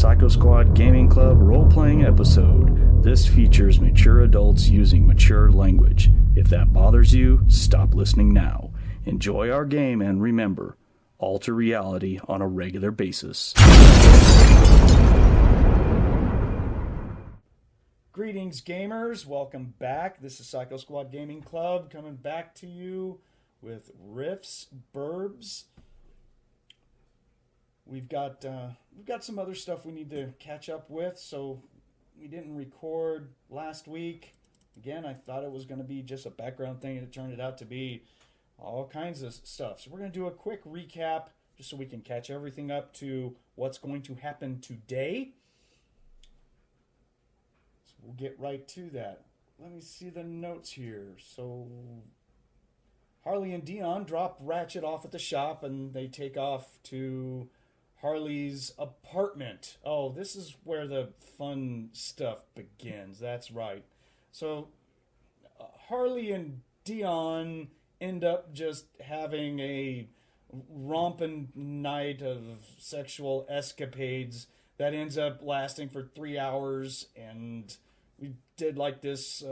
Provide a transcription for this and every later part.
Psycho Squad Gaming Club role-playing episode. This features mature adults using mature language. If that bothers you, stop listening now. Enjoy our game and remember, alter reality on a regular basis. Greetings, gamers. Welcome back. This is Psycho Squad Gaming Club coming back to you with RIFTS, Burbs. We've got some other stuff we need to catch up with, so we didn't record last week. Again, I thought it was going to be just a background thing, and it turned out to be all kinds of stuff. So we're going to do a quick recap just so we can catch everything up to what's going to happen today. So we'll get right to that. Let me see the notes here. So Harley and Dion drop Ratchet off at the shop, and they take off to Harley's apartment. Oh, this is where the fun stuff begins. That's right. So Harley and Dion end up just having a romping night of sexual escapades that ends up lasting for 3 hours, and we did like this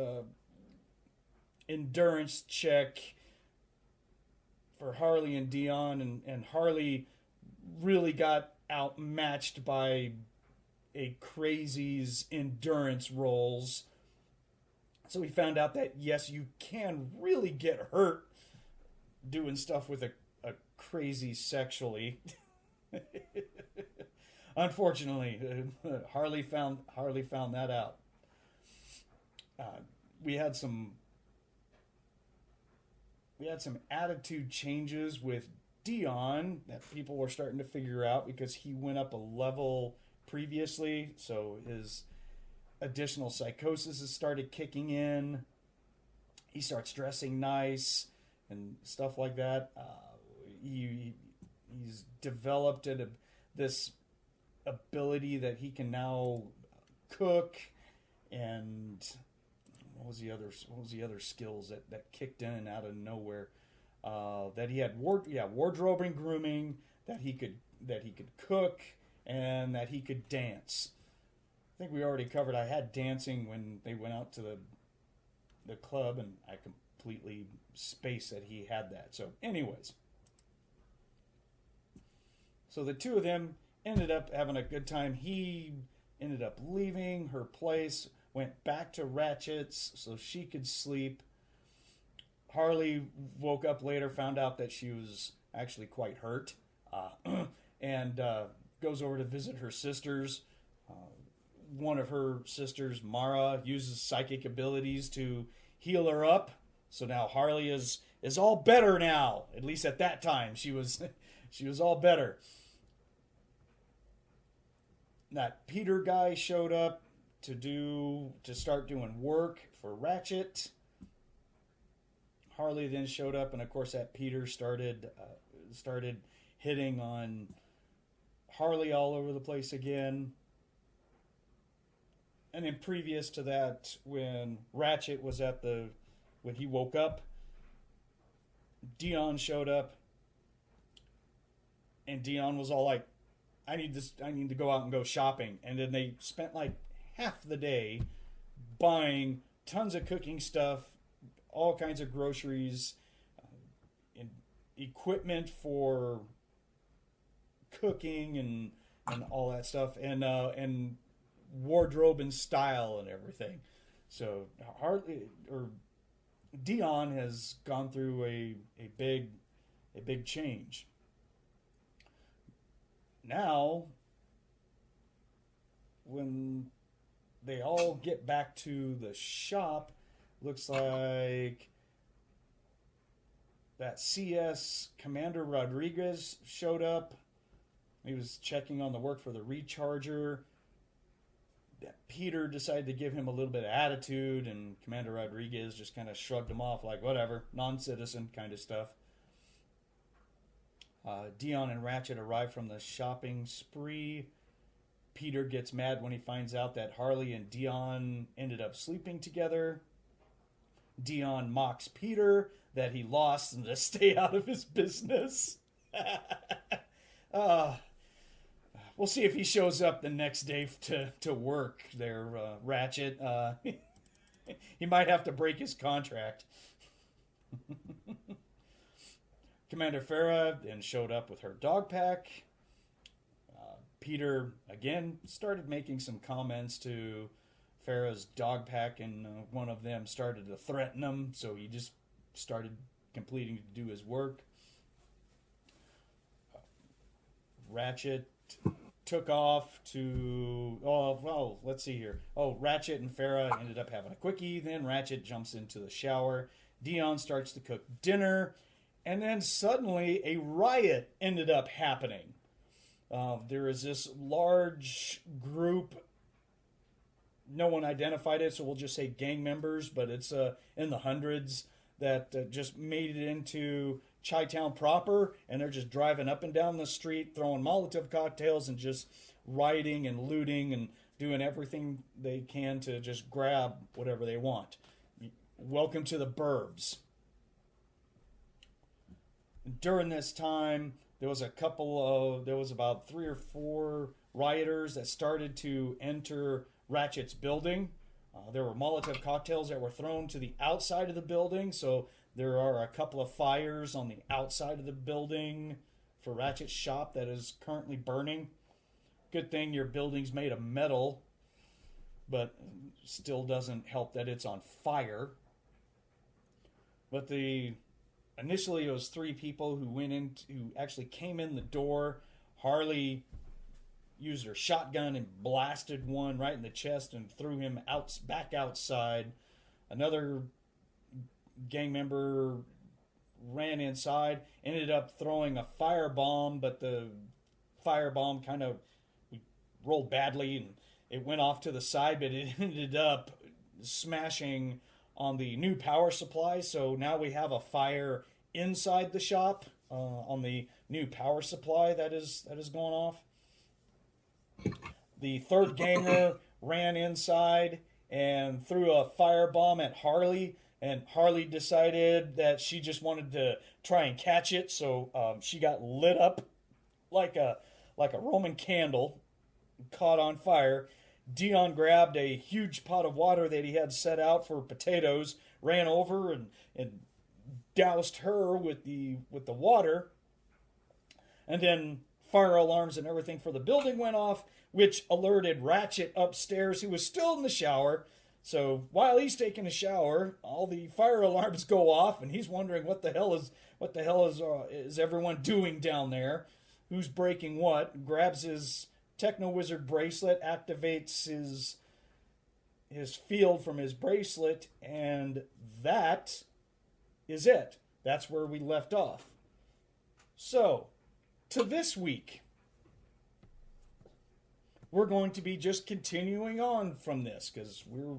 endurance check for Harley and Dion, and Harley really got outmatched by a crazy's endurance rolls. So we found out that, yes, you can really get hurt doing stuff with a crazy sexually. Unfortunately, Harley found that out. We had some attitude changes with Dion that people were starting to figure out because he went up a level previously, so his additional psychosis has started kicking in. He starts dressing nice and stuff like that. He's developed this ability that he can now cook, and what was the other skills that kicked in and out of nowhere? That he had wardrobe and grooming, that he could cook, and that he could dance. I think we already covered I had dancing when they went out to the club, and I completely spaced that he had that. So anyways, so the two of them ended up having a good time. He ended up leaving her place, went back to Ratchet's so she could sleep. Harley woke up later, found out that she was actually quite hurt, and goes over to visit her sisters. One of her sisters, Mara, uses psychic abilities to heal her up. So now Harley is all better now. At least at that time, she was all better. That Peter guy showed up to start doing work for Ratchet. Harley then showed up, and of course that Peter started hitting on Harley all over the place again. And then previous to that, when Ratchet was when he woke up, Dion showed up, and Dion was all like, I need to go out and go shopping. And then they spent like half the day buying tons of cooking stuff, all kinds of groceries, and equipment for cooking and all that stuff, and wardrobe and style and everything. So Dion has gone through a big change. Now, when they all get back to the shop, looks like that CS Commander Rodriguez showed up. He was checking on the work for the recharger. Peter decided to give him a little bit of attitude, and Commander Rodriguez just kind of shrugged him off like, whatever, non-citizen kind of stuff. Dion and Ratchet arrive from the shopping spree. Peter gets mad when he finds out that Harley and Dion ended up sleeping together. Dion mocks Peter that he lost and to stay out of his business. We'll see if he shows up the next day to work there, Ratchet. He might have to break his contract. Commander Farah then showed up with her dog pack. Peter, again, started making some comments to Farah's dog pack, and one of them started to threaten him, so he just started completing to do his work. Ratchet took off to... Oh, well, let's see here. Oh, Ratchet and Farah ended up having a quickie. Then Ratchet jumps into the shower. Dion starts to cook dinner. And then suddenly a riot ended up happening. There is this large group. No one identified it, so we'll just say gang members, but it's in the hundreds that just made it into Chi-Town proper, and they're just driving up and down the street, throwing Molotov cocktails and just rioting and looting and doing everything they can to just grab whatever they want. Welcome to the Burbs. During this time, there was about 3 or 4 rioters that started to enter Ratchet's building. There were Molotov cocktails that were thrown to the outside of the building, so there are a couple of fires on the outside of the building for Ratchet's shop that is currently burning. Good thing your building's made of metal, but still doesn't help that it's on fire. But initially it was 3 people who actually came in the door. Harley used her shotgun and blasted one right in the chest and threw him back outside. Another gang member ran inside, ended up throwing a firebomb, but the firebomb kind of rolled badly and it went off to the side, but it ended up smashing on the new power supply. So now we have a fire inside the shop on the new power supply that is going off. The third ganger ran inside and threw a firebomb at Harley, and Harley decided that she just wanted to try and catch it, so she got lit up like a Roman candle, caught on fire. Dion grabbed a huge pot of water that he had set out for potatoes, ran over and doused her with the water, and then fire alarms and everything for the building went off, which alerted Ratchet upstairs, who was still in the shower. So while he's taking a shower, all the fire alarms go off, and he's wondering what the hell is everyone doing down there? Who's breaking what? Grabs his Techno-Wizard bracelet, activates his field from his bracelet, and that is it. That's where we left off. So, to this week, we're going to be just continuing on from this because we're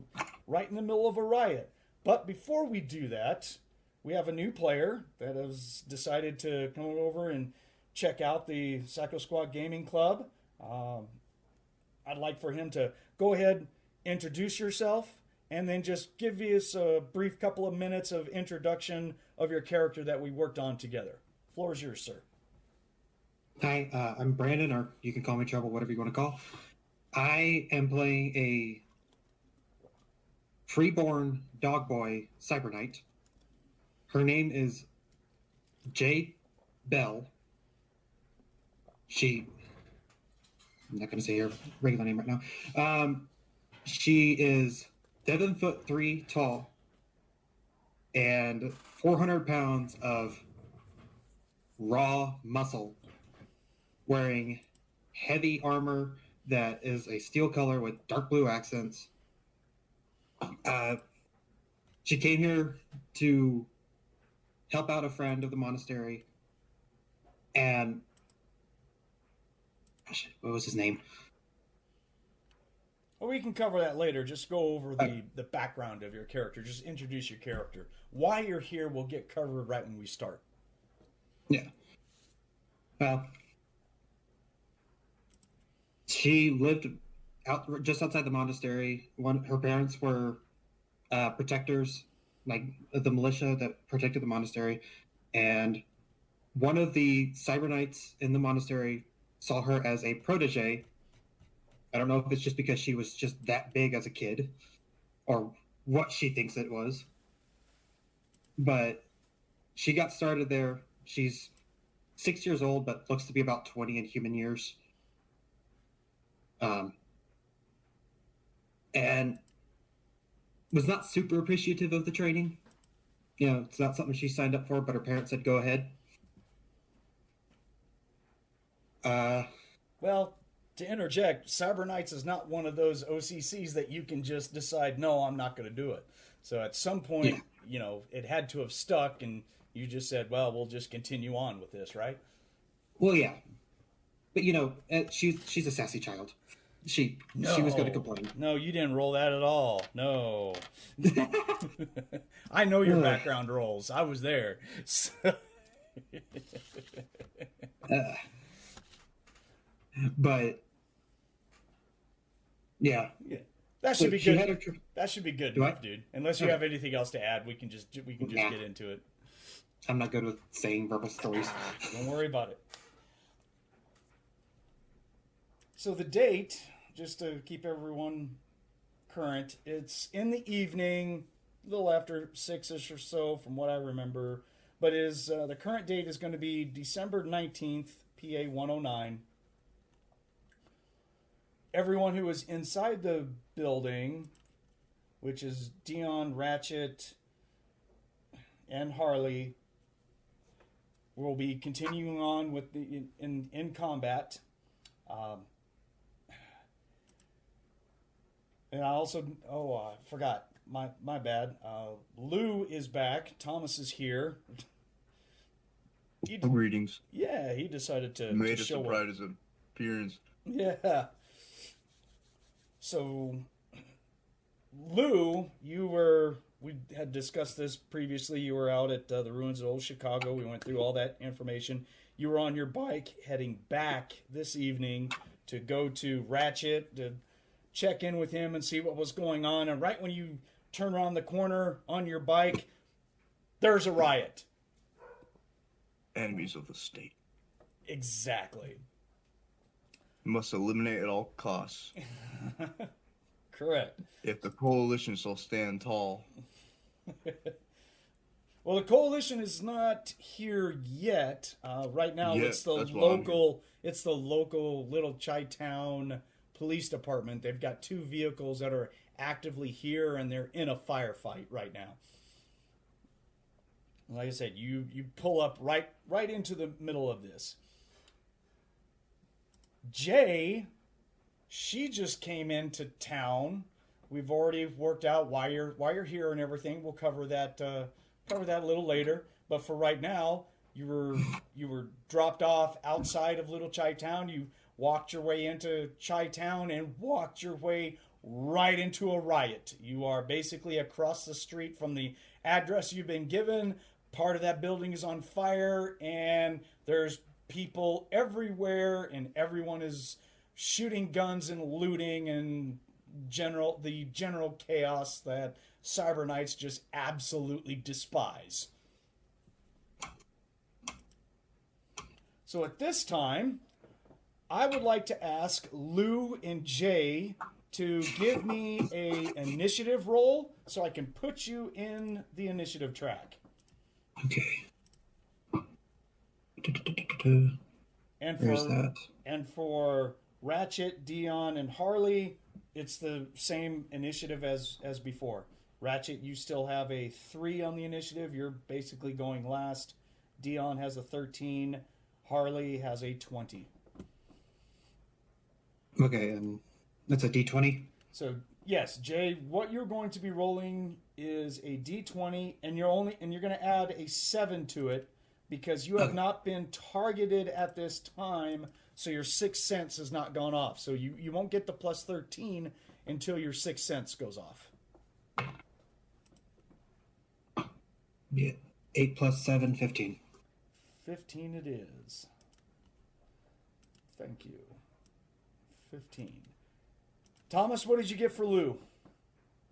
right in the middle of a riot. But before we do that, we have a new player that has decided to come over and check out the Psycho Squad Gaming Club. I'd like for him to go ahead, introduce yourself, and then just give us a brief couple of minutes of introduction of your character that we worked on together. Floor is yours, sir. Hi, I'm Brandon, or you can call me Trouble, whatever you want to call. I am playing a freeborn dog boy cyber knight. Her name is Jade Bell. I'm not going to say her regular name right now. She is 7'3" tall and 400 pounds of raw muscle, wearing heavy armor that is a steel color with dark blue accents. She came here to help out a friend of the monastery, and what was his name? Well, we can cover that later. Just go over the background of your character. Just introduce your character. Why you're here will get covered right when we start. Yeah. Well, she lived just outside the monastery. Her parents were protectors, like the militia that protected the monastery. And one of the cyber knights in the monastery saw her as a protege. I don't know if it's just because she was just that big as a kid or what she thinks it was. But she got started there. She's 6 years old, but looks to be about 20 in human years. And was not super appreciative of the training. It's not something she signed up for, but her parents said, go ahead. Well, to interject, Cyber Knights is not one of those OCCs that you can just decide, no, I'm not going to do it. So at some point, it had to have stuck, and you just said, well, we'll just continue on with this, right? Well, yeah. But, she's a sassy child. She was going to complain. No, you didn't roll that at all. No. I know your background rolls. I was there. But yeah, that should be good. That should be good enough, dude. Unless you have anything else to add, we can just get into it. I'm not good with saying verbal stories. Don't worry about it. So the date, just to keep everyone current, it's in the evening, a little after 6-ish or so, from what I remember. But the current date is going to be December 19th, PA 109. Everyone who is inside the building, which is Dion, Ratchet, and Harley, will be continuing on with in combat. And I also, I forgot, my bad. Lou is back. Thomas is here. Greetings. Yeah, he decided to made a show surprise appearance. Yeah. So, Lou, we had discussed this previously. You were out at the ruins of old Chicago. We went through all that information. You were on your bike heading back this evening to go to Ratchet to check in with him and see what was going on. And right when you turn around the corner on your bike, there's a riot. Enemies of the state. Exactly. Must eliminate at all costs. Correct. If the coalition shall stand tall. Well, the coalition is not here yet. Right now, it's the local Little Chi-Town police department. They've got 2 vehicles that are actively here, and they're in a firefight right now. Like I said, you pull up right into the middle of this. Jay, she just came into town. We've already worked out why you're here and everything. We'll cover that a little later. But for right now, you were dropped off outside of Little Chi-Town. You walked your way into Chi-Town and walked your way right into a riot. You are basically across the street from the address you've been given. Part of that building is on fire, and there's people everywhere, and everyone is shooting guns and looting and the general chaos that Cyber Knights just absolutely despise. So at this time, I would like to ask Lou and Jay to give me a initiative roll so I can put you in the initiative track. Okay. And for Ratchet, Dion, and Harley, it's the same initiative as before. Ratchet, you still have a 3 on the initiative. You're basically going last. Dion has a 13. Harley has a 20. Okay, and that's a D20? So, yes, Jay, what you're going to be rolling is a D20, and you're going to add a 7 to it because you have not been targeted at this time, so your 6th sense has not gone off. So you won't get the plus 13 until your 6th sense goes off. Yeah, 8 plus 7, 15. 15 it is. Thank you. 15. Thomas, what did you get for Lou?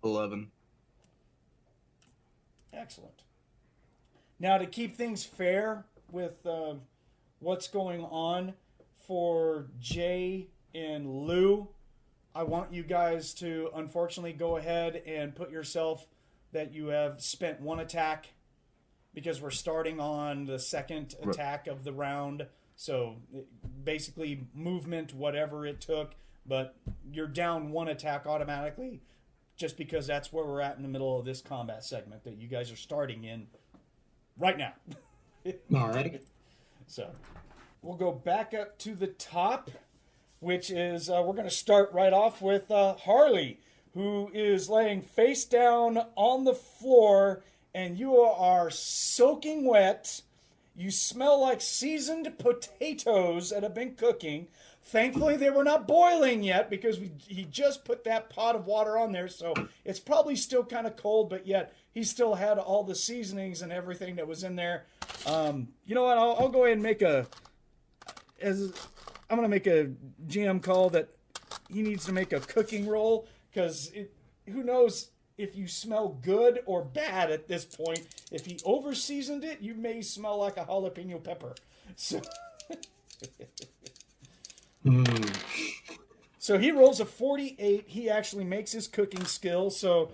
11. Excellent. Now, to keep things fair with what's going on, for Jay and Lou. I want you guys to, unfortunately, go ahead and put yourself that you have spent 1 attack because we're starting on the second attack of the round. So basically movement, whatever it took, but you're down 1 attack automatically just because that's where we're at in the middle of this combat segment that you guys are starting in right now. All right. So we'll go back up to the top, which is we're going to start right off with Harley, who is laying face down on the floor, and you are soaking wet. You smell like seasoned potatoes that have been cooking. Thankfully, they were not boiling yet because he just put that pot of water on there, so it's probably still kind of cold, but yet he still had all the seasonings and everything that was in there. You know what? I'll go ahead and make I'm going to make a GM call that he needs to make a cooking roll because who knows if you smell good or bad at this point. If he over-seasoned it, you may smell like a jalapeno pepper. So, so he rolls a 48. He actually makes his cooking skill. So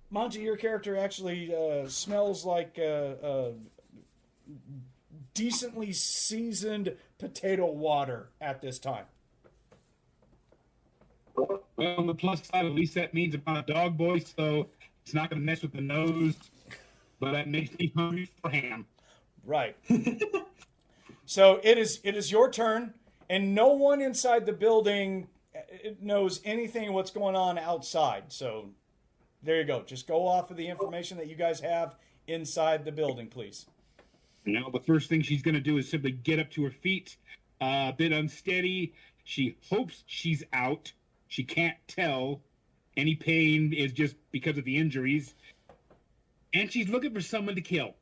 Monte, your character actually smells like decently seasoned potato water at this time. Well, on the plus side, at least that means I'm not a dog boy, so it's not going to mess with the nose, but that makes me hungry for ham. Right. So it is your turn, and no one inside the building knows anything of what's going on outside. So there you go. Just go off of the information that you guys have inside the building, please. Now, the first thing she's going to do is simply get up to her feet, a bit unsteady. She hopes she's out. She can't tell. Any pain is just because of the injuries. And she's looking for someone to kill.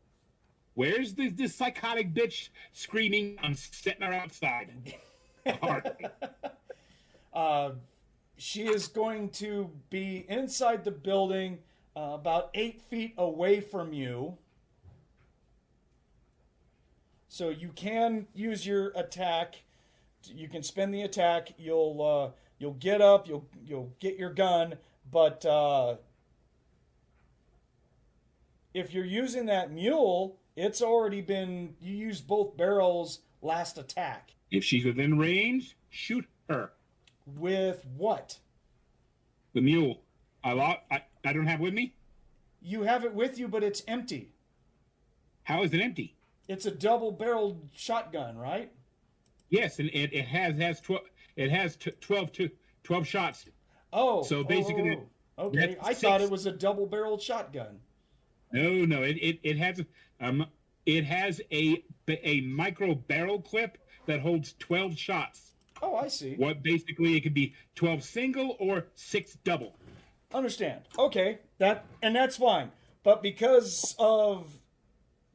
Where's this psychotic bitch screaming, I'm setting her outside? She is going to be inside the building about 8 feet away from you. So you can use your attack. You can spend the attack. You'll get up. You'll get your gun. But if you're using that mule, it's already been. You used both barrels last attack. If she's within range, shoot her. With what? The mule. I don't have with me. You have it with you, but it's empty. How is it empty? It's a double-barreled shotgun, right? Yes, and it has 12 shots. Oh, so basically, okay. I thought it was a double-barreled shotgun. No, it has a micro barrel clip that holds 12 shots. Oh, I see. What basically it could be 12 single or 6 double. Understand? Okay, that's fine. But because of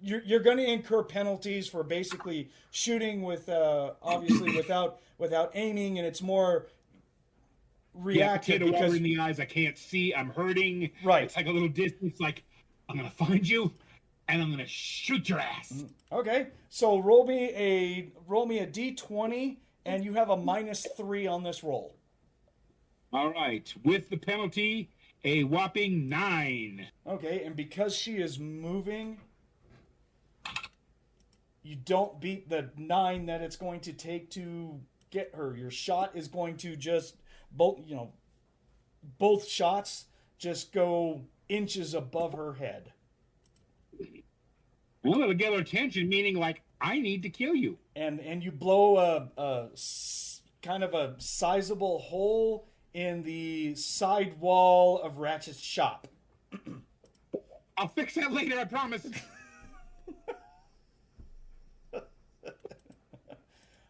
you're going to incur penalties for basically shooting with obviously without aiming, and it's more reactive. Potato water in the eyes. I can't see. I'm hurting. Right. It's like a little distance. Like I'm gonna find you, and I'm gonna shoot your ass. Okay. So roll me a d20, and you have a -3 on this roll. All right. With the penalty, a whopping 9. Okay, and because she is moving, you don't beat the 9 that it's going to take to get her. Your shot is going to just both shots just go inches above her head. Well, it'll get her attention, meaning like I need to kill you. And you blow a kind of a sizable hole in the side wall of Ratchet's shop. I'll fix that later, I promise.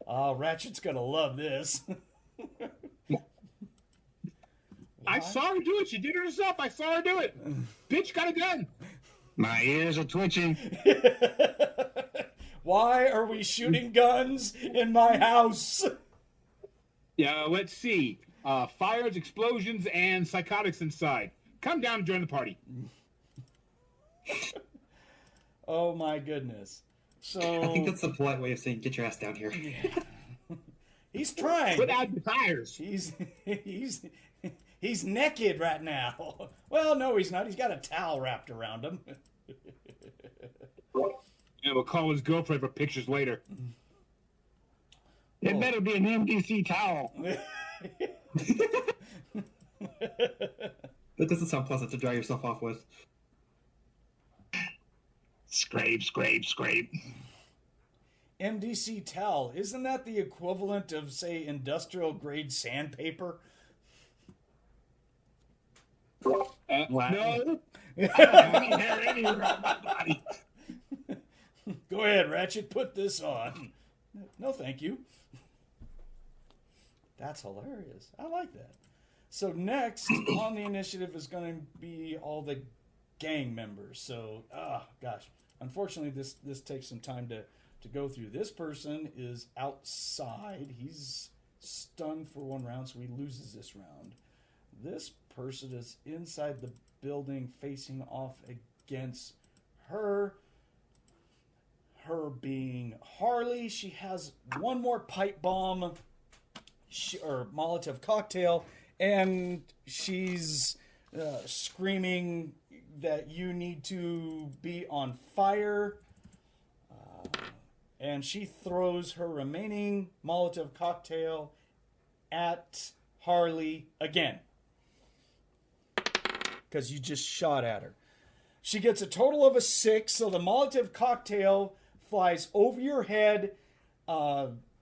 Ratchet's gonna love this. I saw her do it. She did it herself. I saw her do it. Bitch got a gun. My ears are twitching. Why are we shooting guns in my house? Yeah, let's see. Fires, explosions, and psychotics inside. Come down and join the party. Oh my goodness. So I think that's the polite way of saying, get your ass down here. yeah. He's trying. Put out the tires. He's naked right now. Well, no, he's not. He's got a towel wrapped around him. And we'll call his girlfriend for pictures later. It better be an MDC towel. That doesn't sound pleasant to dry yourself off with. Scrape, scrape, scrape. MDC towel. Isn't that the equivalent of, say, industrial grade sandpaper? No. I don't have any around my body. Go ahead, Ratchet. Put this on. No, thank you. That's hilarious. I like that. So next on the initiative is going to be all the gang members. So, gosh. Unfortunately, this takes some time to go through. This person is outside. He's stunned for one round, so he loses this round. This person is inside the building facing off against her. Her being Harley. She has one more pipe bomb or Molotov cocktail, and she's screaming that you need to be on fire. And she throws her remaining Molotov cocktail at Harley again. Because you just shot at her. She gets a total of a 6, so the Molotov cocktail flies over your head,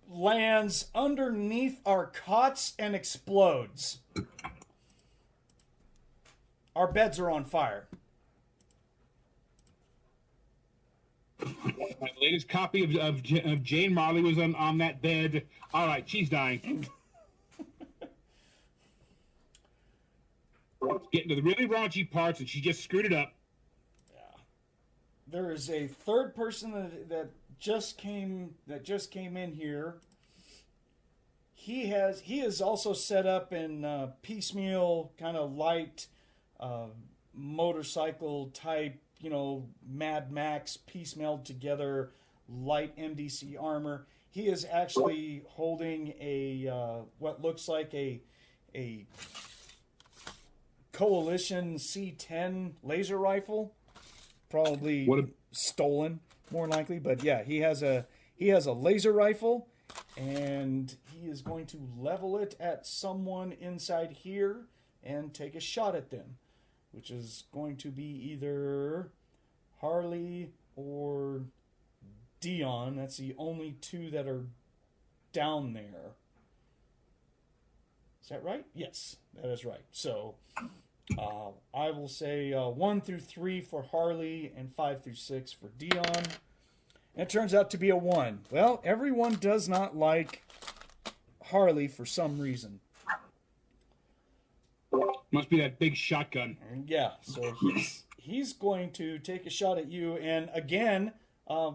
lands underneath our cots, and explodes. Our beds are on fire. My latest copy of Jane Marley was on that bed. All right, she's dying. Getting to the really raunchy parts, and she just screwed it up. There is a third person that just came in here. He is also set up in piecemeal kind of light motorcycle type, Mad Max piecemealed together light MDC armor. He is actually holding a what looks like a Coalition C10 laser rifle. Probably stolen, more likely, but yeah, he has a laser rifle, and he is going to level it at someone inside here and take a shot at them, which is going to be either Harley or Dion. That's the only two that are down there. Is that right? Yes, that is right. So I will say 1 through 3 for Harley and 5 through 6 for Dion. And it turns out to be a 1. Well, everyone does not like Harley for some reason. Must be that big shotgun. And yeah, so he's going to take a shot at you. And again,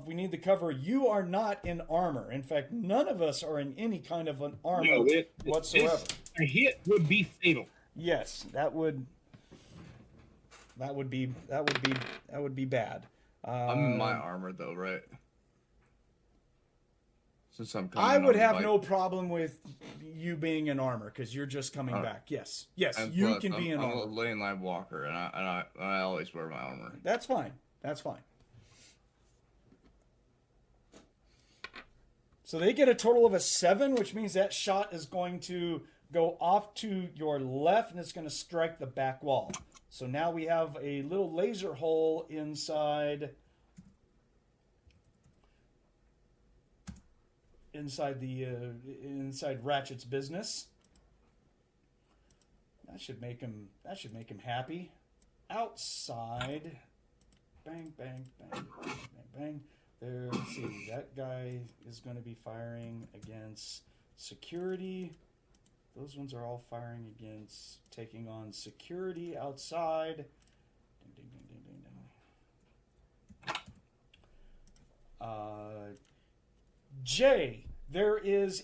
we need to cover. You are not in armor. In fact, none of us are in any kind of an armor whatsoever. A hit would be fatal. Yes, that would be bad. I'm in my armor though, right? Since I'm coming I would on have bike. no problem with you being in armor because you're just coming back. Yes, And you plus, can be in I'm armor. a lane line walker, and I always wear my armor. That's fine. So they get a total of a 7, which means that shot is going to go off to your left, and it's going to strike the back wall. So now we have a little laser hole inside Ratchet's business. That should make him happy. Outside, bang, bang, bang, bang, bang. There, let's see. That guy is going to be firing against security. Those ones are all firing against taking on security outside. Ding, ding, ding, ding, ding, ding. Jay, there is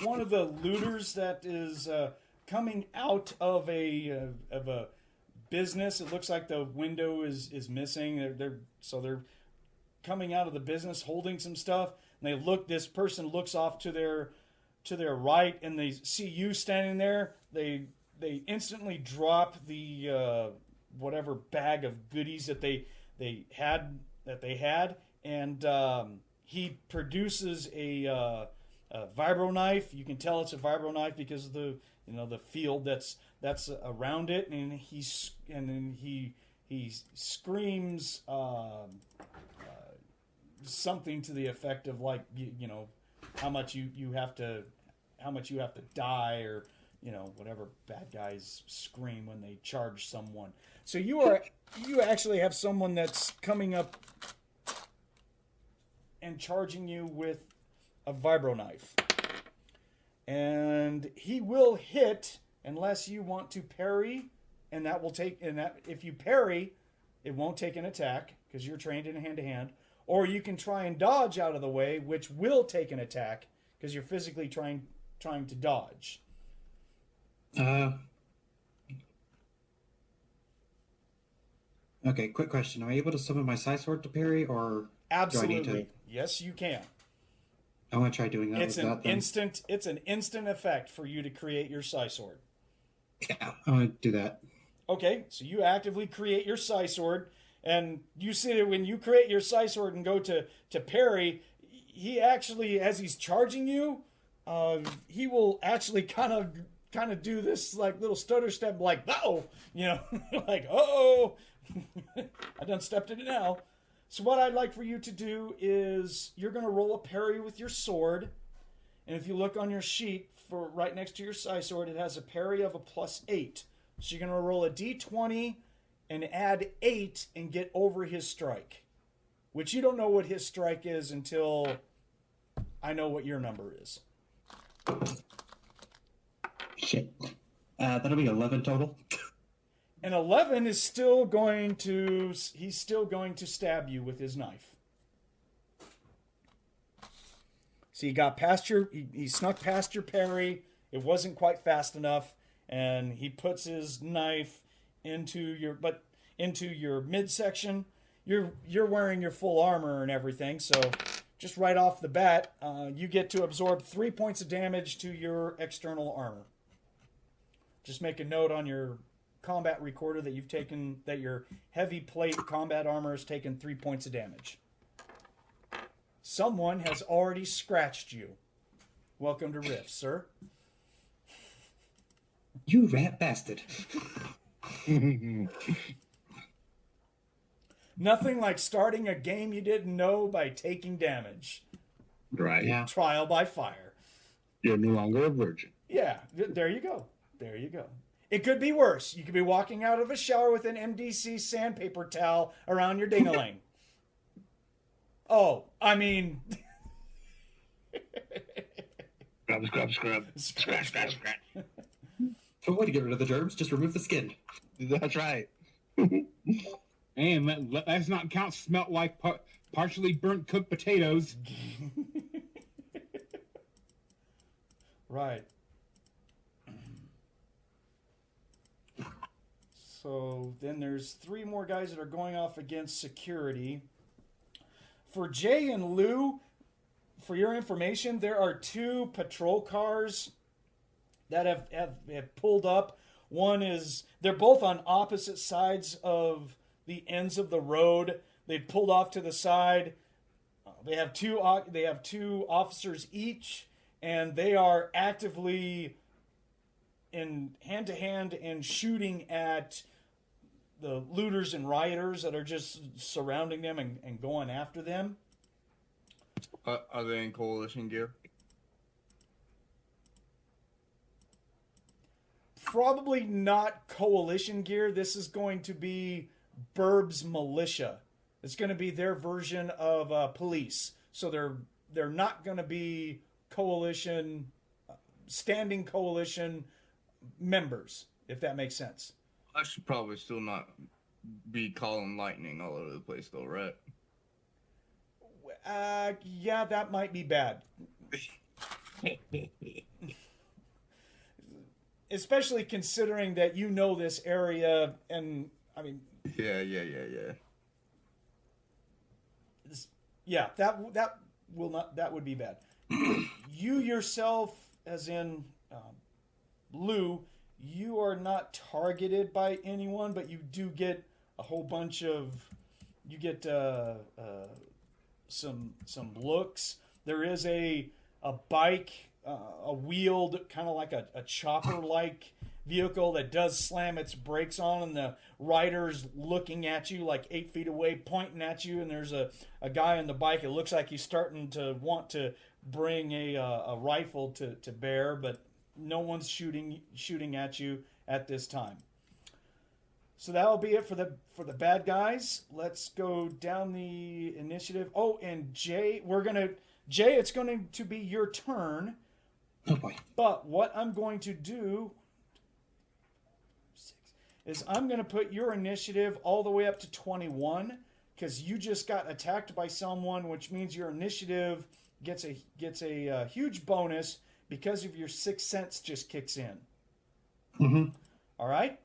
one of the looters that is coming out of a business. It looks like the window is missing. They're coming out of the business holding some stuff. And they look. This person looks off to their right, and they see you standing there. They instantly drop the whatever bag of goodies that they had, and he produces a vibro knife. You can tell it's a vibro knife because of the field that's around it, and he screams something to the effect of like how much you have to die, or whatever bad guys scream when they charge someone. So you actually have someone that's coming up and charging you with a vibro knife, and he will hit unless you want to parry, and if you parry, it won't take an attack because you're trained in hand-to-hand, or you can try and dodge out of the way, which will take an attack because you're physically trying to dodge. Okay, quick question. Am I able to summon my Psi Sword to parry, or Absolutely. do I need to? Yes, you can. I want to try doing that. It's an instant effect for you to create your Psi Sword. Yeah, I want to do that. Okay, so you actively create your Psi Sword, and you see that when you create your Psi Sword and go to parry, he actually, as he's charging you, he will actually kind of do this like little stutter step, like like I done stepped in it now. So what I'd like for you to do is you're going to roll a parry with your sword, and if you look on your sheet for right next to your Psi Sword, it has a parry of a +8. So you're going to roll a d20 and add 8 and get over his strike, which you don't know what his strike is until I know what your number is. Shit. That'll be 11 total. And 11 is still going to stab you with his knife. So you got past he snuck past your parry. It wasn't quite fast enough, and he puts his knife into your midsection. You're wearing your full armor and everything, so just right off the bat, you get to absorb 3 points of damage to your external armor. Just make a note on your combat recorder that your heavy plate combat armor has taken 3 points of damage. Someone has already scratched you. Welcome to RIFTS, sir. You rat bastard. Nothing like starting a game you didn't know by taking damage. Right. Yeah. Trial by fire. You're no longer a virgin. Yeah, there you go. There you go. It could be worse. You could be walking out of a shower with an MDC sandpaper towel around your ding-a-ling. Oh, I mean... Scrub. Scratch. The way to get rid of the germs, just remove the skin. That's right. And let's not count smelt like partially burnt cooked potatoes. Right. So then there's 3 more guys that are going off against security. For Jay and Lou, for your information, there are 2 patrol cars that have pulled up. One is, they're both on opposite sides of the ends of the road. They've pulled off to the side. They have two officers each, and they are actively in hand-to-hand and shooting at the looters and rioters that are just surrounding them and going after them. Are they in coalition gear? Probably not coalition gear. This is going to be Burbs militia. It's going to be their version of police. So they're not going to be coalition, standing coalition members, if that makes sense. I should probably still not be calling lightning all over the place, though, right? Yeah, that might be bad. especially considering that you know this area, and I mean, Yeah. yeah, that would be bad. You yourself, as in Lou, you are not targeted by anyone, but you do get a whole bunch of, you get some looks. There is a bike, a wheeled kind of like a chopper like vehicle that does slam its brakes on, and the rider's looking at you like 8 feet away, pointing at you, and there's a guy on the bike. It looks like he's starting to want to bring a rifle to bear, but no one's shooting at you at this time. So that'll be it for the bad guys. Let's go down the initiative. Oh, and Jay, it's going to be your turn. Oh boy. But what I'm going to do is I'm going to put your initiative all the way up to 21, because you just got attacked by someone, which means your initiative gets a huge bonus because of your sixth sense just kicks in. Mm-hmm. All right.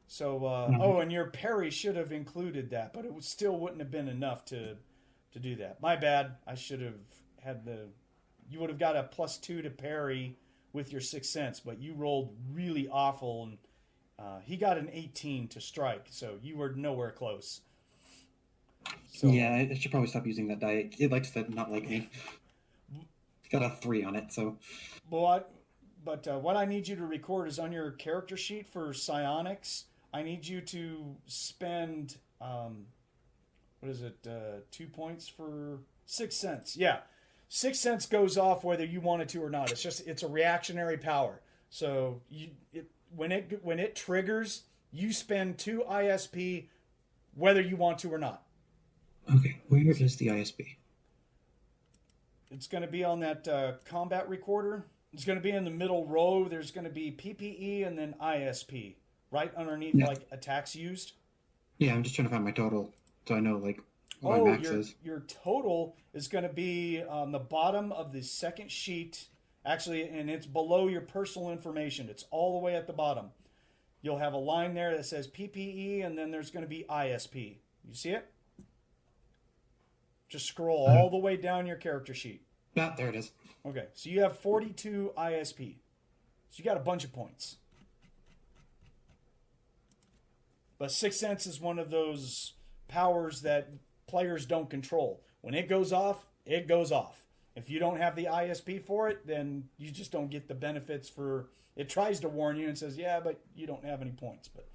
So oh, and your parry should have included that, but it still wouldn't have been enough to do that. My bad. I should have had you would have got a +2 to parry with your sixth sense, but you rolled really awful, and he got an 18 to strike, so you were nowhere close. So, yeah, I should probably stop using that die. It likes to not like me. It's got a 3 on it, so. But what I need you to record is on your character sheet for psionics. I need you to spend 2 points for sixth sense. Yeah, sixth sense goes off whether you want it to or not. It's a reactionary power. So when it triggers, you spend 2 ISP whether you want to or not. Okay, where is the ISP? It's going to be on that combat recorder. It's going to be in the middle row. There's going to be PPE and then ISP right underneath, like attacks used. Yeah, I'm just trying to find my total so I know like what my max is. Your total is going to be on the bottom of the second sheet, actually, and it's below your personal information. It's all the way at the bottom. You'll have a line there that says PPE, and then there's going to be ISP. You see it? Just scroll all the way down your character sheet. Ah, there it is. Okay, so you have 42 ISP. So you got a bunch of points. But Sixth Sense is one of those powers that players don't control. When it goes off, it goes off. If you don't have the ISP for it, then you just don't get the benefits for... It tries to warn you and says, yeah, but you don't have any points. But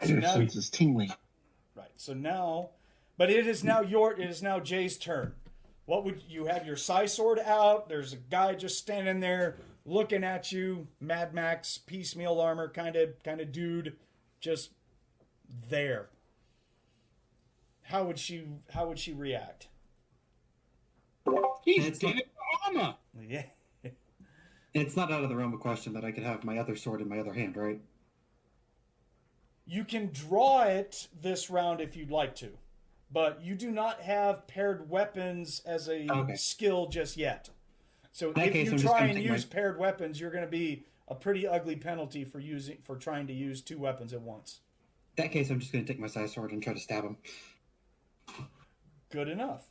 so now, is tingling. Right, so now... But it is now Jay's turn. What would you have your psi sword out? There's a guy just standing there looking at you, Mad Max, piecemeal armor kind of dude, just there. How would she react? He's in armor. Yeah. It's not out of the realm of question that I could have my other sword in my other hand, right? You can draw it this round if you'd like to. But you do not have paired weapons as a skill just yet. So if you try and use paired weapons, you're going to be a pretty ugly penalty for trying to use 2 weapons at once. In that case, I'm just going to take my side sword and try to stab him. Good enough.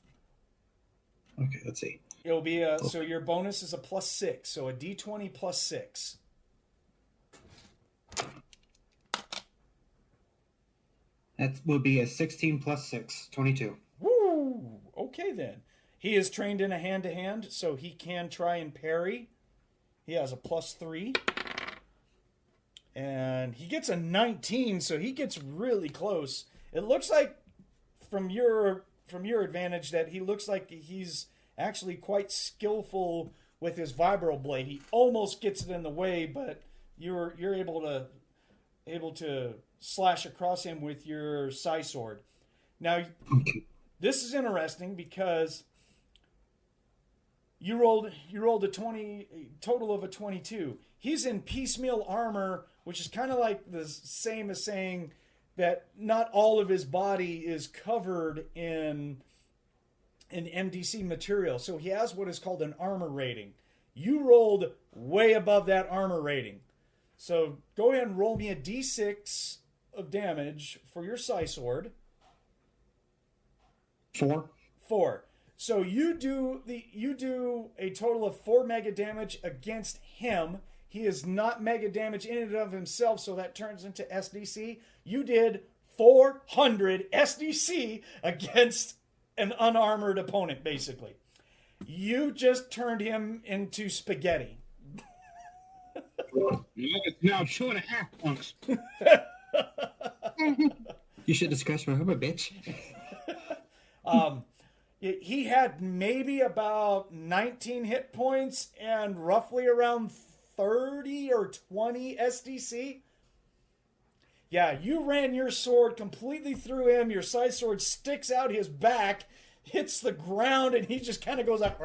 Okay, let's see. It'll be so your bonus is a +6, so a D20 +6. That will be a 16 plus 6, 22. Woo! Okay, then. He is trained in a hand-to-hand, so he can try and parry. He has a +3. And he gets a 19, so he gets really close. It looks like, from your advantage, that he looks like he's actually quite skillful with his vibro blade. He almost gets it in the way, but you're able to slash across him with your psi sword. Now, this is interesting because you rolled a total of a 22. He's in piecemeal armor, which is kind of like the same as saying that not all of his body is covered in MDC material. So he has what is called an armor rating. You rolled way above that armor rating. So go ahead and roll me a d6 of damage for your psi sword. 4. 4. So you do a total of 4 mega damage against him. He is not mega damage in and of himself, so that turns into SDC. You did 400 SDC against an unarmored opponent, basically. You just turned him into spaghetti. It's now 2.5 punks. You should have scratched my armor, bitch. He had maybe about 19 hit points and roughly around 30 or 20 SDC. Yeah, you ran your sword completely through him. Your side sword sticks out his back, hits the ground, and he just kind of goes like...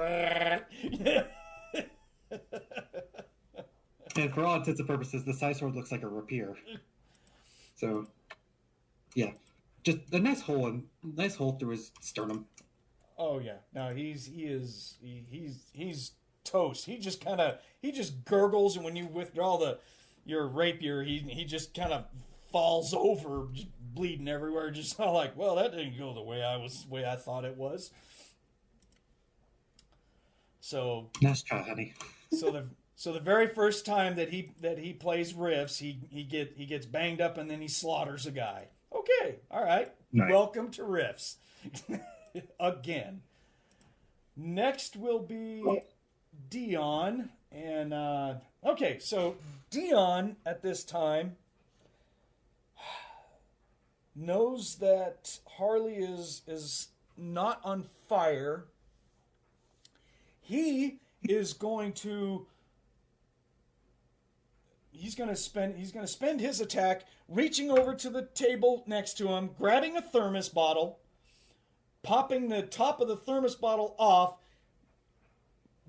And for all intents and purposes, the side sword looks like a rapier. So, yeah, just a nice hole through his sternum. Oh yeah, no, he's toast. He just gurgles, and when you withdraw your rapier, he just kind of falls over, just bleeding everywhere. Just like, well, that didn't go the way I thought it was. So Nice try, honey. So the very first time that he plays RIFTS, he gets banged up and then he slaughters a guy. Okay, all right. Nice. Welcome to RIFTS. Again. Next will be Dion, and okay, so Dion at this time knows that Harley is not on fire. He is going to He's going to spend his attack reaching over to the table next to him, grabbing a thermos bottle, popping the top of the thermos bottle off,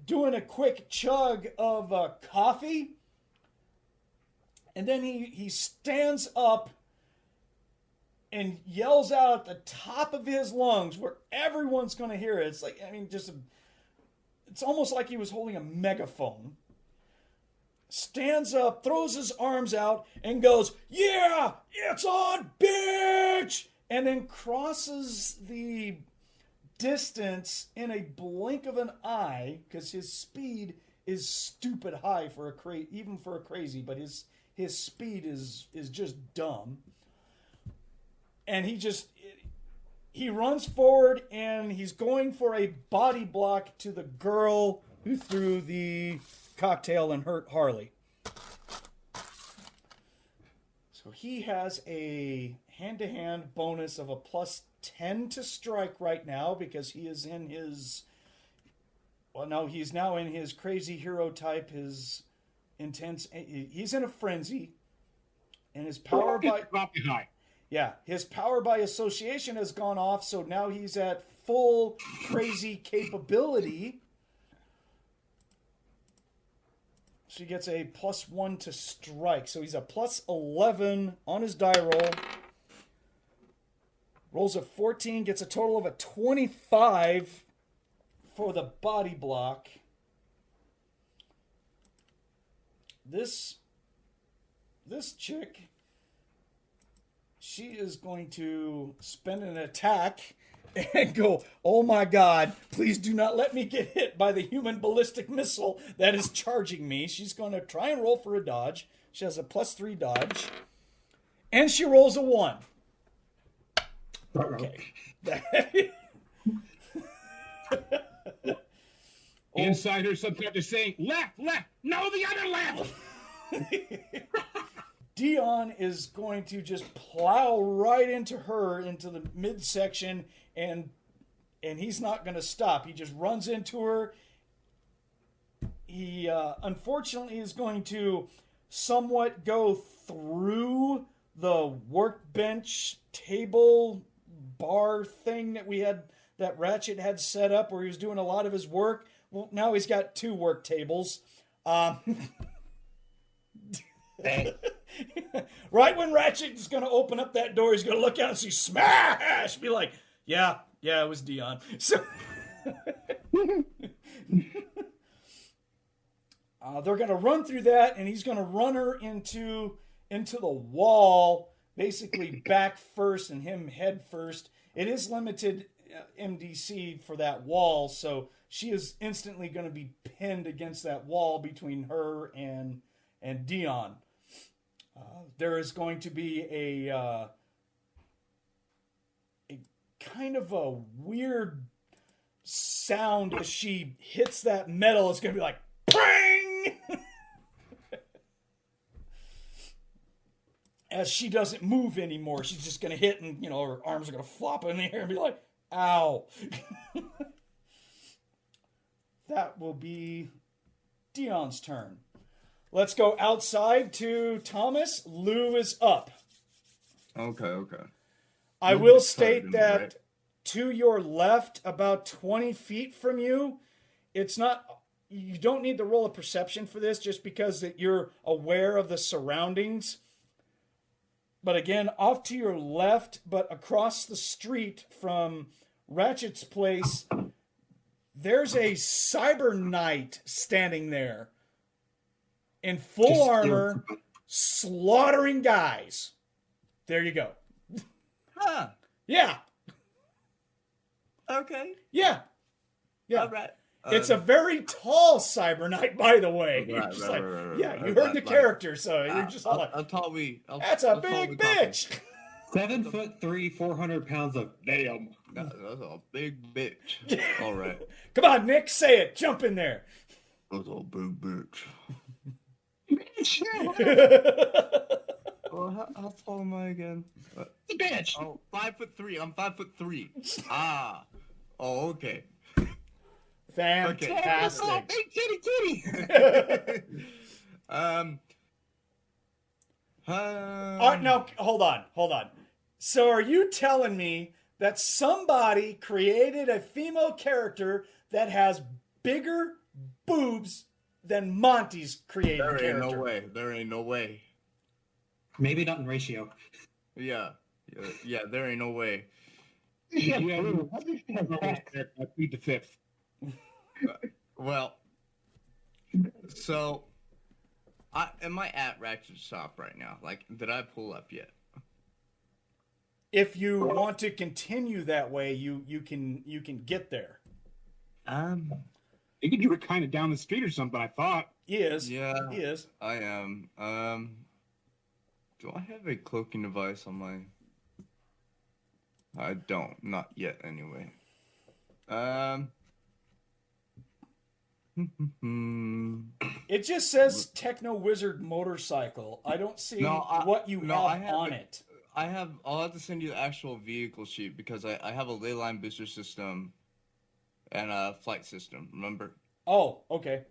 doing a quick chug of coffee, and then he stands up and yells out at the top of his lungs where everyone's going to hear it. It's like, it's almost like he was holding a megaphone. Stands up, throws his arms out, and goes, "Yeah, it's on, bitch!" And then crosses the distance in a blink of an eye, because his speed is stupid high for even for a crazy, but his speed is just dumb. And he runs forward, and he's going for a body block to the girl who threw the cocktail and hurt Harley. So he has a hand-to-hand bonus of a +10 to strike right now, because he is in his... Well, no, he's now in his crazy hero type, his intense... He's in a frenzy. And his power by... Yeah, his power by association has gone off, so now he's at full crazy capability. So he gets a +1 to strike. So he's a +11 on his die roll. Rolls a 14, gets a total of a 25 for the body block. This chick, she is going to spend an attack and go, "Oh my God, please do not let me get hit by the human ballistic missile that is charging me." She's going to try and roll for a dodge. She has a +3 dodge. And she rolls a 1. Okay. Inside her subconscious saying, left, no, the other left. Dion is going to just plow right into her, into the midsection, and he's not going to stop. He just runs into her. He unfortunately is going to somewhat go through the workbench table bar thing that Ratchet had set up, where he was doing a lot of his work. Well, now he's got 2 work tables. Right when Ratchet is going to open up that door, he's going to look out and see smash. Be like, yeah, it was Dion. So, They're going to run through that, and he's going to run her into the wall, basically back first and him head first. It is limited MDC for that wall, so she is instantly going to be pinned against that wall between her and Dion. There is going to be a kind of a weird sound as she hits that metal. It's going to be like, bang! As she doesn't move anymore, she's just going to hit and, her arms are going to flop in the air and be like, ow. That will be Dion's turn. Let's go outside to Thomas. Lou is up. Okay. I will state that right? To your left, about 20 feet from you, it's not... You don't need to roll a perception for this just because that you're aware of the surroundings. But again, off to your left, but across the street from Ratchet's place, there's a cyber knight standing there in full armor, slaughtering guys. There you go. Huh. Yeah. Okay. Yeah. All right. It's a very tall cyber knight, by the way. Right, you heard the character, so you're just like, that's a big bitch. 7'3", 400 pounds of damn. That's a big bitch. All right. Come on, Nick, say it. Jump in there. That's a big bitch. Well, how tall am I again? The bitch. Oh, 5'3". I'm 5'3". Ah. Oh, okay. Fantastic. Oh, big kitty. No, hold on. So are you telling me that somebody created a female character that has bigger boobs than Monte's created character? There ain't no way. Maybe not in ratio. Yeah, there ain't no way. Yeah, I plead the fifth. Well, so am I at Ratchet's shop right now? Like, did I pull up yet? If you want to continue that way, you can get there. You were kind of down the street or something, I thought. He is. Yeah. He is. I am. Do I have a cloaking device on my... I don't. Not yet, anyway. It just says Techno-Wizard motorcycle. I don't see what you have on it. I'll have to send you the actual vehicle sheet because I have a ley line booster system and a flight system, remember? Oh, okay.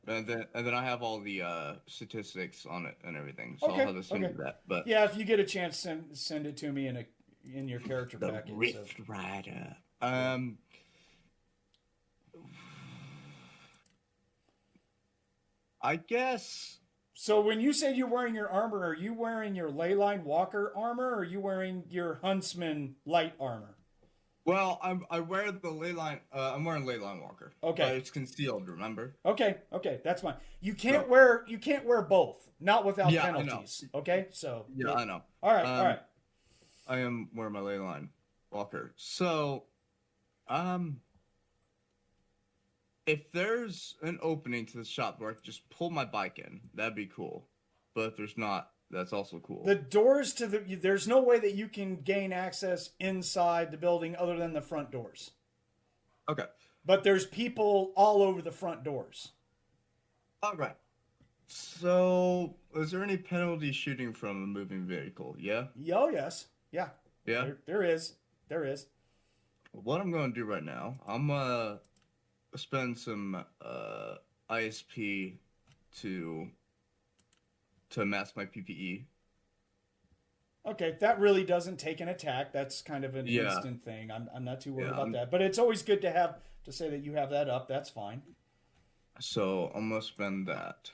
And then I have all the statistics on it and everything. So I'll have to send you that. But yeah, if you get a chance, send it to me in your character package. Rift Rider. I guess. So when you say you're wearing your armor, are you wearing your Leyline Walker armor, or are you wearing your Huntsman light armor? Well, I wear the Leyline. I'm wearing Leyline Walker. Okay. But it's concealed. Remember? Okay, that's fine. You can't wear both, not without penalties. I know. Okay, so yeah, I know. All right. I am wearing my Leyline Walker. So, if there's an opening to the shop where I can just pull my bike in, that'd be cool. But if there's not, that's also cool. The doors to there's no way that you can gain access inside the building other than the front doors. Okay. But there's people all over the front doors. All right. So, is there any penalty shooting from a moving vehicle? Yeah? Oh, yes. Yeah. Yeah? There is. What I'm going to do right now, I'm going to spend some ISP to mask my PPE. Okay, that really doesn't take an attack. That's kind of an instant thing. I'm not too worried about that. But it's always good to say that you have that up. That's fine. So I'm gonna spend that.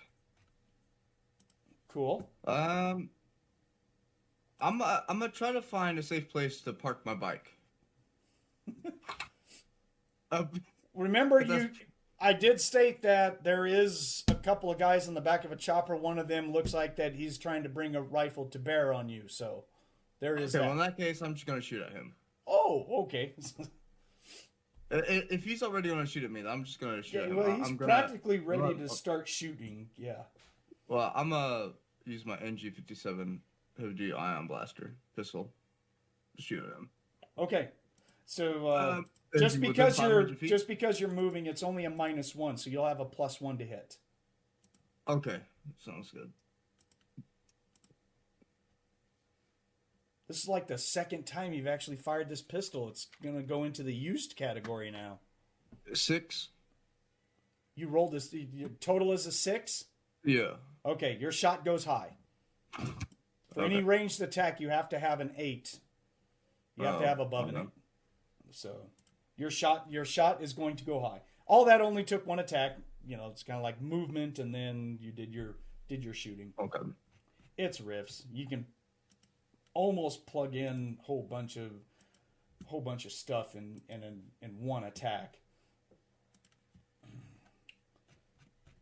Cool. I'm gonna try to find a safe place to park my bike. Remember, I did state that there is a couple of guys in the back of a chopper. One of them looks like that he's trying to bring a rifle to bear on you. So there is Okay, that. well, in that case, I'm just gonna shoot at him. Oh, okay. If he's already gonna shoot at me, I'm just gonna shoot Yeah, at him. well, he's I'm practically ready to start shooting. Yeah. Well, I'm gonna use my NG57 heavy ion blaster pistol to shoot at him. Okay. So Is just he within because 500 feet? you're moving, it's only a -1, so you'll have a +1 to hit. Okay, sounds good. This is like the second time you've actually fired this pistol. It's gonna go into the used category now. 6. You rolled this. Your total is a 6. Yeah. Okay, your shot goes high. For any ranged attack, you have to have an 8. You have to have above an 8. So your shot is going to go high. All that only took one attack. You know, it's kind of like movement, and then you did your shooting. Okay. It's riffs. You can almost plug in a whole bunch of stuff in one attack.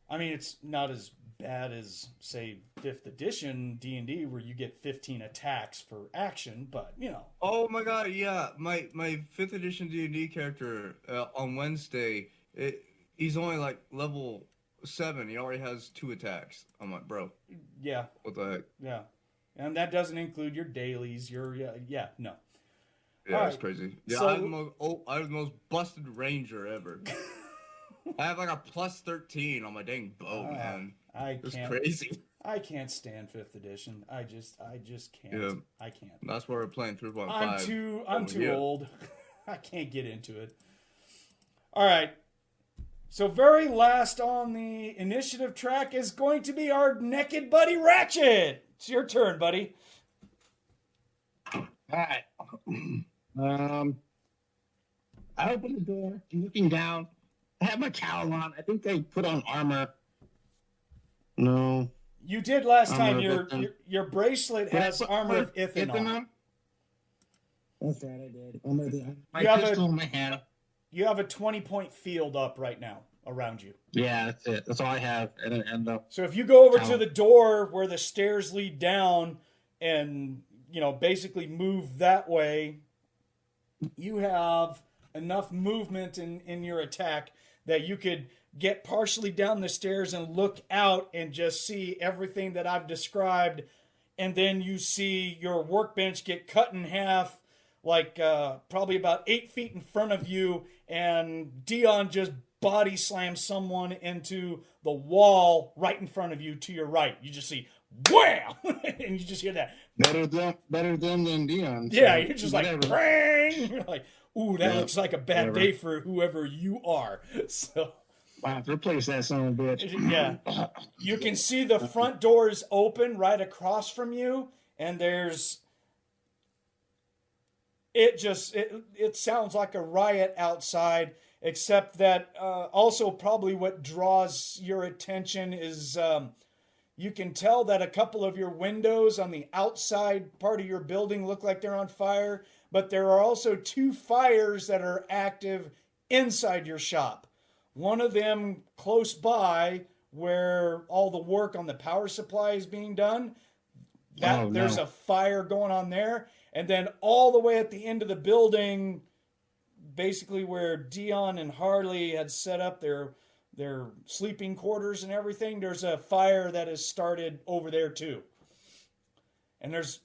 I mean, it's not as bad as, say, 5th edition D&D, where you get 15 attacks for action, but, you know. Oh my god, yeah. My 5th edition D&D character on Wednesday, he's only like level 7. He already has 2 attacks. I'm like, bro. Yeah. What the heck? Yeah. And that doesn't include your dailies, no. Yeah, All that's right. crazy. Yeah, So- I'm the most busted ranger ever. I have like a +13 on my dang bow, man. It's crazy. I can't stand 5th edition. I just can't. Yeah. I can't. That's why we're playing 3.5. I'm too old. I can't get into it. All right. So very last on the initiative track is going to be our naked buddy Ratchet. It's your turn, buddy. All right. I open the door. I'm looking down. I have my cowl on. I think they put on armor. No. You did last Armor time. of Ithan. Your bracelet has armor of Ithan on it. That's right, I did. Armor of Ithan. My You have pistol in my hand. You have a 20-point field up right now around you. Yeah, that's it. That's all I have. So if you go over to Cowl. the door where the stairs lead down and, you know, basically move that way, you have enough movement in your attack that you could get partially down the stairs and look out and just see everything that I've described. And then you see your workbench get cut in half, like probably about 8 feet in front of you, and Dion just body slams someone into the wall right in front of you to your right. You just see wham, and you just hear that. Better them than Dion. So Yeah, you're just whatever. like, bang! You're like, ooh, that Yeah, looks like a bad whatever. day for whoever you are. So, Wow, replace that son of a bitch. yeah. You can see the front door is open right across from you, and there's... It sounds like a riot outside, except that also probably what draws your attention is you can tell that a couple of your windows on the outside part of your building look like they're on fire, but there are also 2 fires that are active inside your shop. One of them close by where all the work on the power supply is being done. There's a fire going on there. And then all the way at the end of the building, basically where Dion and Harley had set up their sleeping quarters and everything, there's a fire that has started over there too. And there's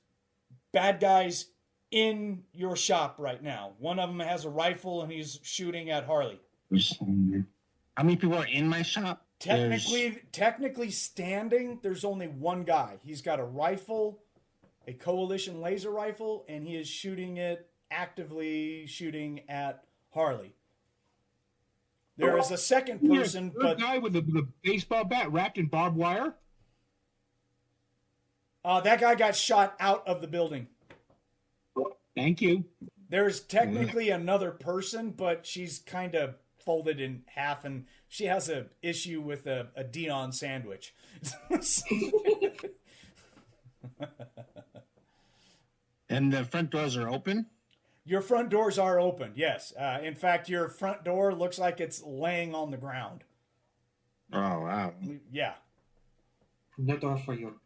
bad guys in your shop right now. One of them has a rifle and he's shooting at Harley. How many people are in my shop? Technically standing, there's only one guy. He's got a rifle, a coalition laser rifle, and he is actively shooting at Harley. There is a second person, The but guy with the baseball bat wrapped in barbed wire. that guy got shot out of the building. Thank you. There's technically another person, but she's kind of folded in half, and she has an issue with a Dion sandwich. And the front doors are open? Your front doors are open, yes. In fact, your front door looks like it's laying on the ground. Oh, wow. Yeah. No door for you.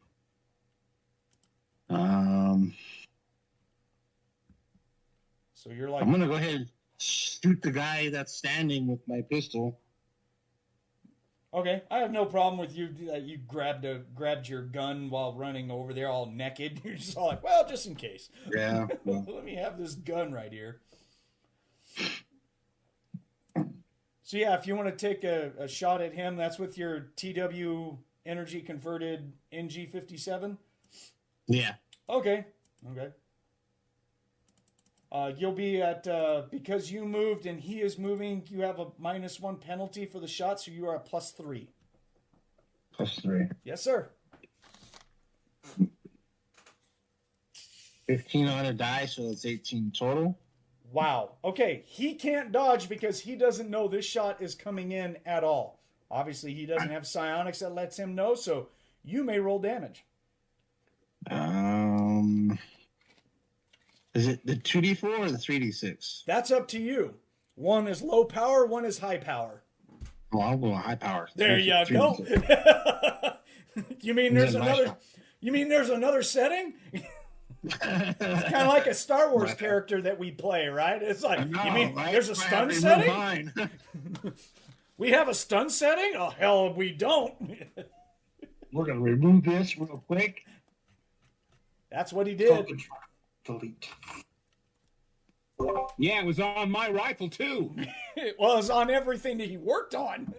So you're like, I'm going to go ahead and shoot the guy that's standing with my pistol. okay, I have no problem with you. You grabbed your gun while running over there, all naked. You're just all like, well, just in case. Yeah. Let me have this gun right here. So yeah, if you want to take a shot at him, that's with your TW energy converted NG57. Yeah. Okay. You'll be at because you moved and he is moving. You have a -1 penalty for the shot, so you are at +3. +3. Yes, sir. 15 on a die, so it's 18 total. Wow. Okay, he can't dodge because he doesn't know this shot is coming in at all. Obviously, he doesn't have psionics that lets him know, so you may roll damage. Is it the 2d4 or the 3d6? That's up to you. One is low power, one is high power. Oh, I'll go high power. There you go. You mean there's another? You mean there's another setting? It's kind of like a Star Wars character that we play, right? It's like, you mean there's a stun setting? We have a stun setting? Oh, hell, we don't. We're going to remove this real quick. That's what he did. Delete. Yeah, it was on my rifle too. Well, it's on everything that he worked on.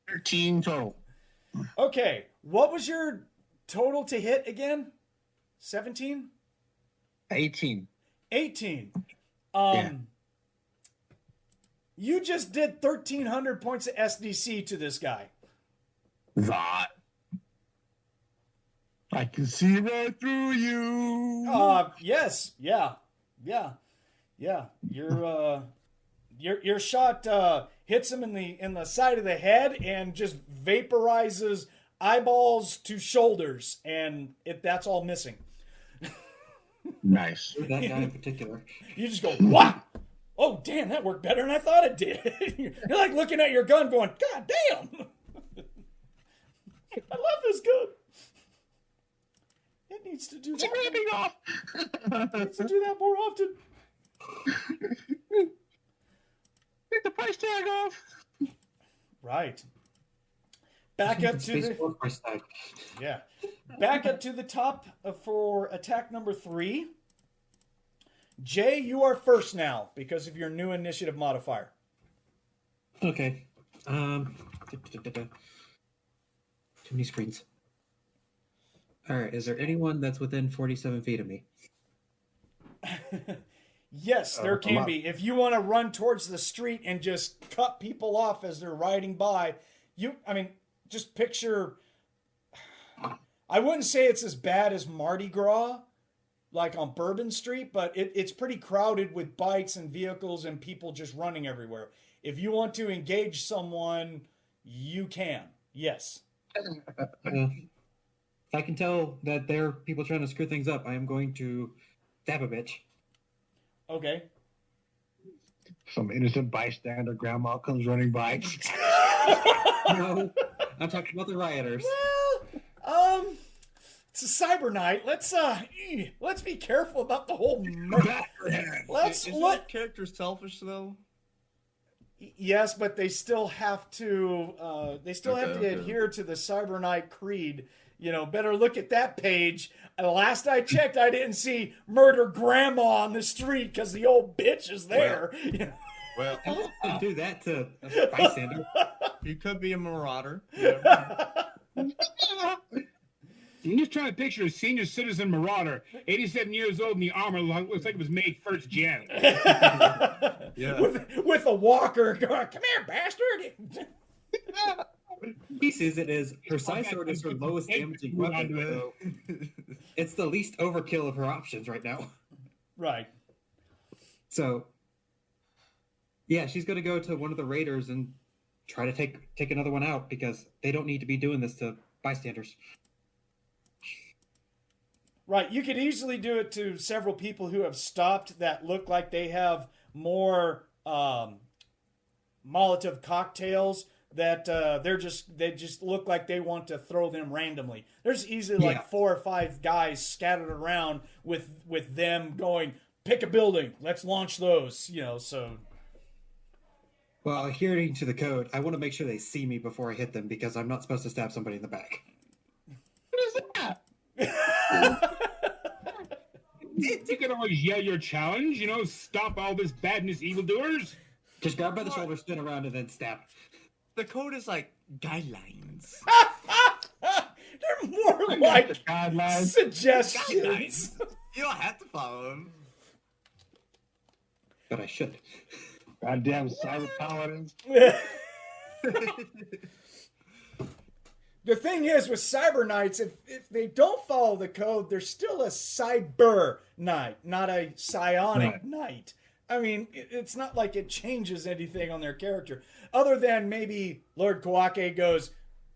13 total. Okay, what was your total to hit again? 17? 18. 18. Yeah. You just did 1,300 points of SDC to this guy. That. I can see right through you. Yes. Yeah. Your shot hits him in the side of the head and just vaporizes eyeballs to shoulders, and that's all missing. Nice. That guy in particular. You just go, what? Oh, damn, that worked better than I thought it did. You're like looking at your gun going, God damn. I love this gun. It needs to do that. It needs to do that more often. Take the price tag off. Right. Back up to the price tag. Yeah. Back up to the top for attack number 3. Jay, you are first now because of your new initiative modifier. Okay. Too many screens. All right. Is there anyone that's within 47 feet of me? Yes, there can be. If you want to run towards the street and just cut people off as they're riding by, just picture. I wouldn't say it's as bad as Mardi Gras, like on Bourbon Street, but it's pretty crowded with bikes and vehicles and people just running everywhere. If you want to engage someone, you can. Yes. If I can tell that there are people trying to screw things up, I am going to stab a bitch. Okay. Some innocent bystander grandma comes running by. No, I'm talking about the rioters. Well, it's a cyber night. Let's be careful about the whole murder. Is that character selfish though? Yes, but they still have to. Adhere to the Cyber Knight creed. Better look at that page. Last I checked, I didn't see murder grandma on the street because the old bitch is there. Well, I wouldn't do that to a bystander. You could be a marauder. I'm just trying to picture a senior citizen marauder, 87 years old in the armor, looks like it was made first gen. Yeah. With a walker going, come here, bastard. He sees it as her side sword is her lowest damaging weapon. So it's the least overkill of her options right now. Right. So, yeah, she's going to go to one of the raiders and try to take another one out because they don't need to be doing this to bystanders. Right, you could easily do it to several people who have stopped that look like they have more Molotov cocktails that they just look like they want to throw them randomly. There's easily like 4 or 5 guys scattered around with them going, pick a building, let's launch those, so. Well, adhering to the code, I want to make sure they see me before I hit them because I'm not supposed to stab somebody in the back. What is that? You can always yell your challenge, stop all this badness, evildoers. Just grab by the shoulder, spin around, and then stab. The code is like guidelines. They're more like Guidelines. suggestions. You don't have to follow them. But I should. Goddamn cyber paladins. The thing is, with Cyber Knights, if they don't follow the code, they're still a Cyber Knight, not a Psionic Knight. I mean, it's not like it changes anything on their character. Other than maybe Lord Kawake goes,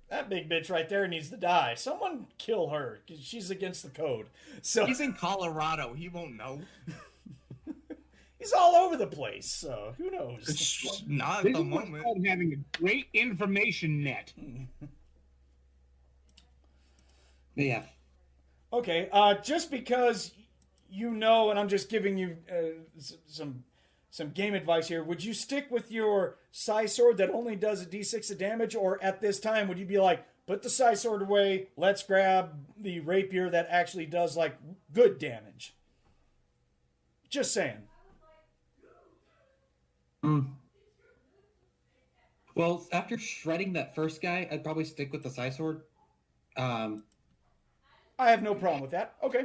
that big bitch right there needs to die. Someone kill her, because she's against the code. So He's in Colorado. He won't know. he's all over the place, so who knows? It's not at This the is what's moment. called having a great information net. Yeah. Okay, just because and I'm just giving you some game advice here, would you stick with your Psi Sword that only does a d6 of damage, or at this time would you be like, put the Psi Sword away, let's grab the Rapier that actually does, like, good damage? Just saying. Well, after shredding that first guy, I'd probably stick with the Psi Sword. I have no problem with that. Okay.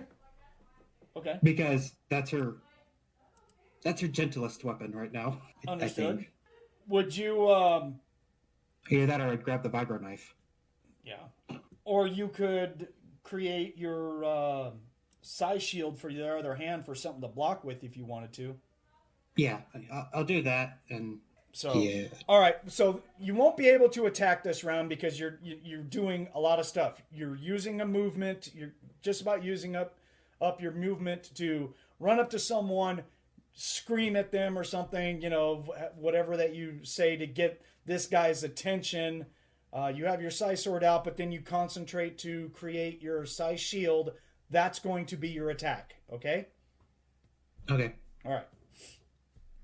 Because that's her gentlest weapon right now. Understood. I think. Would you, Either that or I'd grab the vibro knife. yeah. Or you could create your Psi Shield for your other hand for something to block with if you wanted to. Yeah, I'll do that. And So, yeah. all right. So you won't be able to attack this round because you're doing a lot of stuff. You're using a movement. You're just about using up your movement to run up to someone, scream at them or something. Whatever that you say to get this guy's attention. You have your Psi Sword out, but then you concentrate to create your Psi Shield. That's going to be your attack. Okay. Okay. All right.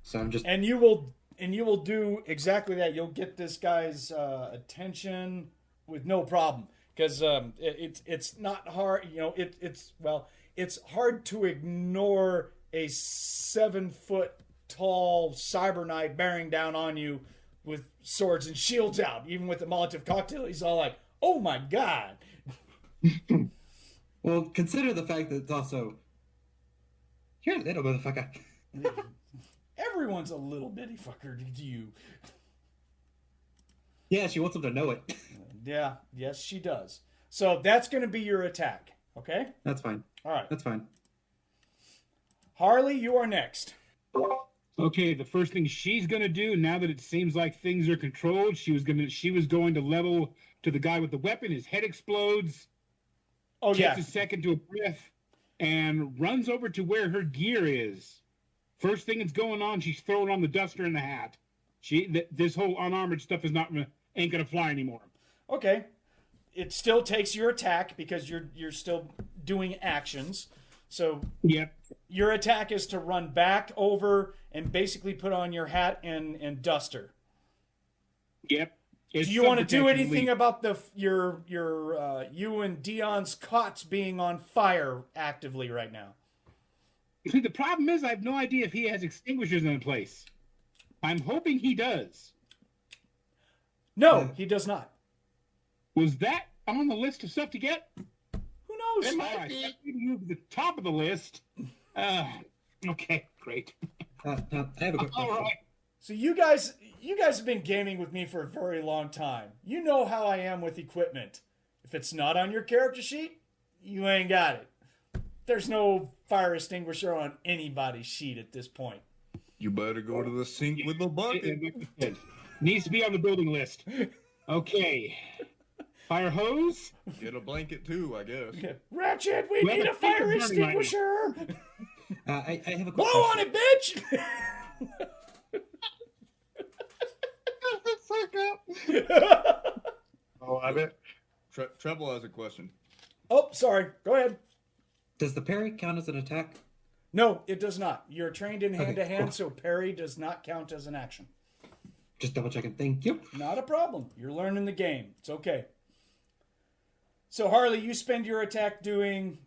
So I'm just. And you will do exactly that. You'll get this guy's attention with no problem because it's not hard. It's hard to ignore a 7-foot tall Cyber Knight bearing down on you with swords and shields out. Even with the Molotov cocktail, he's all like, "Oh my god!" Well, consider the fact that it's also. You're a little motherfucker. Everyone's a little bitty fucker to you. Yeah, she wants him to know it. Yeah, yes, she does. So that's going to be your attack. Okay. That's fine. All right. That's fine. Harley, you are next. Okay, the first thing she's gonna do now that it seems like things are controlled, she was going to level to the guy with the weapon. His head explodes. Oh yeah. Takes a second to a breath and runs over to where her gear is. First thing that's going on, she's throwing on the duster and the hat. This whole unarmored stuff ain't gonna fly anymore. Okay. It still takes your attack because you're still doing actions. So Yep. your attack is to run back over and basically put on your hat and duster. Yep. Do you want to do anything about your you and Dion's cots being on fire actively right now? See, the problem is I have no idea if he has extinguishers in place. I'm hoping he does. No, he does not. Was that on the list of stuff to get? Who knows? It might All right, be. that's maybe the top of the list. Okay, great. I have a quick All question. right. So you guys have been gaming with me for a very long time. You know how I am with equipment. If it's not on your character sheet, you ain't got it. There's no fire extinguisher on anybody's sheet at this point. You better go to the sink with the bucket. Needs to be on the building list. Okay. Fire hose? Get a blanket too, I guess. Ratchet, we Well, need the a fire thing is burning right now. extinguisher. I have a quick Blow on question. it, bitch. Oh, I bet. Treble has a question. Oh, sorry. Go ahead. Does the parry count as an attack? No, it does not. You're trained in hand to hand, cool. so parry does not count as an action. Just double checking. Thank you. Not a problem. You're learning the game. It's okay. So Harley, you spend your attack doing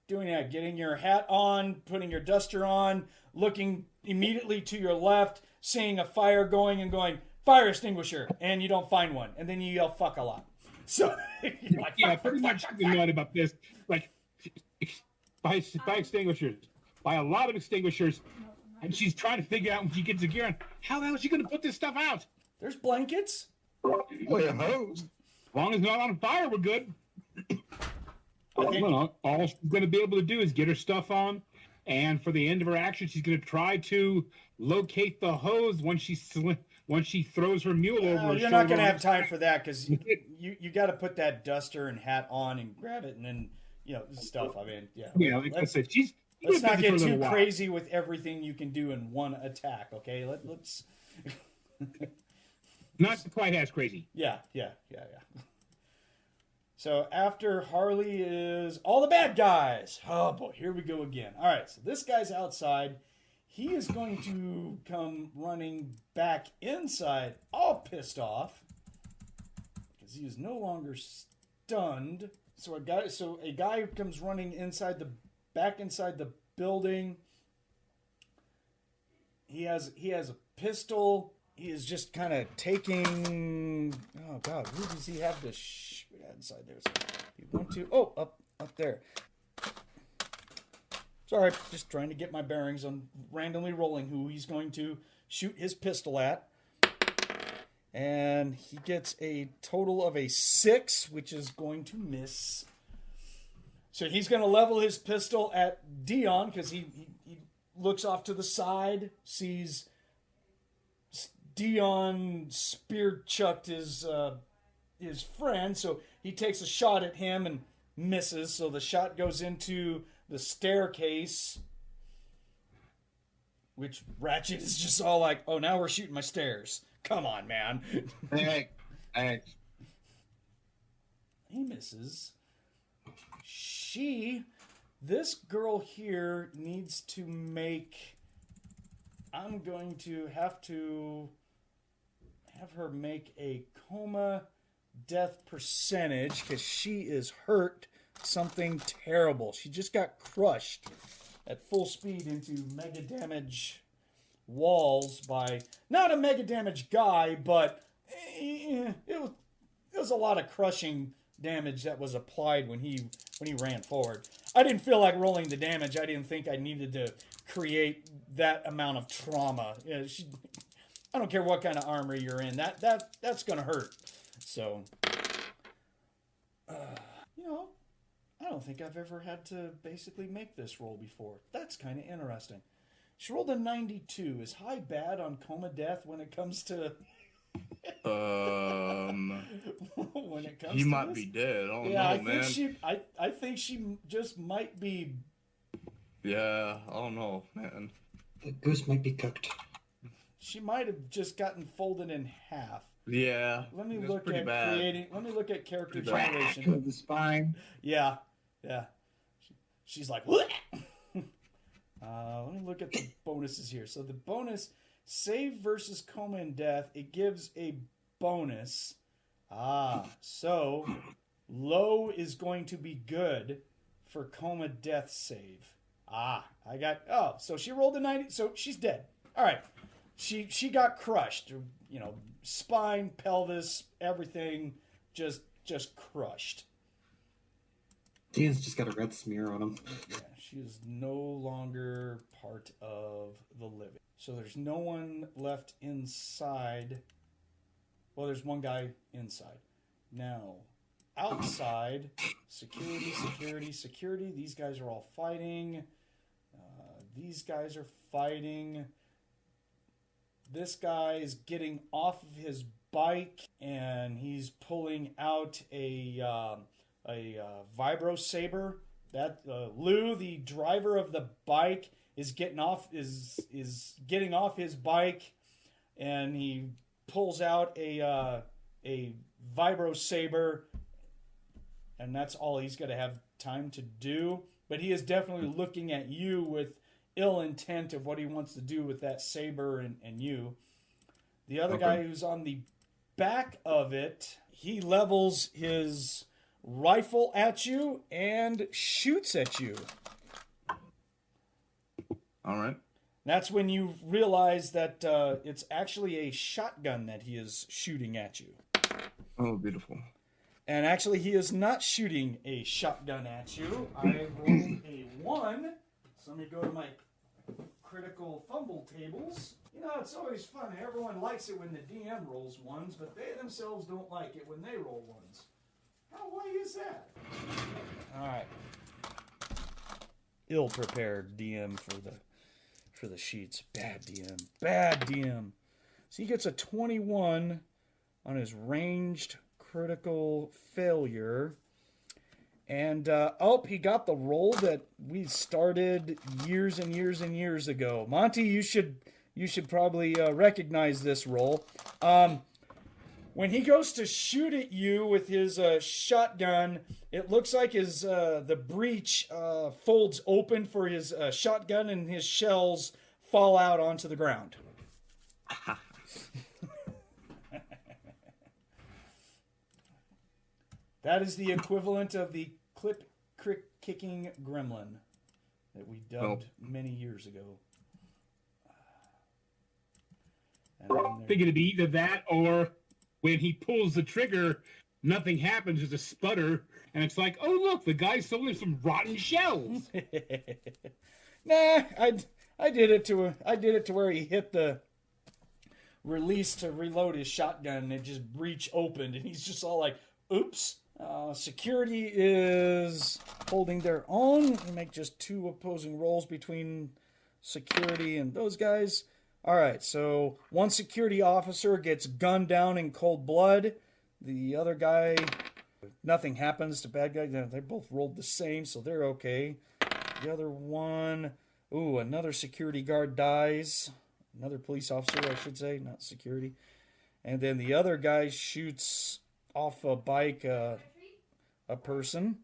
that, getting your hat on, putting your duster on, looking immediately to your left, seeing a fire going and going, fire extinguisher, and you don't find one. And then you yell fuck a lot. So you're like, Yeah, fuck, pretty fuck, much fuck, been fuck. mad about this. Like, buy extinguishers. Buy a lot of extinguishers. And she's trying to figure out when she gets the gear on, how the hell is she going to put this stuff out? There's blankets. Well, hose. As long as it's not on fire, we're good. I think All she's going to be able to do is get her stuff on. And for the end of her action, she's going to try to locate the hose when she throws her mule over her you're not going to shoulder. have time for that because you got to put that duster and hat on and grab it and then, stuff. I mean, yeah. Yeah, like I said, she's Let's not busy for get a too little while. crazy with everything you can do in one attack, okay? Let's. Not quite as crazy. Yeah. So after Harley is all the bad guys. Oh boy, here we go again. All right, so this guy's outside. He is going to come running back inside, all pissed off, because he is no longer stunned. So a guy comes running back inside the building. He has a pistol. He is just kind of taking. Oh God, who does he have this inside there? So you want to? Oh, up there. Sorry, just trying to get my bearings on randomly rolling who he's going to shoot his pistol at. And he gets a total of a 6, which is going to miss. So he's going to level his pistol at Dion because he looks off to the side, sees Dion spear chucked his friend, so he takes a shot at him and misses. So the shot goes into the staircase, which Ratchet is just all like, "Oh, now we're shooting my stairs. Come on, man." Hey. He misses. This girl here needs to make. I'm going to have her make a coma death percentage because she is hurt something terrible. She just got crushed at full speed into mega damage walls by not a mega damage guy, but it was a lot of crushing damage that was applied when he ran forward. I didn't feel like rolling the damage. I didn't think I needed to create that amount of trauma. I don't care what kind of armor you're in. That's gonna hurt. So, I don't think I've ever had to basically make this roll before. That's kind of interesting. She rolled a 92. Is high bad on coma death when it comes to? When it comes he to might this? be dead. I don't Yeah, know, man. I think she just might be. Yeah, I don't know, man. The goose might be cooked. She might have just gotten folded in half. Yeah. Let me it's look pretty at bad. creating. Let me look at character Pretty bad. generation. With the spine. Yeah. She's like, "What?" Let me look at the bonuses here. So the bonus save versus coma and death, it gives a bonus. So low is going to be good for coma death save. So she rolled a 90, so she's dead. All right. She got crushed. Spine, pelvis, everything just crushed. Dion's just got a red smear on him. Yeah, she is no longer part of the living. So there's no one left inside. Well, there's one guy inside. Now, outside, security. These guys are all fighting. These guys are fighting. This guy is getting off of his bike, and he's pulling out a vibro saber. That Lou, the driver of the bike, is getting off his bike, and he pulls out a vibro saber, and that's all he's going to have time to do. But he is definitely looking at you with ill intent of what he wants to do with that saber and you. The other guy who's on the back of it, he levels his rifle at you and shoots at you. All right. That's when you realize that it's actually a shotgun that he is shooting at you. Oh, beautiful. And actually, he is not shooting a shotgun at you. I rolled a 1. So let me go to my critical fumble tables. You know, it's always fun. Everyone likes it when the DM rolls 1s, but they themselves don't like it when they roll 1s. Why is that? All right. Ill-prepared DM for the sheets. Bad DM. Bad DM. So he gets a 21 on his ranged critical failure. And, he got the roll that we started years and years and years ago. Monte, you should probably recognize this roll. When he goes to shoot at you with his shotgun, it looks like the breech folds open for his shotgun, and his shells fall out onto the ground. That is the equivalent of the clip-kicking gremlin that we dubbed many years ago. Figured it'd be either that or when he pulls the trigger, nothing happens. There's a sputter, and it's like, oh look, the guy's selling some rotten shells. Nah, I did it to where he hit the release to reload his shotgun, and it just breech opened, and he's just all like, "Oops." Security is holding their own. We make just 2 opposing rolls between security and those guys. All right, so 1 security officer gets gunned down in cold blood. The other guy, nothing happens to bad guy. They both rolled the same, so they're okay. The other one, another security guard dies. Another police officer, I should say, not security. And then the other guy shoots off a bike a person.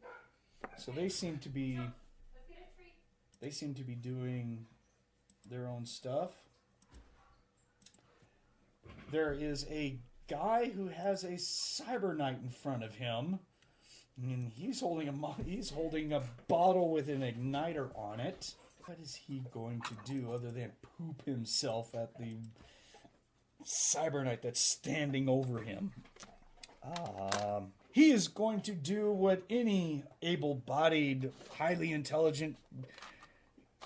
So they seem to be doing their own stuff. There is a guy who has a cyber knight in front of him, and he's holding a bottle with an igniter on it. What is he going to do other than poop himself at the cyber knight that's standing over him? He is going to do what any able-bodied, highly intelligent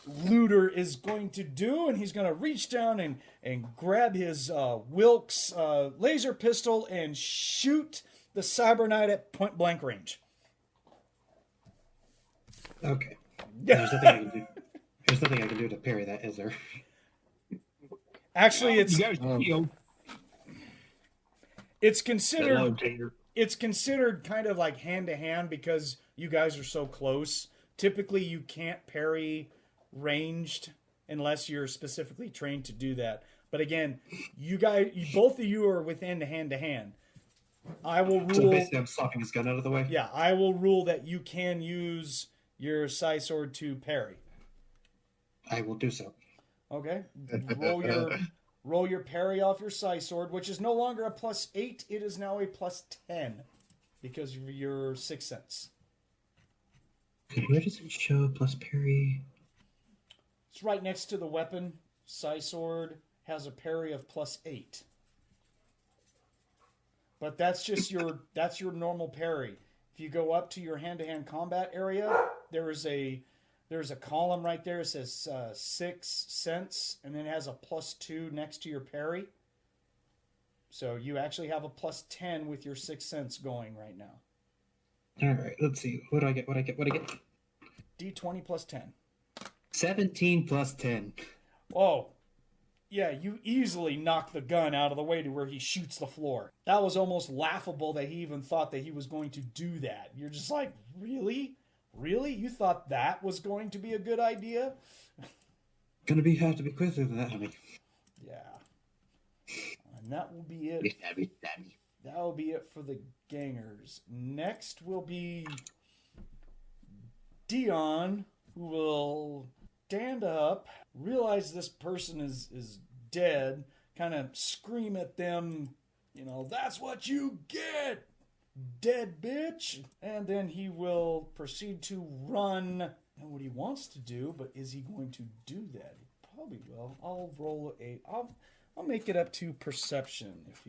looter is going to do, and he's going to reach down and grab his Wilkes laser pistol and shoot the cyber knight at point-blank range. Okay. There's nothing I can do. There's nothing I can do to parry that, is there? Actually, it's considered kind of like hand-to-hand because you guys are so close. Typically, you can't parry ranged unless you're specifically trained to do that. But again, both of you are within hand-to-hand. I will rule. So basically, I'm slapping his gun out of the way. Yeah, I will rule that you can use your psi sword to parry. I will do so. Okay. Roll your parry off your psi sword, which is no longer a +8. It is now a +10 because of your sixth sense. Where does it show plus parry? It's right next to the weapon. Psi sword has a parry of +8. But that's just your normal parry. If you go up to your hand-to-hand combat area, there's a column right there. It says 6 cents, and then it has a +2 next to your parry. So you actually have a +10 with your 6 cents going right now. All right, let's see. What do I get? D20 +10. 17 plus 10. Oh, Yeah, you easily knock the gun out of the way to where he shoots the floor. That was almost laughable that he even thought that he was going to do that. You're just like, really? Really? You thought that was going to be a good idea? Have to be quicker than that, honey. Yeah. And that will be it. That will be it for the gangers. Next will be Dion, who will stand up, realize this person is dead, kind of scream at them, that's what you get, dead bitch. And then he will proceed to run. Know what he wants to do, but is he going to do that? He probably will. I'll make it up to perception. If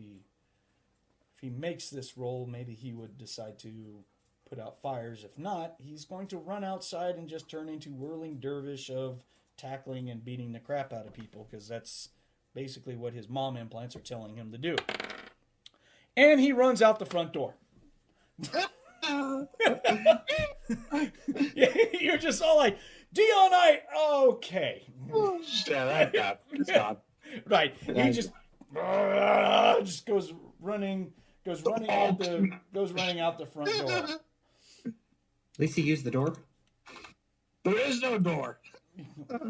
he makes this roll, maybe he would decide to put out fires. If not, he's going to run outside and just turn into whirling dervish of tackling and beating the crap out of people, because that's basically what his mom implants are telling him to do. And he runs out the front door. You're just all like, Dion, okay. Yeah, that Right. He just goes running out the front door. At least he used the door. There is no door.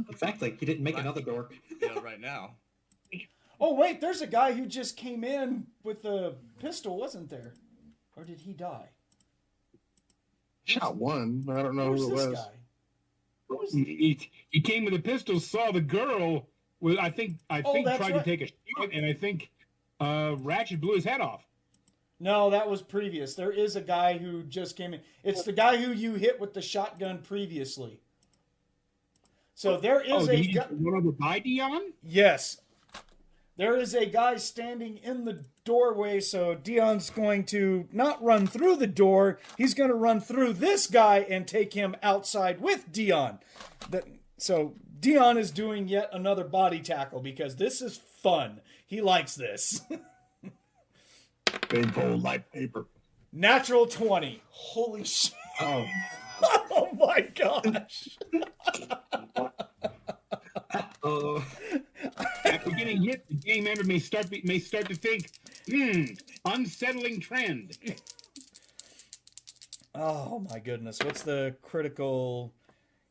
Exactly. He didn't make another door. Yeah, right now. Oh, wait, there's a guy who just came in with a pistol, wasn't there? Or did he die? Shot one. I don't know Who's who it this was. guy? Who is this? He came with a pistol, saw the girl. Well, I think that's tried to right. take a shot, and I think Ratchet blew his head off. No, that was previous. There is a guy who just came in. It's the guy who you hit with the shotgun previously. So there is did a he guy. run over by Dion? Yes. There is a guy standing in the doorway, so Dion's going to not run through the door. He's going to run through this guy and take him outside with Dion. So Dion is doing yet another body tackle because this is fun. He likes this. Big old light paper. Natural 20. Holy shit. Oh. Oh my gosh. Oh. After getting hit, the game member may start to think, unsettling trend. Oh my goodness. What's the critical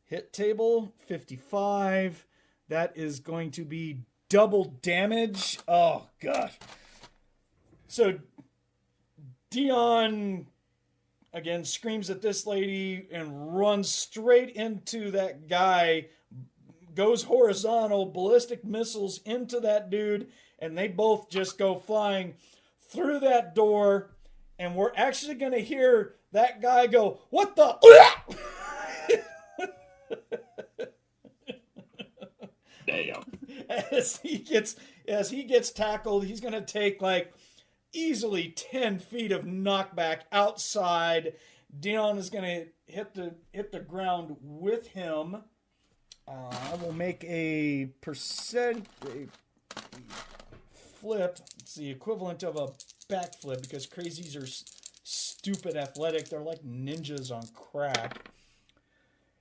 hit table? 55. That is going to be double damage. Oh gosh. So Dion again screams at this lady and runs straight into that guy, goes horizontal, ballistic missiles into that dude, and they both just go flying through that door, and we're actually going to hear that guy go, "What the?" Damn. As he gets tackled, he's going to take like easily 10 feet of knockback outside. Dion is going to hit the ground with him. I will make a flip. It's the equivalent of a backflip because crazies are stupid athletic. They're like ninjas on crack.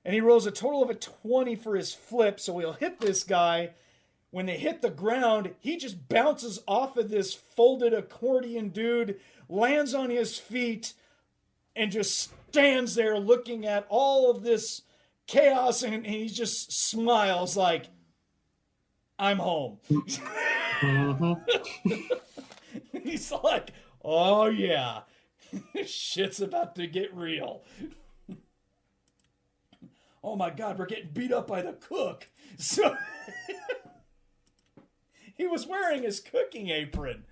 And he rolls a total of a 20 for his flip, so he'll hit this guy. When they hit the ground, he just bounces off of this folded accordion dude, lands on his feet, and just stands there looking at all of this chaos, and he just smiles like, "I'm home." He's like, "Oh yeah, shit's about to get real." Oh my God, we're getting beat up by the cook. So he was wearing his cooking apron.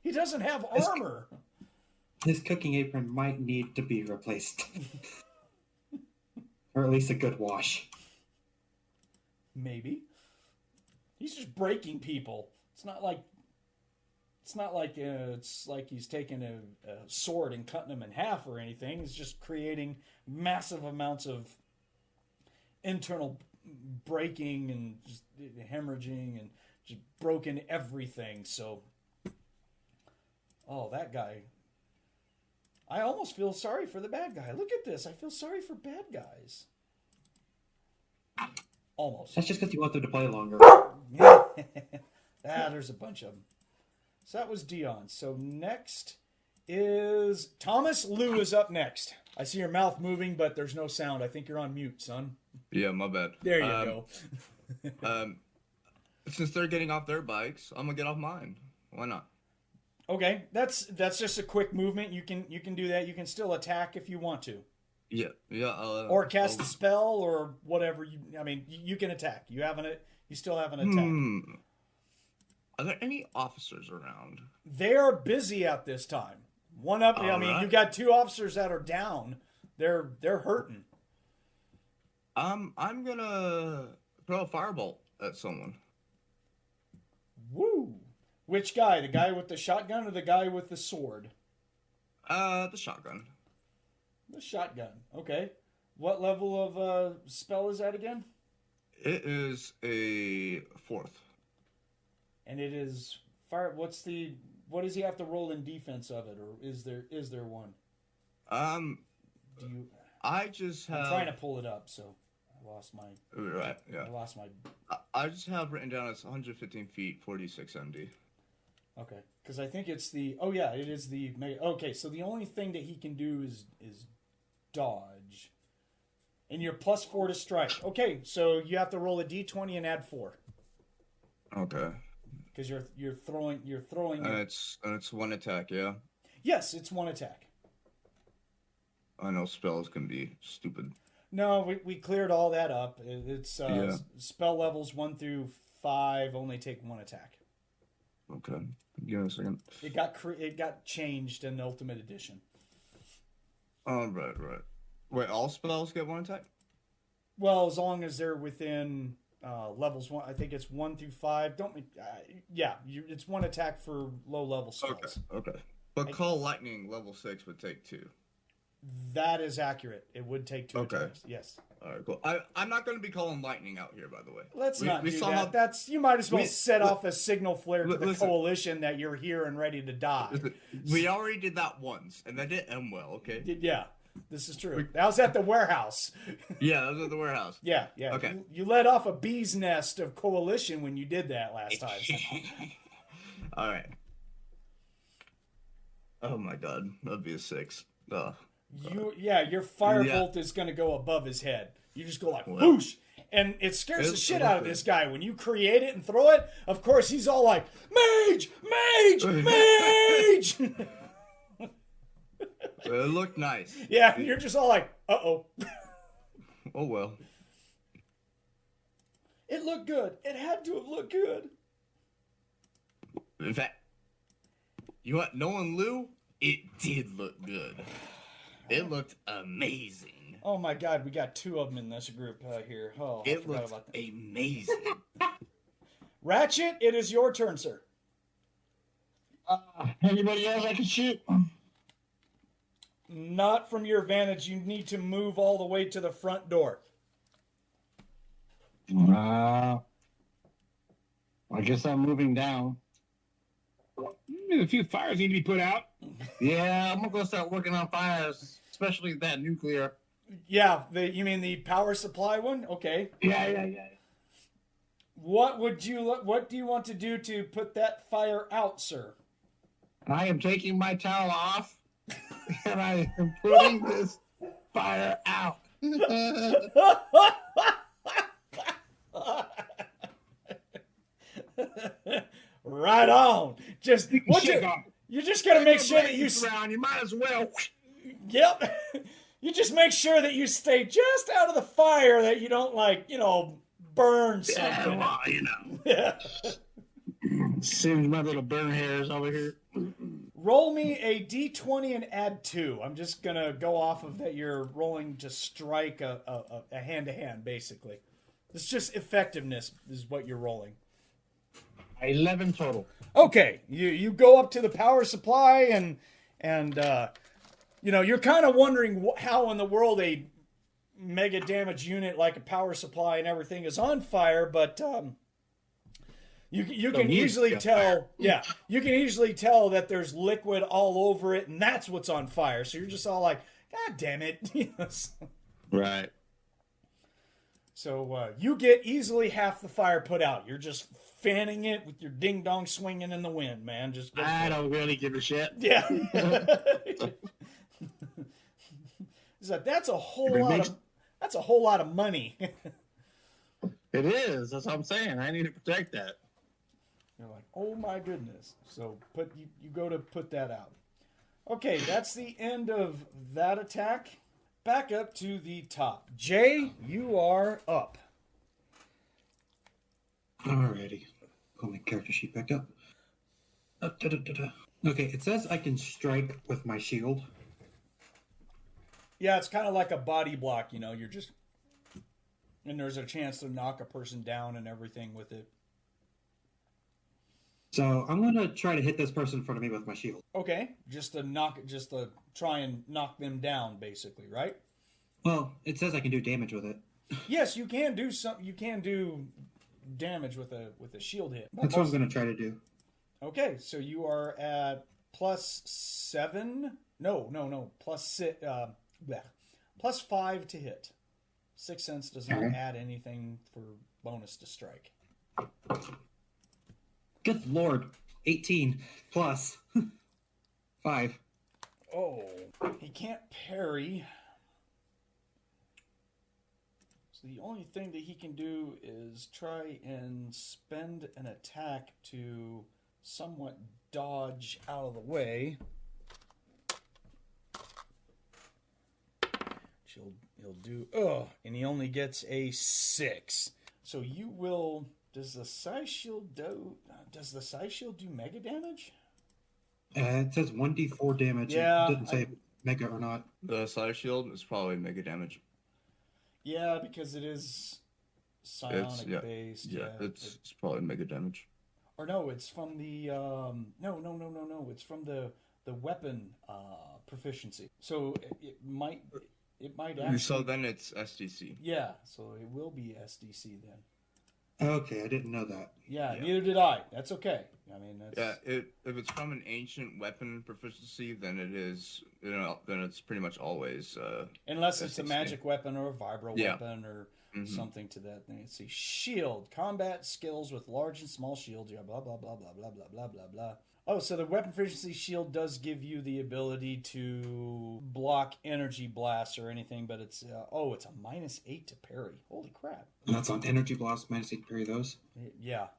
He doesn't have armor. His cooking apron might need to be replaced. Or at least a good wash. Maybe. He's just breaking people. It's like he's taking a sword and cutting them in half or anything. He's just creating massive amounts of internal breaking and just hemorrhaging and just broken everything. So, that guy. I almost feel sorry for the bad guy. Look at this. I feel sorry for bad guys. Almost. That's just because you want them to play longer. Yeah. There's a bunch of them. So that was Dion. So next is Thomas. Lou is up next. I see your mouth moving, but there's no sound. I think you're on mute, son. Yeah, my bad. There you go. Since they're getting off their bikes, I'm gonna get off mine. Why not? Okay, that's just a quick movement. You can do that. You can still attack if you want to. Yeah. Or cast a spell or whatever. You can attack. You still have an attack. Are there any officers around? They are busy at this time. One up. Right. You got 2 officers that are down. They're hurting. I'm gonna throw a firebolt at someone. Woo! Which guy? The guy with the shotgun or the guy with the sword? The shotgun. The shotgun. Okay. What level of spell is that again? It is a 4th. And it is fire. What does he have to roll in defense of it, or is there one? I just have. I'm trying to pull it up, so I lost my. Right. Yeah. I lost my. I just have written down it's 115 feet, 46 MD. Okay, because I think it's the. Oh yeah, it is the. Okay, so the only thing that he can do is dodge. And you're +4 to strike. Okay, so you have to roll a d20 and add 4. Okay. Because you're throwing. And it's 1 attack, yeah. Yes, it's 1 attack. I know spells can be stupid. No, we cleared all that up. It's spell levels 1 through 5 only take 1 attack. Okay, give me a second. It got changed in the Ultimate Edition. Oh, right. Wait, all spells get 1 attack? Well, as long as they're within levels 1, I think it's 1 through 5. It's 1 attack for low level spells. Okay. But Call Lightning level 6 would take 2. That is accurate. It would take 2 attacks. Yes. All right, cool. I'm not going to be calling lightning out here, by the way. Let's not do that. You might as well set off a signal flare to the coalition that you're here and ready to die. We already did that once, and that didn't end well, okay? Yeah, this is true. That was at the warehouse. Yeah, that was at the warehouse. Yeah. Okay. You let off a bee's nest of coalition when you did that last time. All right. Oh, my God. That'd be a 6. Ugh. Your firebolt is going to go above his head. You just go like whoosh, and it scares the shit out of this guy when you create it and throw it. Of course, he's all like mage. It looked nice. Yeah, and you're just all like, oh well. It looked good. It had to have looked good. In fact, you know what? Knowing Lou, it did look good. It looked amazing. Oh my God, we got 2 of them in this group here. Oh, it looked amazing. Ratchet, it is your turn, sir. Anybody else I can shoot? Not from your vantage. You need to move all the way to the front door. I guess I'm moving down. A few fires need to be put out. Yeah, I'm gonna start working on fires, especially that nuclear. Yeah, you mean the power supply one? Okay. Yeah. What do you want to do to put that fire out, sir? I am taking my towel off, and I am putting this fire out. Right on. You're just gonna make sure that you might as well. Yep. You just make sure that you stay just out of the fire, that you don't burn something. Yeah. Singe my little burn hairs over here. Roll me a d20 and add 2. I'm just gonna go off of that. You're rolling to strike a hand-to-hand, basically. It's just effectiveness is what you're rolling. 11 total. Okay, you go up to the power supply and you're kind of wondering how in the world a mega damage unit like a power supply and everything is on fire, but you can easily tell. Yeah, you can easily tell that there's liquid all over it, and that's what's on fire. So you're just all like, God damn it! Right. So you get easily half the fire put out. You're just fanning it with your ding dong swinging in the wind, man. Just go I for it. don't really give a shit. Yeah. So that's a whole It lot makes- of that's a whole lot of money. It is. That's what I'm saying. I need to protect that. You're like, oh my goodness. So you go to put that out. Okay, that's the end of that attack. Back up to the top. Jay, you are up. Alrighty. Pull my character sheet back up. Okay, it says I can strike with my shield. Yeah, it's kind of like a body block, you know. You're just, and there's a chance to knock a person down and everything with it. So I'm gonna try to hit this person in front of me with my shield. Okay, just to try and knock them down, basically, right? Well, it says I can do damage with it. Yes, you can do some. You can do damage with a shield hit. That's what I'm gonna try to do. Okay, so you are at +7. No. +5 to hit. 6 cents does not Okay. add anything for bonus to strike. Good lord. 18 plus 5. Oh, he can't parry. So the only thing that he can do is try and spend an attack to somewhat dodge out of the way. He'll do, and he only gets a 6. So you will, does the Psi Shield do mega damage? It says 1d4 damage. Yeah, It didn't say mega or not. The side shield is probably mega damage. Yeah, because it is psionic yeah, based. Yeah, it's probably mega damage. Or no, it's from the no. It's from the weapon proficiency. So it might actually. So then it's SDC. Yeah, so it will be SDC then. Okay, I didn't know that. Yeah, Yeah. neither did I. That's okay. I mean, that's Yeah, if it's from an ancient weapon proficiency, then it is, then it's pretty much always. unless it's a SDC. magic weapon or a vibro Yeah. weapon or Mhm. something to that thing. Let's see, shield, combat skills with large and small shields. Yeah, blah blah blah blah blah blah blah blah blah. Oh, so the weapon proficiency shield does give you the ability to block energy blasts or anything, but it's it's a -8 to parry. Holy crap! And that's on energy blast, minus 8 to parry those. Yeah,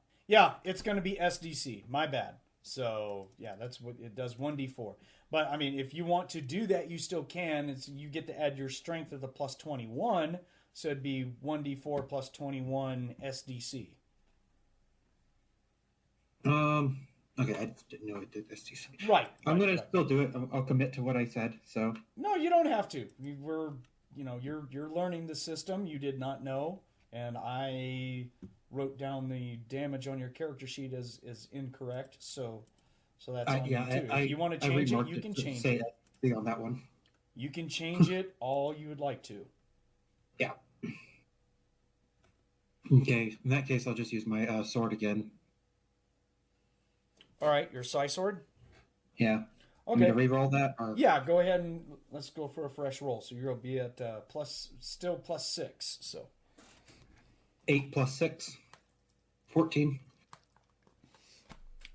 it's going to be SDC. My bad. So yeah, that's what it does. 1d4. But I mean, if you want to do that, you still can. You get to add your strength of the +21, so it'd be 1d4 plus 21 SDC. Okay, I didn't know it did STC. Right. I'm gonna right. still do it. I'll commit to what I said. So No, you don't have to. You're learning the system. You did not know, and I wrote down the damage on your character sheet as incorrect. So that's on you too. If you want to change it, you can change it. STC on that one. You can change it all you would like to. Yeah. Okay. In that case, I'll just use my sword again. All right, your Psi Sword? Yeah. Okay. I'm gonna reroll that. Or... Yeah, go ahead and let's go for a fresh roll. So you'll be at still +6. So 8 plus 6. 14.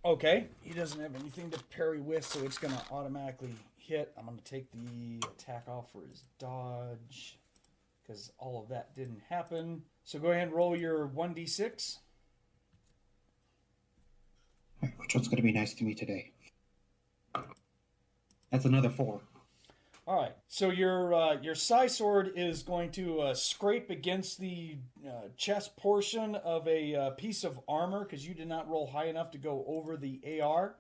okay, he doesn't have anything to parry with, so it's going to automatically hit. I'm going to take the attack off for his dodge because all of that didn't happen. So go ahead and roll your 1d6. Alright, which one's gonna be nice to me today? That's another 4. All right, so your Psi Sword is going to scrape against the chest portion of a piece of armor because you did not roll high enough to go over the AR.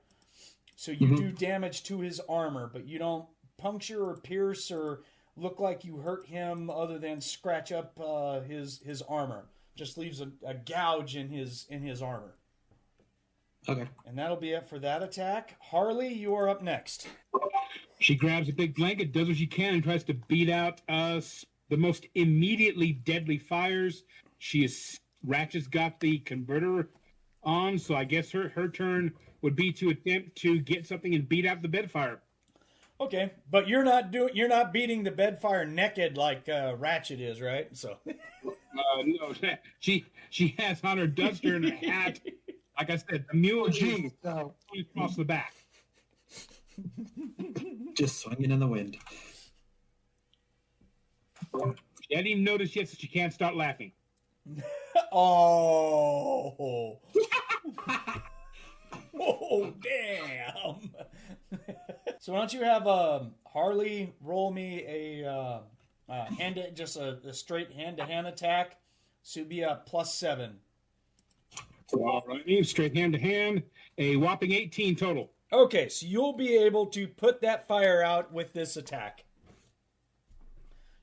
So you do damage to his armor, but you don't puncture or pierce or look like you hurt him other than scratch up his armor. Just leaves a gouge in his armor. Okay. And that'll be it for that attack. Harley, you are up next. She grabs a big blanket, does what she can, and tries to beat out the most immediately deadly fires. Ratchet's got the converter on, so I guess her turn would be to attempt to get something and beat out the bed fire. Okay, but you're not beating the bed fire naked like Ratchet is, right? So No, she has on her duster and a hat. Like I said, the mule is across the back. Just swinging in the wind. She hadn't even noticed yet, so she can't start laughing. oh, oh, damn. So why don't you have Harley roll me a straight hand-to-hand attack? So it'd be a +7. All righty, straight hand to hand, a whopping 18 total. Okay, so you'll be able to put that fire out with this attack.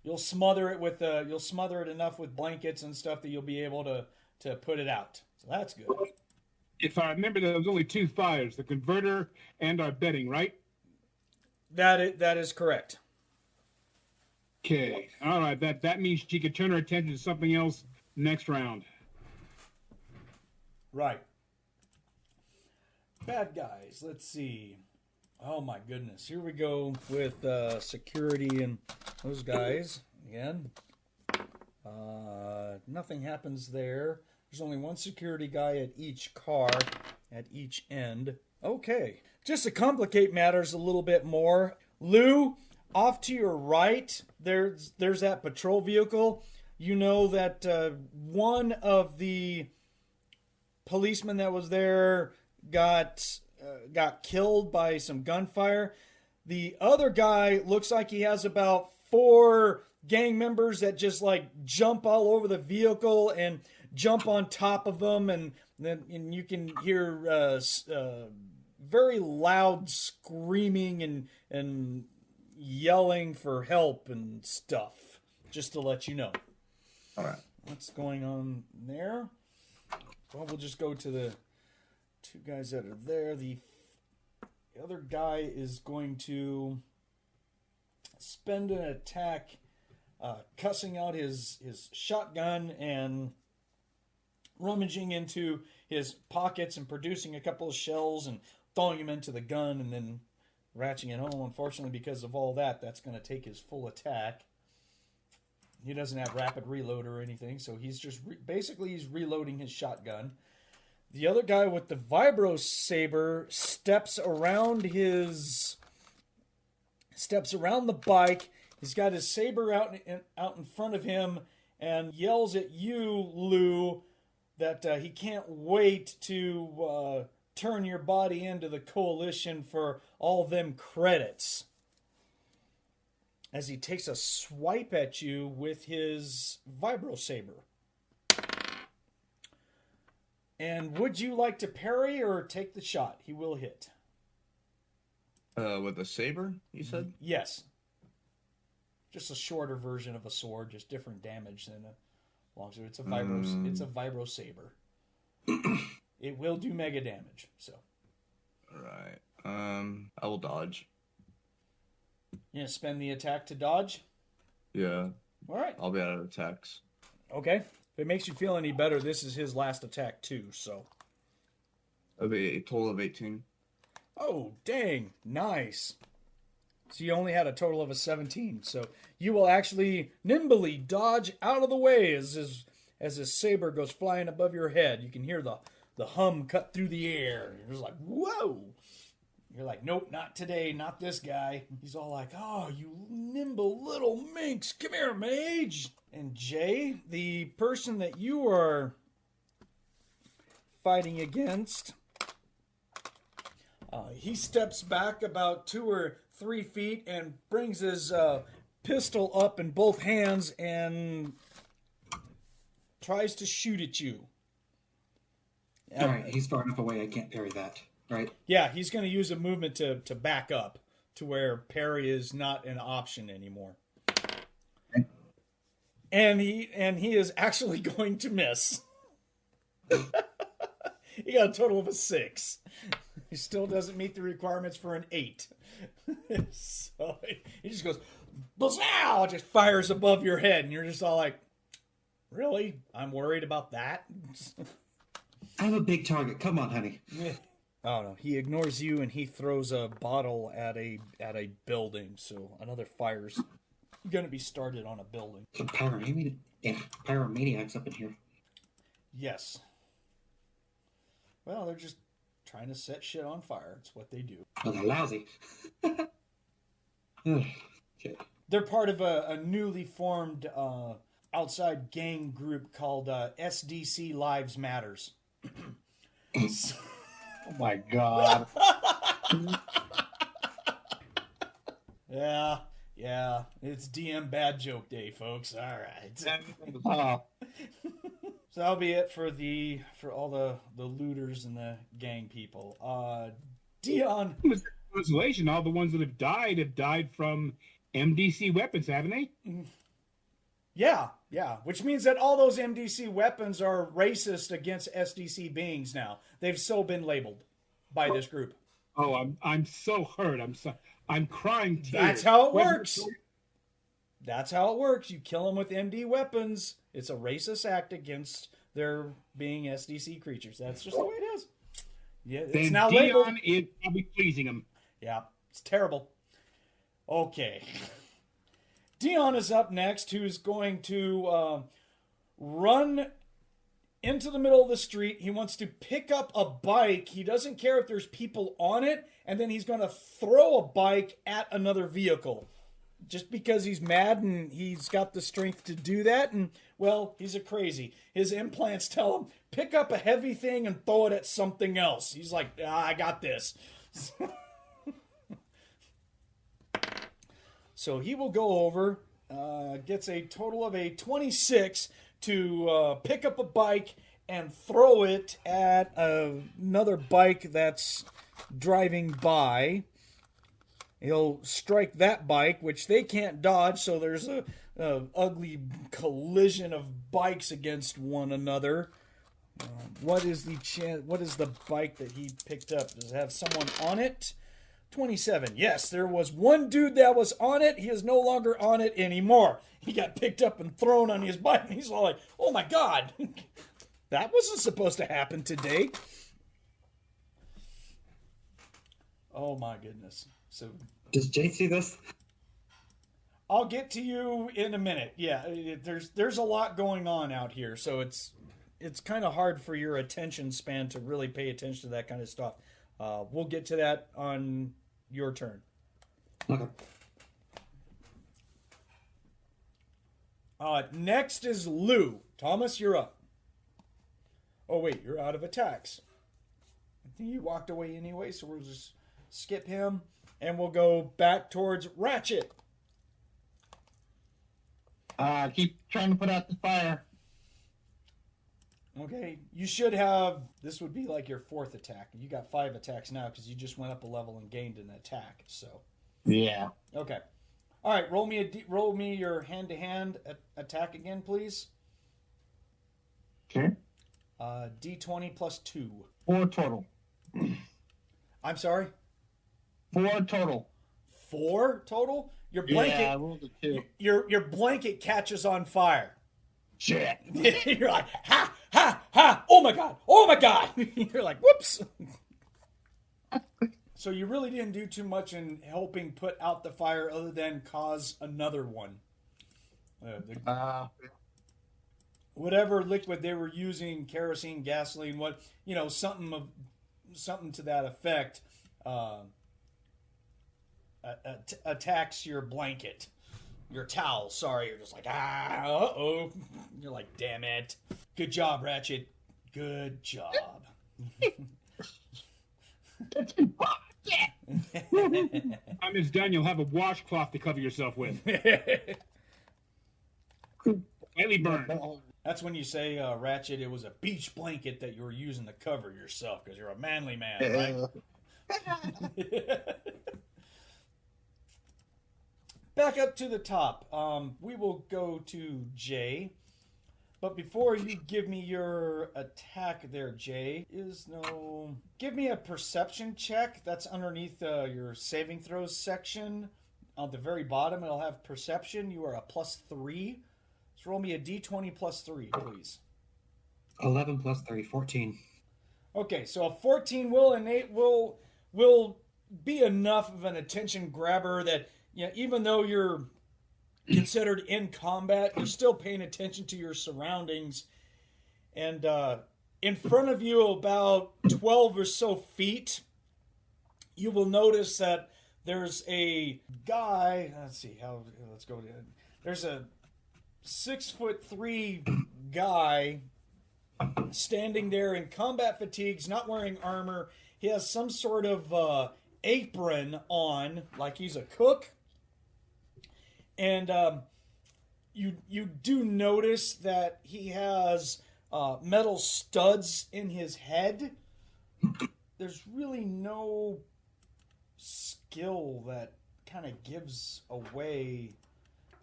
You'll smother it enough with blankets and stuff that you'll be able to put it out. So that's good. If I remember, there was only 2 fires: the converter and our bedding, right? That is correct. Okay. All right. That means she could turn her attention to something else next round. Right. Bad guys. Let's see. Oh my goodness. Here we go with security and those guys again. Nothing happens there. There's only one security guy at each car, at each end. Okay. Just to complicate matters a little bit more, Lou, off to your right, there's that patrol vehicle. You know that one of the policemen that was there got killed by some gunfire. The other guy looks like he has about 4 gang members that just like jump all over the vehicle and jump on top of them, and you can hear very loud screaming and yelling for help and stuff. Just to let you know. All right. What's going on there? Well, we'll just go to the 2 guys that are there. The other guy is going to spend an attack cussing out his shotgun and rummaging into his pockets and producing a couple of shells and throwing them into the gun and then ratcheting it home. Unfortunately, because of all that, that's going to take his full attack. He doesn't have rapid reload or anything, so he's just basically he's reloading his shotgun. The other guy with the vibro saber steps around the bike. He's got his saber out in front of him and yells at you, Lou, that he can't wait to turn your body into the coalition for all them credits. As he takes a swipe at you with his vibro saber. And would you like to parry or take the shot? He will hit. With a saber, you said? Yes. Just a shorter version of a sword, just different damage than a long sword. It's a vibro saber. It will do mega damage. So. All right. I will dodge. You gonna spend the attack to dodge? Yeah. All right. I'll be out of attacks. Okay. If it makes you feel any better, this is his last attack too. So. That'll be a total of 18. Oh, dang. Nice. So you only had a total of a 17. So you will actually nimbly dodge out of the way as his saber goes flying above your head. You can hear the hum cut through the air. You're just like, whoa. You're like, nope, not today, not this guy. He's all like, oh, you nimble little minx. Come here, mage. And Jay, the person that you are fighting against, he steps back about 2 or 3 feet and brings his pistol up in both hands and tries to shoot at you. All right, he's far enough away I can't parry that, right? Yeah, he's going to use a movement to back up to where parry is not an option anymore. Okay. And he is actually going to miss. He got a total of a 6. He still doesn't meet the requirements for an 8. So he just goes, "Bazow!" Just fires above your head, and you're just all like, really? I'm worried about that? I'm a big target. Come on, honey. Oh no, he ignores you and he throws a bottle at a building. So another fire's gonna be started on a building. So pyromaniacs up in here. Yes. Well, they're just trying to set shit on fire. It's what they do. Oh, they're lousy. Okay. They're part of a newly formed outside gang group called SDC Lives Matters. Oh my god. Yeah. It's DM bad joke day, folks. All right. Oh, So that'll be it for all the looters and the gang people. Dion. Consolation, all the ones that have died from MDC weapons, haven't they? Yeah. Which means that all those MDC weapons are racist against SDC beings now. They've so been labeled by this group. Oh, I'm so hurt. I'm crying tears. That's how it works. That's how it works. You kill them with MD weapons. It's a racist act against their being SDC creatures. That's just the way it is. Yeah, it's Then now Dion labeled. is probably pleasing him. Yeah, it's terrible. Okay. Dion is up next, who's going to run into the middle of the street. He wants to pick up a bike. He doesn't care if there's people on it, and then he's going to throw a bike at another vehicle. Just because he's mad and he's got the strength to do that, and, well, he's a crazy. His implants tell him, pick up a heavy thing and throw it at something else. He's like, I got this. So he will go over, gets a total of a 26 to pick up a bike and throw it at another bike that's driving by. He'll strike that bike, which they can't dodge, so there's a ugly collision of bikes against one another. What is the bike that he picked up? Does it have someone on it? 27. Yes, there was one dude that was on it. He is no longer on it anymore. He got picked up and thrown on his bike, and he's all like, oh my god, that wasn't supposed to happen today. Oh my goodness. So Does Jay see this? I'll get to you in a minute. Yeah, there's a lot going on out here, so it's kind of hard for your attention span to really pay attention to that kind of stuff. We'll get to that on your turn. Okay. Next is Lou. Thomas, you're up. Oh wait, you're out of attacks. I think you walked away anyway, so we'll just skip him. And we'll go back towards Ratchet. keep trying to put out the fire. Okay, you should have, this would be like your fourth attack. You got 5 attacks now because you just went up a level and gained an attack, so. Yeah. Okay. All right, roll me your hand-to-hand attack again, please. Okay. D20 plus 2. 4 total. I'm sorry? 4 total. 4 total? Your blanket, Yeah, I rolled a 2. your blanket catches on fire. Shit. You're like, ha, ha, ha, oh my God. You're like, whoops. So you really didn't do too much in helping put out the fire other than cause another one. Whatever liquid they were using, kerosene, gasoline, something to that effect, attacks your blanket. Your towel, sorry, you're just like, uh-oh. You're like, damn it. Good job, Ratchet. Good job. Time is done, you'll have a washcloth to cover yourself with. Slightly burned. That's when you say, Ratchet, it was a beach blanket that you were using to cover yourself because you're a manly man, right? Back up to the top. We will go to Jay. But before you give me your attack there, Jay, give me a perception check. That's underneath your saving throws section. On the very bottom, it'll have perception. You are a +3. So roll me a d20 +3, please. 11 plus 3, 14. Okay, so a 14 will innate will be enough of an attention grabber that, you know, even though you're considered in combat, you're still paying attention to your surroundings. And in front of you, about 12 or so feet, you will notice that there's a guy. Let's go. There's a 6'3" guy standing there in combat fatigues, not wearing armor. He has some sort of apron on, like he's a cook. And you do notice that he has metal studs in his head. There's really no skill that kind of gives away.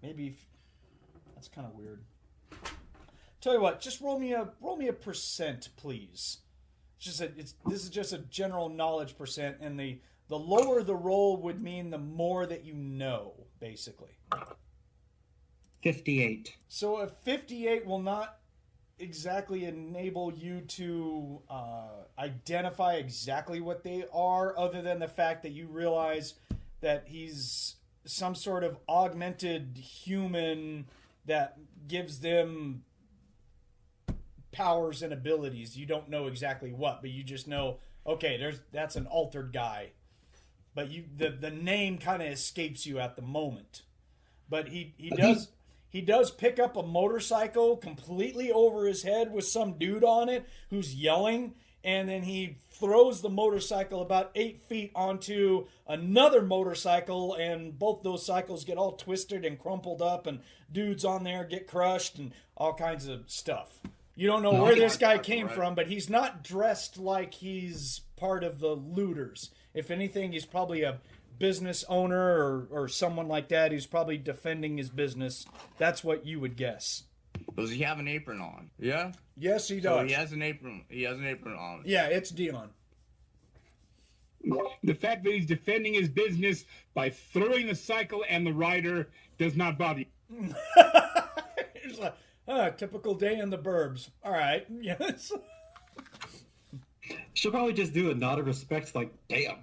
That's kind of weird. Tell you what, just roll me a percent, please. This is just a general knowledge percent, and the lower the roll would mean the more that you know, basically. 58. So a 58 will not exactly enable you to identify exactly what they are, other than the fact that you realize that he's some sort of augmented human that gives them powers and abilities. You don't know exactly what, but you just know, okay, that's an altered guy. But the name kind of escapes you at the moment. But he does pick up a motorcycle completely over his head with some dude on it who's yelling, and then he throws the motorcycle about 8 feet onto another motorcycle, and both those cycles get all twisted and crumpled up, and dudes on there get crushed and all kinds of stuff. You don't know where this guy came from, but he's not dressed like he's part of the looters. If anything, he's probably a business owner or someone like that who's probably defending his business. That's what you would guess. Does he have an apron on? Yeah? Yes, he So does. he has an apron on. Yeah, it's Dion. The fact that he's defending his business by throwing the cycle and the rider does not bother you. It's like, typical day in the burbs. All right. Yes. She'll probably just do a nod of respect, like, damn,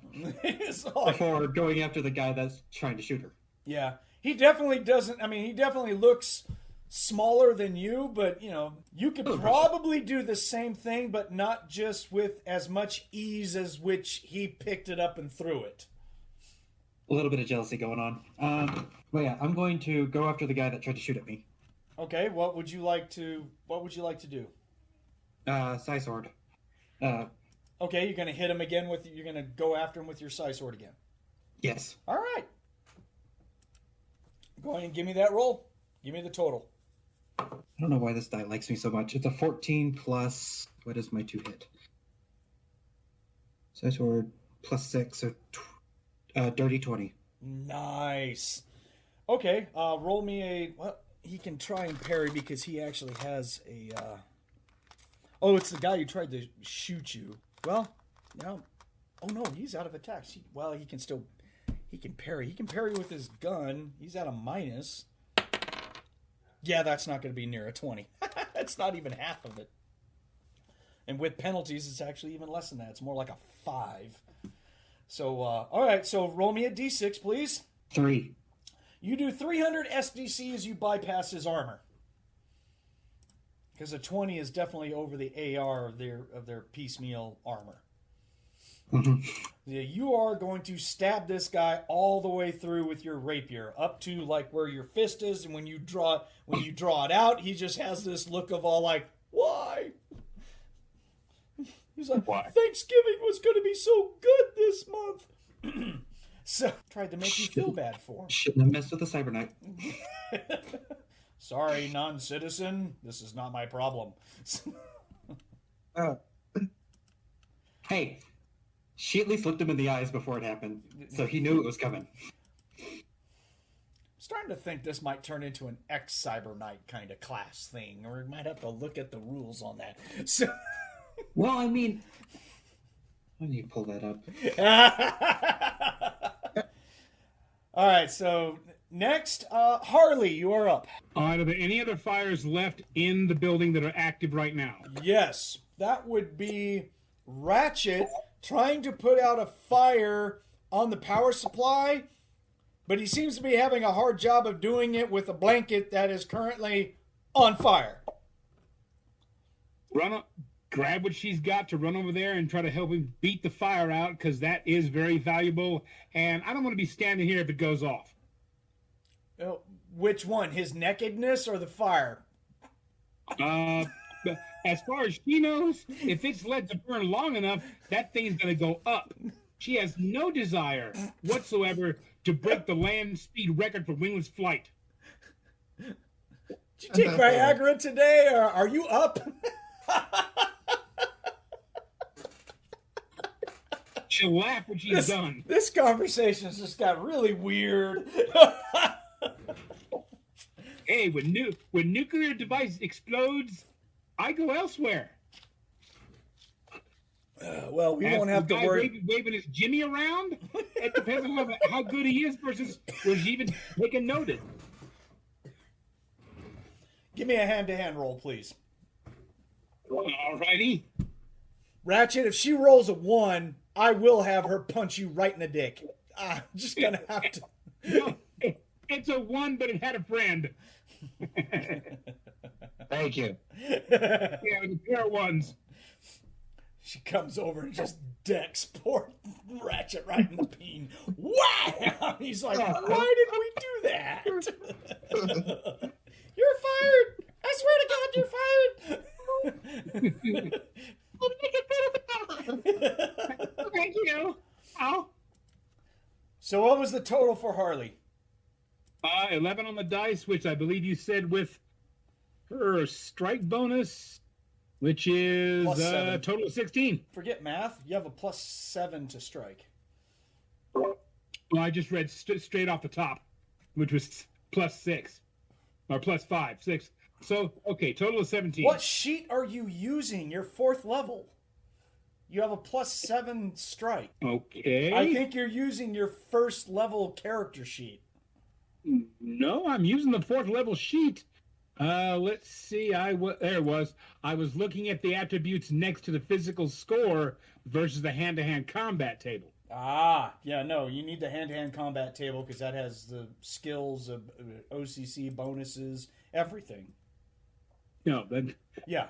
before going after the guy that's trying to shoot her. Yeah. He definitely doesn't. I mean, he definitely looks smaller than you, but, you know, you could probably do the same thing, but not just with as much ease as which he picked it up and threw it. A little bit of jealousy going on. Well, yeah, I'm going to go after the guy that tried to shoot at me. Okay, what would you like to do? Psi sword. Okay, you're going to hit him again you're going to go after him with your psi sword again. Yes. All right. Go ahead and give me that roll. Give me the total. I don't know why this die likes me so much. It's a 14 plus, what is my 2 hit? Psi sword plus 6, so dirty 20. Nice. Okay, roll me well, he can try and parry because he actually has a, oh, it's the guy who tried to shoot you. Well, no. Oh, no, he's out of attacks. He can parry. He can parry with his gun. He's at a minus. Yeah, that's not going to be near a 20. That's not even half of it. And with penalties, it's actually even less than that. It's more like a 5. So, all right, so roll me a d6, please. 3. You do 300 SDC as you bypass his armor. Because a 20 is definitely over the AR of their piecemeal armor. Mm-hmm. Yeah, you are going to stab this guy all the way through with your rapier, up to like where your fist is, and when you draw it out, he just has this look of all like, why? He's like, why? Thanksgiving was going to be so good this month. So tried to make you feel bad for him. Shouldn't have messed with the Cyber Knight. Sorry, non-citizen. This is not my problem. Hey, she at least looked him in the eyes before it happened, so he knew it was coming. I'm starting to think this might turn into an ex-Cyber Knight kind of class thing, or we might have to look at the rules on that. So, well, I mean, why don't you pull that up? All right, so next, Harley, you are up. Are there any other fires left in the building that are active right now? Yes, that would be Ratchet trying to put out a fire on the power supply, but he seems to be having a hard job of doing it with a blanket that is currently on fire. Grab what she's got to run over there and try to help him beat the fire out, because that is very valuable. And I don't want to be standing here if it goes off. Which one? His nakedness or the fire? As far as she knows, if it's let to burn long enough, that thing's going to go up. She has no desire whatsoever to break the land speed record for wingless flight. Did you take Viagra today, or are you up? She'll laugh when she's done. This conversation's just got really weird. Hey, when nuclear device explodes, I go elsewhere. Well, we won't have to worry. Waving his Jimmy around. It depends on how good he is versus was he even taking notice. Give me a hand-to-hand roll, please. Alrighty. Ratchet, if she rolls a 1, I will have her punch you right in the dick. I'm just gonna have to. No, it's a 1, but it had a friend. Thank you. Yeah, it was a pair of 1s. She comes over and just decks poor Ratchet right in the peen. Wow! He's like, why did we do that? You're fired! I swear to God, you're fired! Thank you. Ow. So what was the total for Harley? 11 on the dice, which I believe you said with her strike bonus, which is a total of 16. Forget math. You have a +7 to strike. Well, I just read straight off the top, which was +6 or +5, 6. So, okay, total of 17. What sheet are you using? You're 4th level. You have a +7 strike. Okay. I think you're using your 1st level character sheet. No, I'm using the 4th level sheet. Let's see. There it was. I was looking at the attributes next to the physical score versus the hand-to-hand combat table. Ah, yeah, no, you need the hand-to-hand combat table because that has the skills of OCC bonuses, everything. No, but yeah.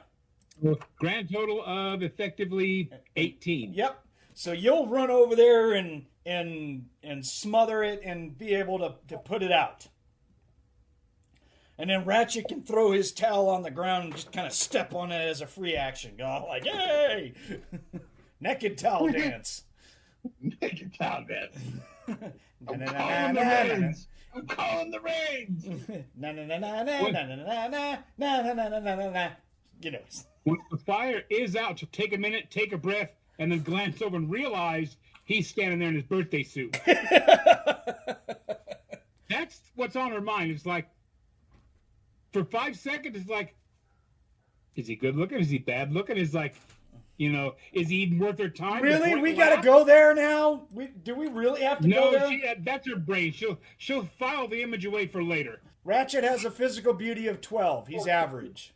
Grand total of effectively 18. Yep. So you'll run over there and smother it and be able to put it out. And then Ratchet can throw his towel on the ground and just kind of step on it as a free action. Go like, hey! Naked towel dance. Naked towel dance. I'm calling the rains. You know. When the fire is out, to take a minute, take a breath, and then glance over and realize he's standing there in his birthday suit. That's what's on her mind. It's like, for 5 seconds, it's like, is he good looking? Is he bad looking? It's like, is he even worth her time? Really? We got to go there now? Do we really have to go there? No, that's her brain. She'll file the image away for later. Ratchet has a physical beauty of 12. He's average.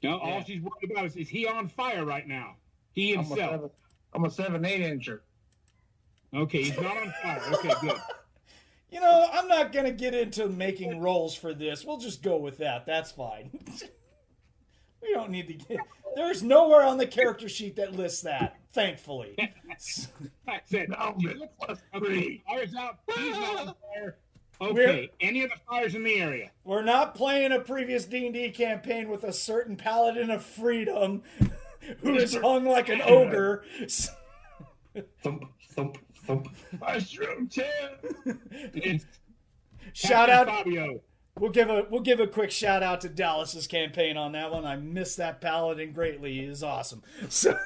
No, all she's worried about is he on fire right now? He himself. I'm a 7/8 incher. Okay, he's not on fire. Okay, good. I'm not going to get into making rolls for this. We'll just go with that. That's fine. We don't need to get... There's nowhere on the character sheet that lists that, thankfully. I said, +3. Fire's out. He's not on fire. Okay, any other fires in the area? We're not playing a previous D&D campaign with a certain paladin of freedom who is hung like an ogre. Thump, thump, thump. Mushroom tip. Shout out, Fabio. We'll give a quick shout out to Dallas's campaign on that one. I miss that paladin greatly. He is awesome. So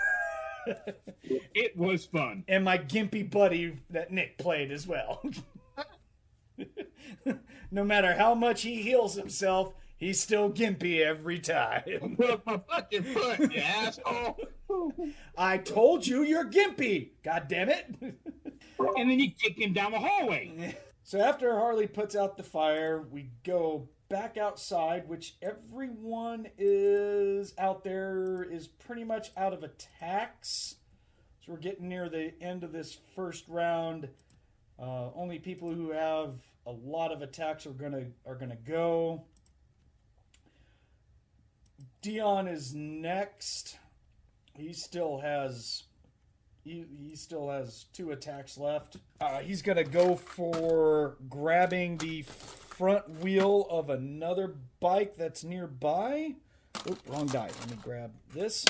it was fun. And my gimpy buddy that Nick played as well. No matter how much he heals himself, he's still gimpy every time. Broke my fucking foot, you asshole. I told you you're gimpy. God damn it. And then you kick him down the hallway. So after Harley puts out the fire, we go back outside, which everyone is out there is pretty much out of attacks. So we're getting near the end of this first round. Only people who have a lot of attacks are gonna go. Dion is next. He still has 2 attacks left. He's gonna go for grabbing the front wheel of another bike that's nearby. Oop, wrong die. Let me grab this.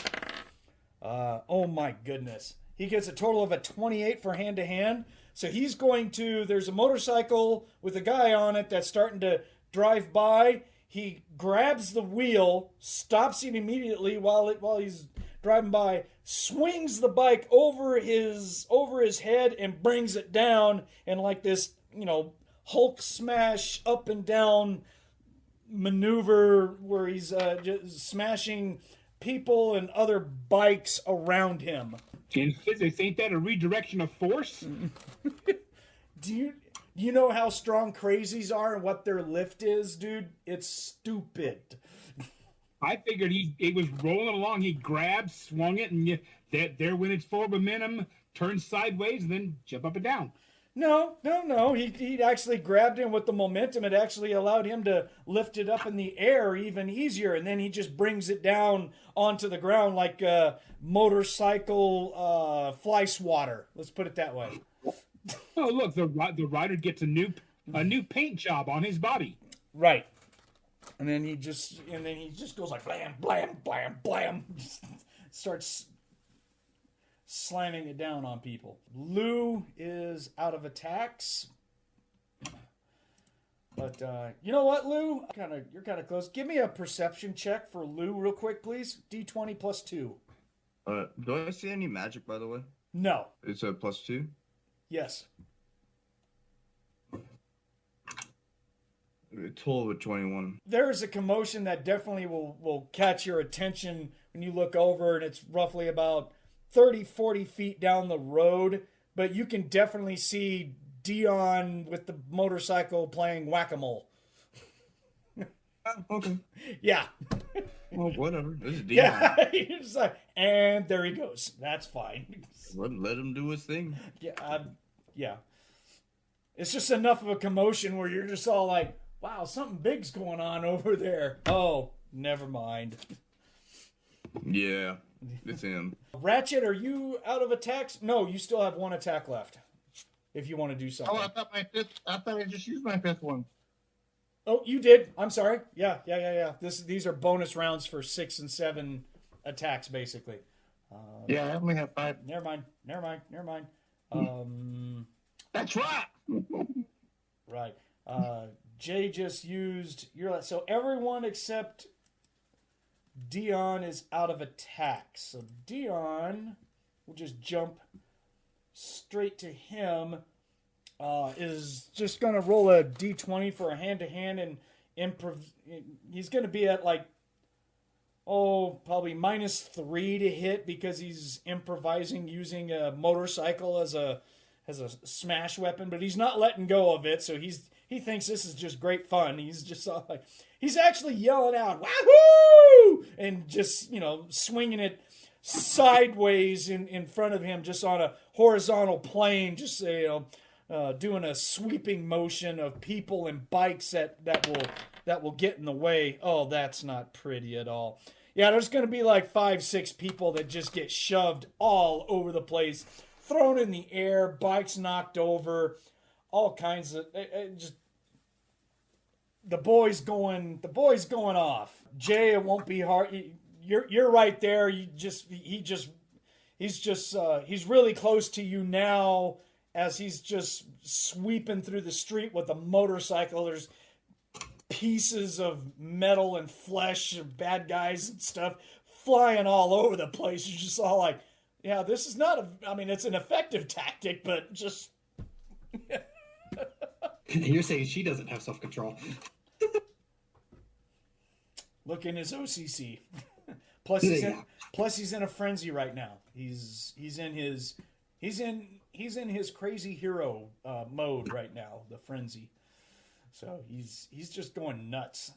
Oh my goodness. He gets a total of a 28 for hand-to-hand. So he's going to, there's a motorcycle with a guy on it that's starting to drive by. He grabs the wheel, stops it immediately while he's driving by, swings the bike over his head and brings it down, and like this, Hulk smash up and down maneuver where he's just smashing people and other bikes around him. In physics, ain't that a redirection of force? Do you know how strong crazies are and what their lift is, dude? It's stupid. I figured it was rolling along. He grabbed, swung it, and there went its forward momentum, turned sideways, and then jump up and down. No. He actually grabbed him with the momentum. It actually allowed him to lift it up in the air even easier, and then he just brings it down onto the ground like a motorcycle fly swatter. Let's put it that way. Oh, look, the rider gets a new paint job on his body. Right. And then he just goes like blam, blam, blam, blam. Starts slamming it down on people. Lou is out of attacks. But you know what, Lou? You're kind of close. Give me a perception check for Lou real quick, please. D20 plus 2. Do I see any magic, by the way? No. It's a +2? Yes. A total of 21. There is a commotion that definitely will catch your attention when you look over, and it's roughly about 30, 40 feet down the road. But you can definitely see Dion with the motorcycle playing whack-a-mole. Okay. Yeah. Well, whatever. This is Dion. Yeah. You're just like, and there he goes. That's fine. Let him do his thing. Yeah. Yeah. It's just enough of a commotion where you're just all like, wow, something big's going on over there. Oh, never mind. Yeah, it's him. Ratchet, are you out of attacks? No, you still have 1 attack left. If you want to do something. Oh, I thought I just used my 5th one. Oh, you did. I'm sorry. Yeah. These are bonus rounds for 6 and 7 attacks, basically. Yeah, I only have 5. Never mind. That's right. Right. Jay just used so everyone except Dion is out of attacks. So Dion will just jump straight to him. Is just going to roll a d20 for a hand-to-hand and improv. He's going to be at probably -3 to hit because he's improvising using a motorcycle as a smash weapon, but he's not letting go of it. So he thinks this is just great fun. He's just he's actually yelling out "Wahoo!" and just swinging it sideways in front of him, just on a horizontal plane, just doing a sweeping motion of people and bikes that will get in the way. Oh, that's not pretty at all. Yeah, there's going to be 5-6 people that just get shoved all over the place, thrown in the air, bikes knocked over, all kinds of just the boys going off. Jay, it won't be hard. You're right there. He's really close to you now. As he's just sweeping through the street with a motorcycle, there's pieces of metal and flesh of bad guys and stuff flying all over the place. You're just all like, yeah, this is not it's an effective tactic, but just... You're saying she doesn't have self-control. Look in his OCC. Plus he's in a frenzy right now. He's in his crazy hero mode right now, the frenzy. So he's just going nuts.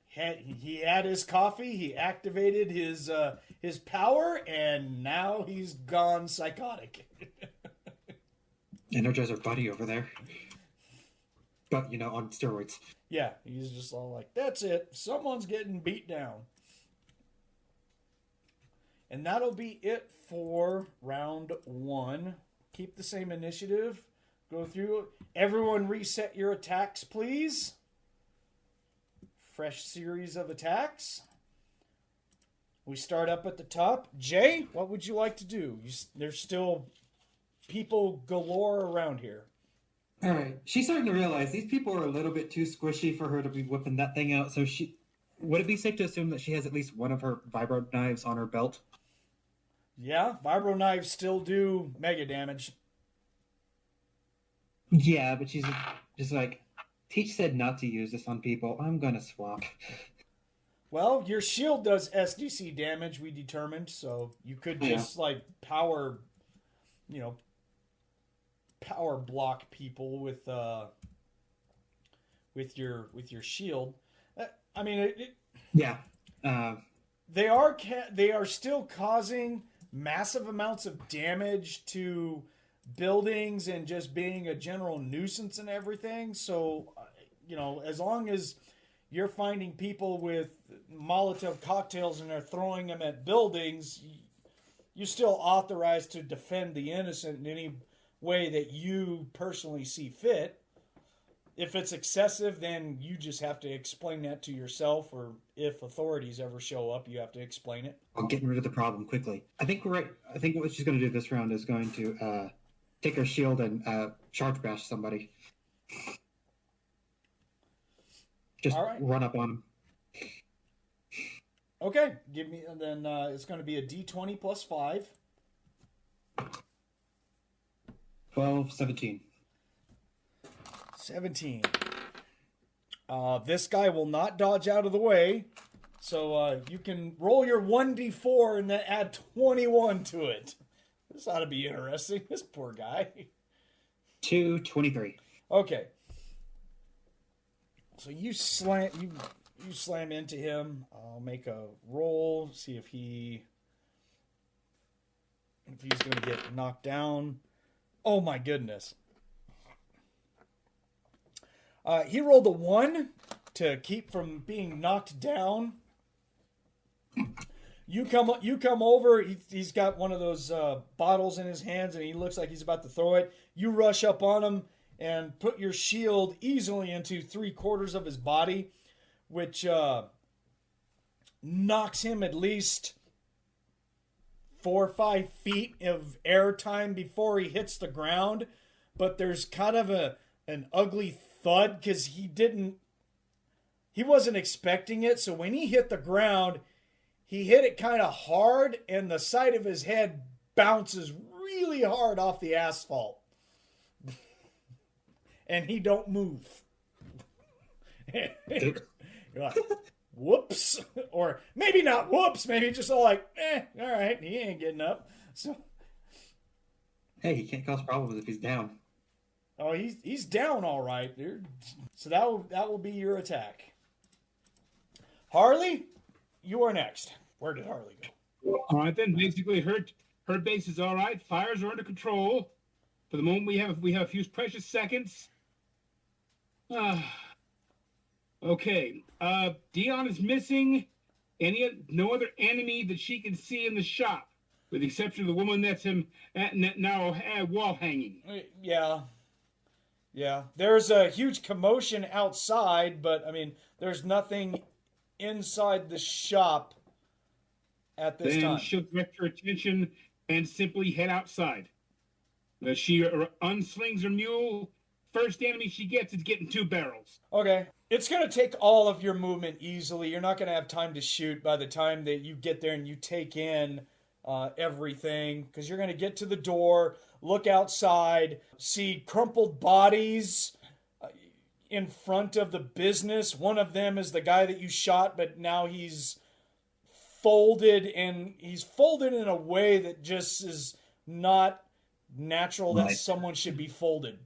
He had his coffee, he activated his power, and now he's gone psychotic. Energizer Buddy over there. But, on steroids. Yeah, he's just all like, that's it. Someone's getting beat down. And that'll be it for round 1. Keep the same initiative. Go through. Everyone reset your attacks, please. Fresh series of attacks. We start up at the top. Jay, what would you like to do? There's still people galore around here. All right. She's starting to realize these people are a little bit too squishy for her to be whipping that thing out. So would it be safe to assume that she has at least one of her vibro knives on her belt? Yeah, vibro knives still do mega damage. Yeah, but she's just like, Teach said not to use this on people. I'm going to swap. Well, your shield does SDC damage, we determined, so you could just power block people with your shield. I mean, yeah. They are still causing massive amounts of damage to buildings and just being a general nuisance and everything. So, as long as you're finding people with Molotov cocktails and they're throwing them at buildings, you're still authorized to defend the innocent in any way that you personally see fit. If it's excessive, then you just have to explain that to yourself, or if authorities ever show up, you have to explain it. I'm getting rid of the problem quickly. I think we're right. I think what she's going to do this round is going to take her shield and charge bash somebody. Just run up on him. Okay, give me. Then it's going to be a D20 plus 5. 12, 17. 17. This guy will not dodge out of the way, so you can roll your 1d4 and then add 21 to it. This ought to be interesting. This poor guy. 2, 23. Okay. So you slam into him. I'll make a roll, see if he's going to get knocked down. Oh my goodness. He rolled a 1 to keep from being knocked down. You come over. He's got one of those bottles in his hands, and he looks like he's about to throw it. You rush up on him and put your shield easily into 3/4 of his body, which knocks him at least 4 or 5 feet of air time before he hits the ground. But there's kind of an ugly thud because he wasn't expecting it. So when he hit the ground, he hit it kind of hard, and the side of his head bounces really hard off the asphalt. And he don't move. You're like, whoops. Or maybe not whoops, maybe just all like, all right, he ain't getting up. So, hey, he can't cause problems if he's down. Oh, he's down all right, dude. So that will be your attack. Harley, you are next. Where did Harley go? All right, then. Basically, her base is all right. Fires are under control. For the moment, we have a few precious seconds. Okay. Dion is missing. No other enemy that she can see in the shop, with the exception of the woman that's now wall hanging. Yeah. There's a huge commotion outside, but I mean, there's nothing inside the shop at this time. Then she'll direct her attention and simply head outside. She unslings her mule. First enemy she gets is getting 2 barrels. Okay. It's going to take all of your movement easily. You're not going to have time to shoot by the time that you get there and you take in everything, because you're going to get to the door, look outside, see crumpled bodies in front of the business. One of them is the guy that you shot, but now he's folded, and he's folded in a way that just is not natural that someone should be folded.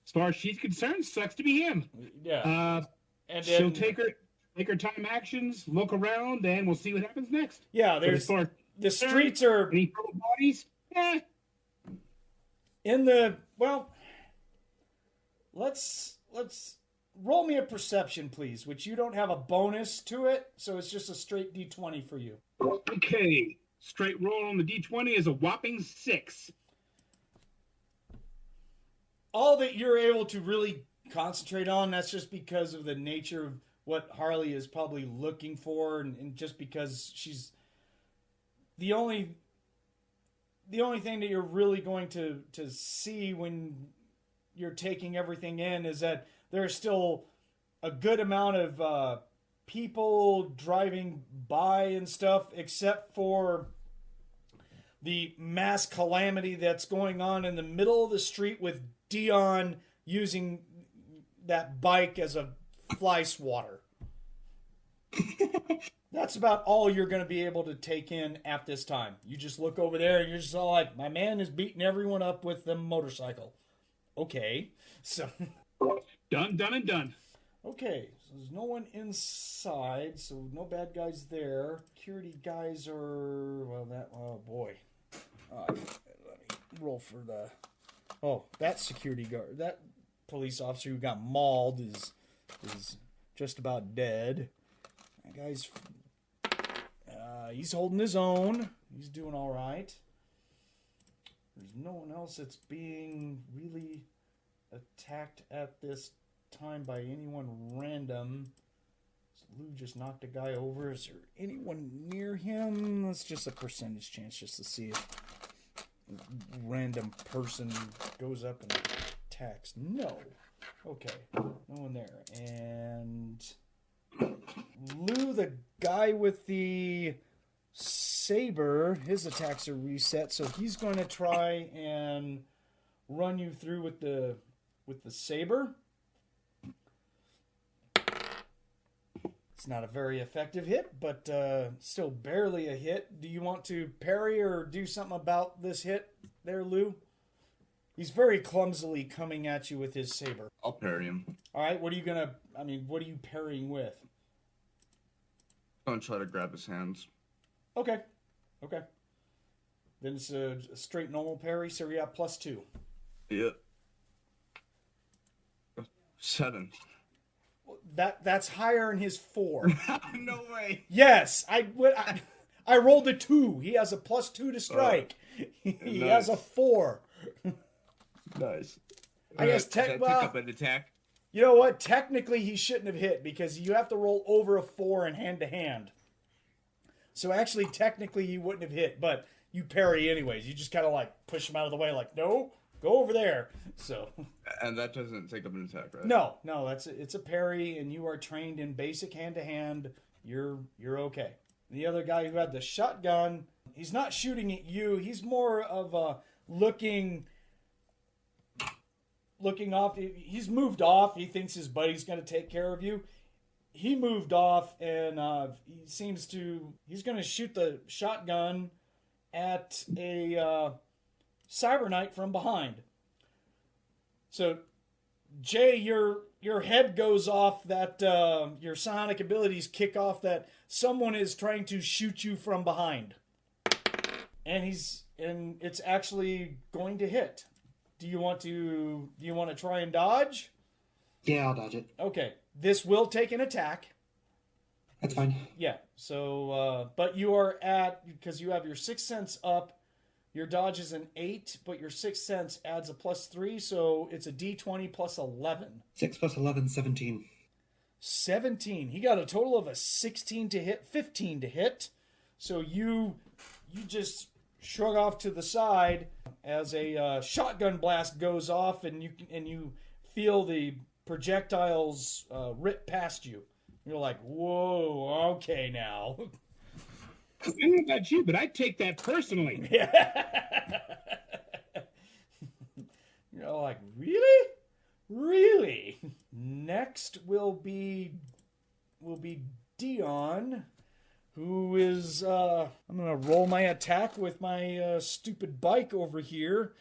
as far as she's concerned, sucks to be him. Yeah. And She'll then, take her time actions, look around, and we'll see what happens next. yeah, But as far as the streets are any total bodies, in the, well, let's roll me a perception, please, which you don't have a bonus to it, so it's just a straight D20 for you. okay. Straight roll on the D20 is a whopping 6. All that you're able to really concentrate on, that's just because of the nature of what Harley is probably looking for, and just because she's the only thing that you're really going to see when you're taking everything in is that there's still a good amount of people driving by and stuff, except for the mass calamity that's going on in the middle of the street with Dion using that bike as a fly swatter. That's about all you're going to be able to take in at this time. You just look over there and you're just all like, my man is beating everyone up with the motorcycle. Okay. So Done, and done. okay, so there's no one inside, so no bad guys there. Security guys are, oh boy. Let me roll for the, that security guard, that police officer who got mauled is just about dead. That guy's, he's holding his own. He's doing all right. There's no one else that's being really attacked at this time by anyone random. So Lou just knocked a guy over. Is there anyone near him? That's just a percentage chance just to see if a random person goes up and attacks. No. Okay. No one there. And Lou, the guy with the saber, his attacks are reset, so he's going to try and run you through with the saber. It's not a very effective hit, but still barely a hit. Do you want to parry or do something about this hit there, Lou? He's very clumsily coming at you with his saber. I'll parry him. All right, what are you parrying with? I'm gonna try to grab his hands. Okay. Then it's a straight normal parry, so you're at +2. Yep. 7. That's higher than his 4. No way. Yes, I rolled a 2. He has a +2 to strike. He has a 4. Nice. I guess pick up an attack. You know what? Technically, he shouldn't have hit because you have to roll over a 4 in hand-to-hand. So actually, technically, he wouldn't have hit, but you parry anyways. You just kind of like push him out of the way, like, no, go over there. So. And that doesn't take up an attack, right? No, it's a parry, and you are trained in basic hand-to-hand. You're okay. The other guy who had the shotgun, he's not shooting at you. He's more of a looking off. He's moved off. He thinks his buddy's going to take care of you. He moved off, and he's going to shoot the shotgun at a Cyber Knight from behind. So, Jay, your head goes off that your psionic abilities kick off that someone is trying to shoot you from behind. And it's actually going to hit. Do you want to try and dodge? Yeah, I'll dodge it. Okay. This will take an attack. That's fine. Yeah. So, but you are because you have your Sixth Sense up. Your dodge is an 8, but your Sixth Sense adds a +3, so it's a D20 plus 11. 6 plus 11, 17. 17. He got a total of a 16 to hit, 15 to hit. So you just shrug off to the side as a shotgun blast goes off, and you feel the projectiles rip past you. You're like, whoa, okay now. I don't know about you, but I take that personally. You're like, really? Really? Next will be Dion, who is I'm gonna roll my attack with my stupid bike over here.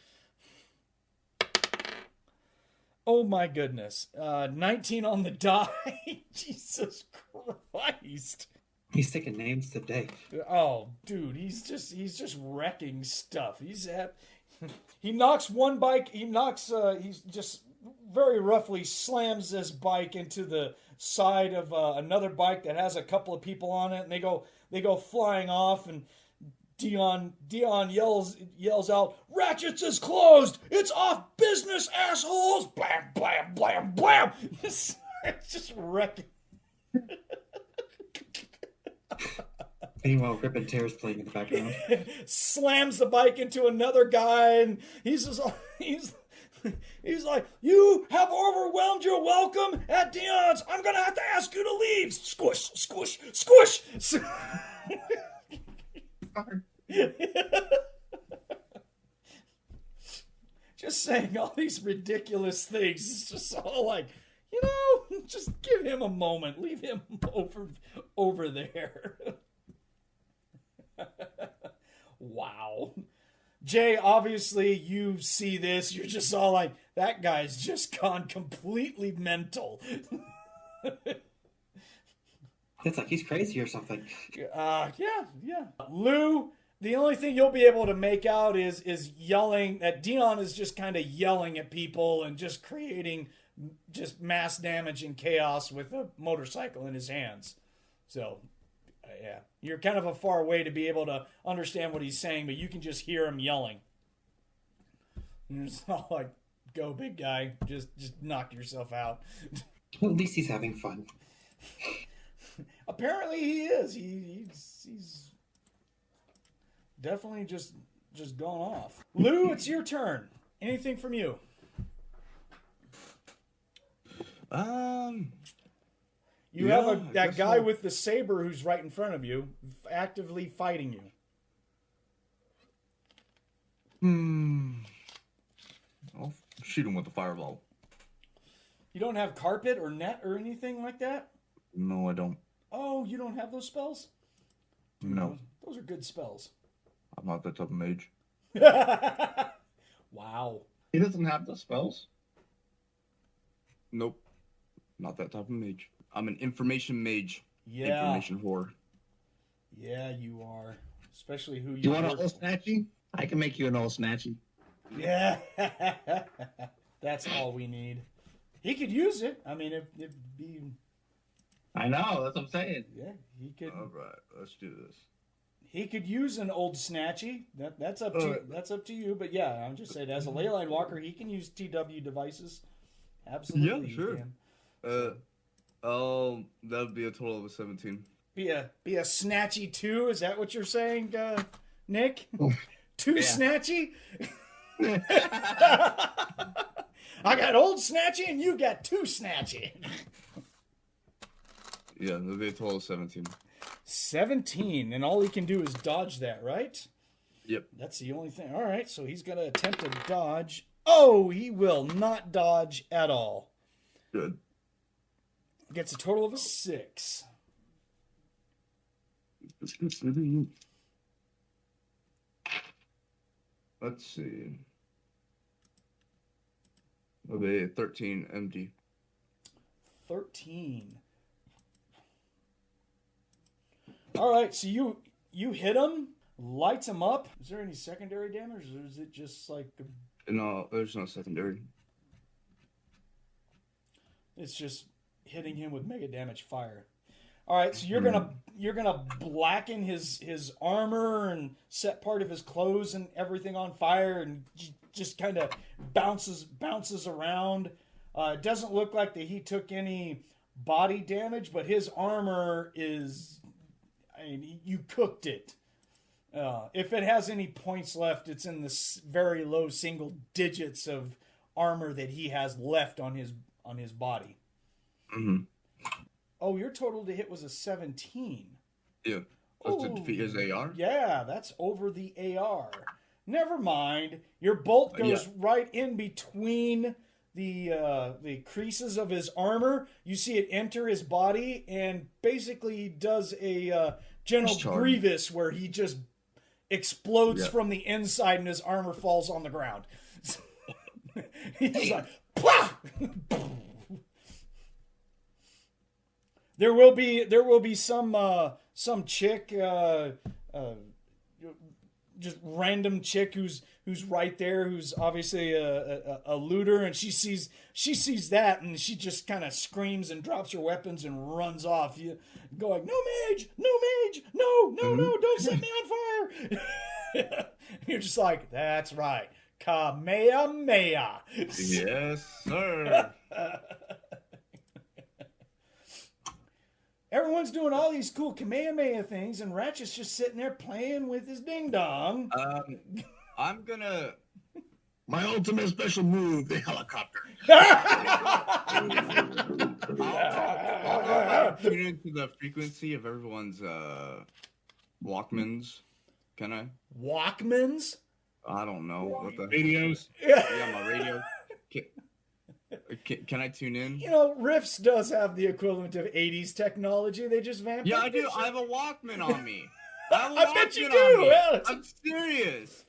Oh my goodness. 19 on the die. Jesus Christ. He's taking names today. Oh, dude, he's just wrecking stuff. He knocks one bike. He's just very roughly slams this bike into the side of another bike that has a couple of people on it, and they go flying off. And Dion yells out, "Ratchet's is closed. It's off business, assholes!" Blam, blam, blam, blam. It's just wrecking. Meanwhile, Rip and Tear's playing in the background. Slams the bike into another guy, and he's like, "You have overwhelmed your welcome at Dion's. I'm gonna have to ask you to leave." Squish, squish, squish. Just saying all these ridiculous things. It's just all like, just give him a moment. Leave him over there. Wow. Jay, obviously you see this. You're just all like, that guy's just gone completely mental. It's like he's crazy or something. Yeah. Lou, the only thing you'll be able to make out is yelling that Dion is just kind of yelling at people and just creating just mass damage and chaos with a motorcycle in his hands. So, yeah, you're kind of a far away to be able to understand what he's saying, but you can just hear him yelling. And it's not like, go big guy, just knock yourself out. Well, at least he's having fun. Apparently he is. He's definitely just gone off. Lou, it's your turn. Anything from you? You have that guy with the saber who's right in front of you, actively fighting you. I'll shoot him with a fireball. You don't have carpet or net or anything like that? No, I don't. Oh, you don't have those spells? No. Those are good spells. I'm not that type of mage. Wow. He doesn't have the spells? Nope. Not that type of mage. I'm an information mage. Yeah. Information whore. Yeah, you are. Especially who You want work an old snatchy? I can make you an old snatchy. Yeah. That's all we need. He could use it. I mean, it'd be... I know, that's what I'm saying. Yeah, he could. All right, let's do this. He could use an old snatchy. That's up to That's up to you. But yeah, I'm just saying, as a leyline walker, he can use TW devices. Absolutely, Yeah, sure. He can. That would be a total of a 17. Be a snatchy 2. Is that what you're saying, Nick? Oh, 2 yeah. snatchy. I got old snatchy, and you got 2 snatchy. Yeah, that'd be a total of 17. 17, and all he can do is dodge that, right? Yep. That's the only thing. All right, so he's going to attempt to dodge. Oh, he will not dodge at all. Good. Gets a total of a 6. Let's see. That'll be 13 MD. 13. All right, so you hit him, lights him up. Is there any secondary damage, or is it just like... No, there's no secondary. It's just hitting him with mega damage fire. All right, so you're gonna blacken his armor and set part of his clothes and everything on fire, and just kind of bounces around. It doesn't look like that he took any body damage, but his armor is... I mean, you cooked it. If it has any points left, it's in the very low single digits of armor that he has left on his body. Mm-hmm. Oh, your total to hit was a 17. Yeah. That's to defeat his AR? Yeah, that's over the AR. Never mind. Your bolt goes right in between the creases of his armor. You see it enter his body and basically does a General Grievous where he just explodes from the inside and his armor falls on the ground. He's like, There will be some chick, just random chick who's right there, who's obviously a looter, and she sees that, and she just kind of screams and drops her weapons and runs off. You go like, no mage, no, don't set me on fire. You're just like, that's right, Kamehameha. Yes, sir. Everyone's doing all these cool Kamehameha things, and Ratchet's just sitting there playing with his ding dong. I'm gonna. My ultimate special move, the helicopter. I'll tune into the frequency of everyone's Walkmans. Can I? Walkmans? I don't know what the Radios. Yeah, my radio. Can I tune in? You know, RIFTS does have the equivalent of 80s technology. They just vamp. Yeah, I do. pictures. I have a Walkman on me. I have a I bet you Walkman do, on me. yeah. I'm serious.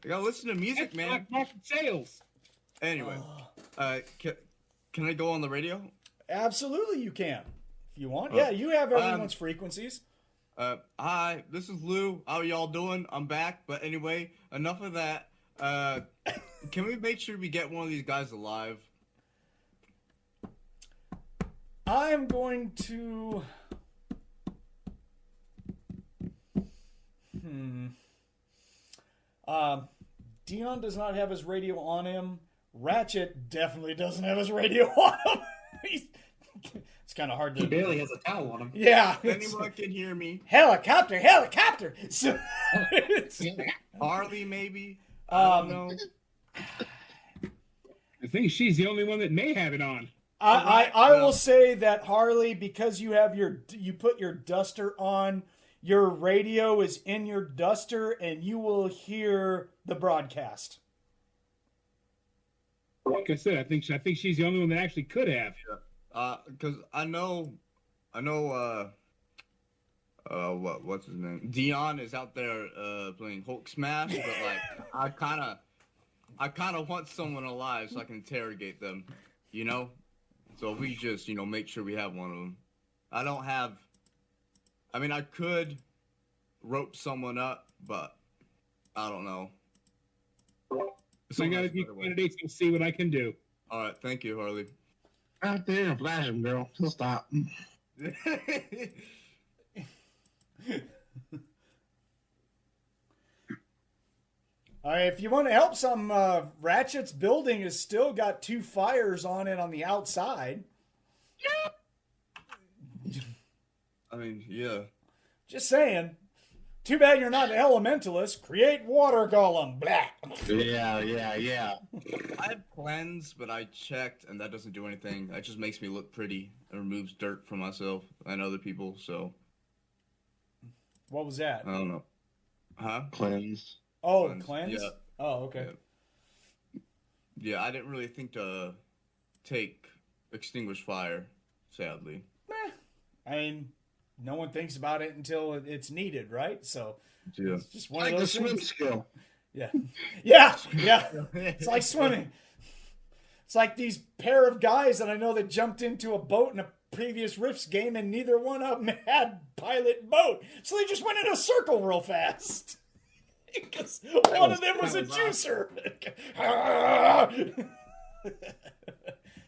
I gotta listen to music, That's man. black market sales. Anyway, can I go on the radio? Absolutely, you can. If you want. Oh. Yeah, you have everyone's frequencies. Hi, this is Lou. How y'all doing? I'm back. But anyway, enough of that. Can we make sure we get one of these guys alive? I'm going to... Dion does not have his radio on him. Ratchet definitely doesn't have his radio on him. It's kind of hard to... He barely has a towel on him. Yeah. If anyone can hear me. Helicopter! So, Harley, maybe? I don't know. I think she's the only one that may have it on. I will say that Harley, because you put your duster on, your radio is in your duster, and you will hear the broadcast. Like I said, I think she's the only one that actually could have. Because I know, what's his name? Dion is out there playing Hulk Smash, but like I kind of want someone alive so I can interrogate them, you know. So if we just make sure we have one of them. I could rope someone up, but I don't know. So I got a few candidates and see what I can do. All right, thank you, Harley. Out there and flash him, girl. He'll stop. All right, if you want to help some, Ratchet's building has still got 2 fires on it on the outside. Yeah. Just saying. Too bad you're not an elementalist. Create water golem. Blah. Yeah. I have cleanse, but I checked, and that doesn't do anything. That just makes me look pretty and removes dirt from myself and other people, so... What was that? I don't know. Huh? Cleanse. Oh, cleanse? Yeah. Oh, okay. Yeah, I didn't really think to take extinguish fire, sadly. I mean, no one thinks about it until it's needed, right? So Yeah. it's just one Like of the those swim things. skill. Yeah. It's like swimming. It's like these pair of guys that I know that jumped into a boat in a previous Rifts game, and neither one of them had pilot boat, so they just went in a circle real fast. Because one of them was a juicer.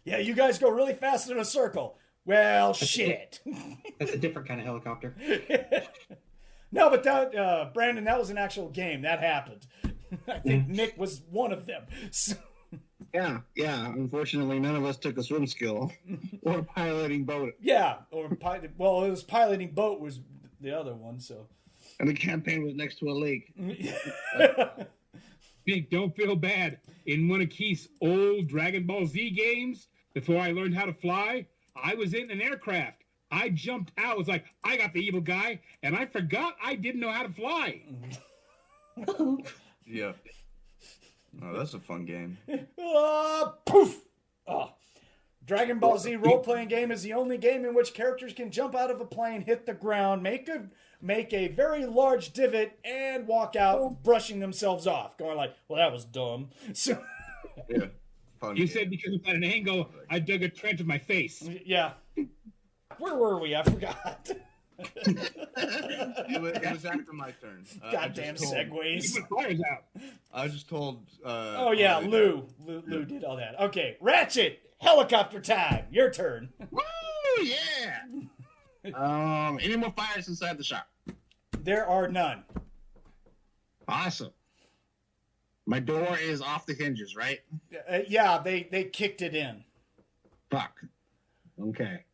Yeah, you guys go really fast in a circle. Well, shit. That's a different kind of helicopter. No, but that, Brandon, that was an actual game. That happened. I think Nick was one of them. So... Yeah. Unfortunately, none of us took a swim skill or piloting boat. Yeah, well, it was piloting boat was the other one, so. And the campaign was next to a lake. Nick, don't feel bad. In one of Keith's old Dragon Ball Z games, before I learned how to fly, I was in an aircraft. I jumped out. I was like, I got the evil guy, and I forgot I didn't know how to fly. Yeah. Oh, that's a fun game. Poof! Oh. Dragon Ball Z role-playing game is the only game in which characters can jump out of a plane, hit the ground, make a very large divot, and walk out, brushing themselves off, going like, well, that was dumb. So, Yeah. Fun You game. said because at an angle, I dug a trench with my face. Yeah. Where were we? I forgot. It was after my turn. Goddamn segues. Keep the fires out. I just told. Oh yeah, Harley Lou did all that. Okay, Ratchet, helicopter time. Your turn. Woo! Yeah. Any more fires inside the shop? There are none. Awesome. My door is off the hinges, right? Yeah, they kicked it in. Fuck. Okay.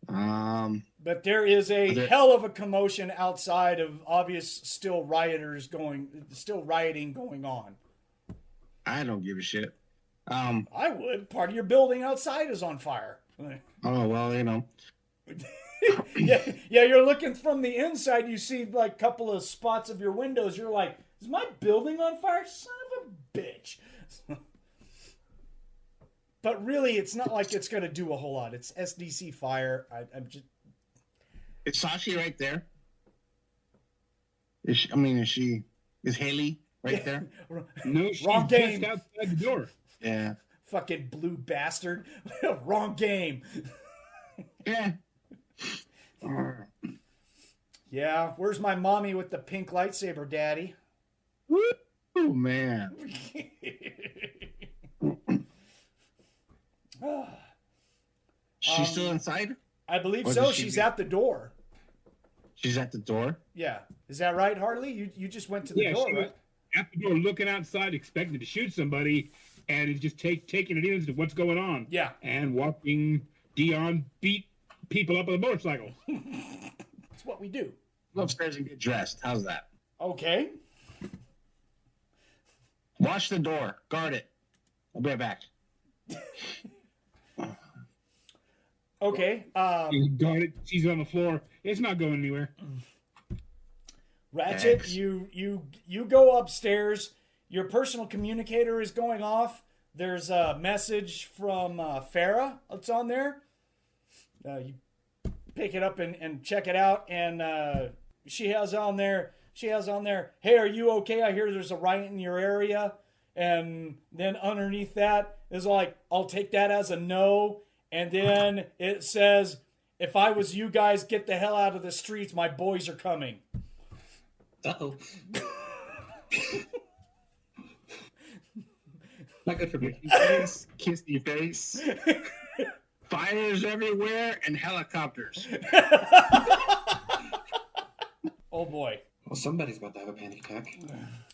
But there is a hell of a commotion outside of obvious still rioting going on. I don't give a shit. I would. Part of your building outside is on fire. Oh well, yeah, you're looking from the inside, you see like a couple of spots of your windows, you're like, is my building on fire? Son of a bitch. But really, it's not like it's going to do a whole lot. It's SDC fire. I'm just... Is Sashi right there? Is Haley right there? No, she's Wrong game. just outside the door. Yeah. Fucking blue bastard. Wrong game. Yeah. Yeah, where's my mommy with the pink lightsaber, daddy? Oh man. She's still inside? I believe Or so. does she She's be- at the door. She's at the door? Yeah. Is that right, Harley? You just went to the door, she was right? at the door looking outside, expecting to shoot somebody, and is just taking it in as to what's going on. Yeah. And watching Dion beat people up with a motorcycle. That's what we do. Go upstairs and get dressed. How's that? Okay. Watch the door. Guard it. I'll be right back. Okay. She's got it. She's on the floor. It's not going anywhere. Ratchet, Thanks. you go upstairs. Your personal communicator is going off. There's a message from Farah that's on there. You pick it up and check it out, and she has on there, hey, are you okay? I hear there's a riot in your area. And then underneath that is like, I'll take that as a no. And then it says, if I was you guys, get the hell out of the streets. My boys are coming. Uh-oh. Not good for me. Kissy face. Fires everywhere and helicopters. Oh boy. Well, somebody's about to have a panic attack.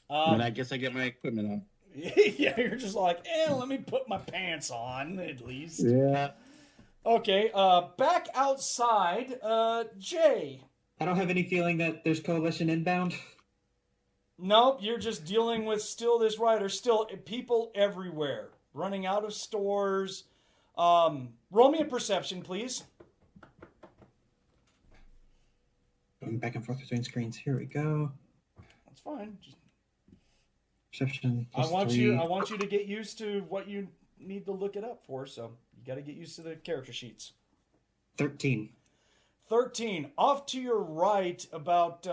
And I guess I get my equipment on. Yeah, you're just like, let me put my pants on at least. Yeah. Okay, back outside, Jay. I don't have any feeling that there's coalition inbound. Nope, you're just dealing with still this riot. There's still people everywhere, running out of stores. Roll me a perception, please. Going back and forth between screens. Here we go. That's fine. Perception. I want 3. you to get used to what you need to look it up for. So you got to get used to the character sheets. 13. 13. Off to your right, about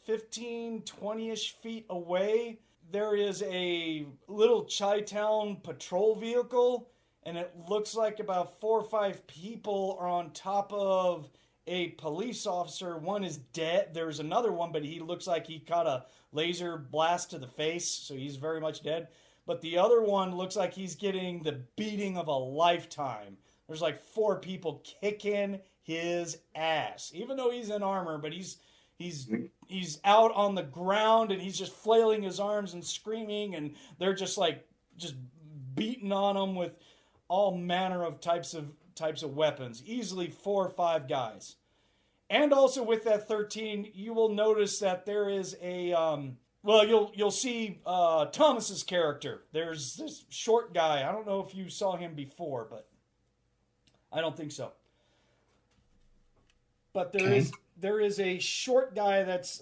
15, 20-ish feet away, there is a little Chi-Town patrol vehicle, and it looks like about 4 or 5 people are on top of a police officer. One is dead. There's another one, but he looks like he caught a laser blast to the face, so he's very much dead. But the other one looks like he's getting the beating of a lifetime. There's like 4 people kicking his ass, even though he's in armor, but he's out on the ground and he's just flailing his arms and screaming, and they're just beating on him with all manner of types of weapons. Easily 4 or 5 guys. And also with that 13, you will notice that there is a you'll see Thomas's character. There's this short guy. I don't know if you saw him before, but I don't think so. But there is a short guy that's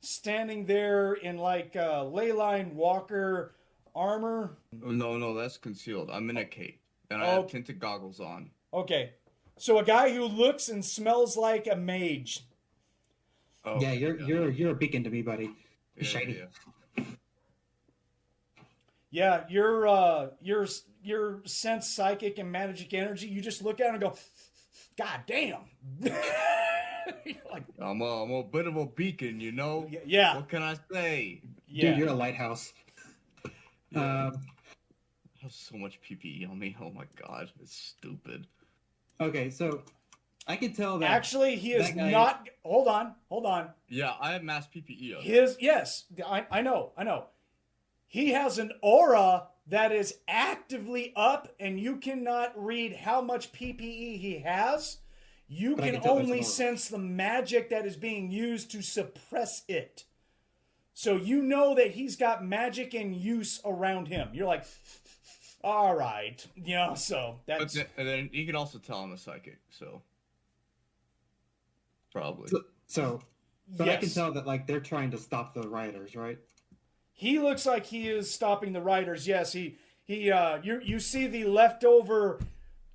standing there in like leyline walker armor. No, that's concealed. I'm in a cape, and I have tinted goggles on. Okay, so a guy who looks and smells like a mage. Oh, Yeah, you're a beacon to me, buddy. Yeah, Shiny. Yeah, your sense, psychic, and magic energy. You just look at it and go, "God damn!" Like, I'm a bit of a beacon, you know. yeah, What can I say? yeah. Dude, you're a lighthouse. Yeah. I have so much PPE on me. Oh my god, it's stupid. Okay, so I can tell that Actually, he is that guy- not. Hold on. Yeah, I have mass PPE on. Yes, I know. He has an aura that is actively up, and you cannot read how much PPE he has. You But I can can tell there's only an aura. sense the magic that is being used to suppress it. So you know that he's got magic in use around him. You're like, all right, so that's... And then you can also tell I'm a psychic, so probably. But I can tell that like they're trying to stop the rioters, right? He looks like he is stopping the riders. Yes, you see the leftover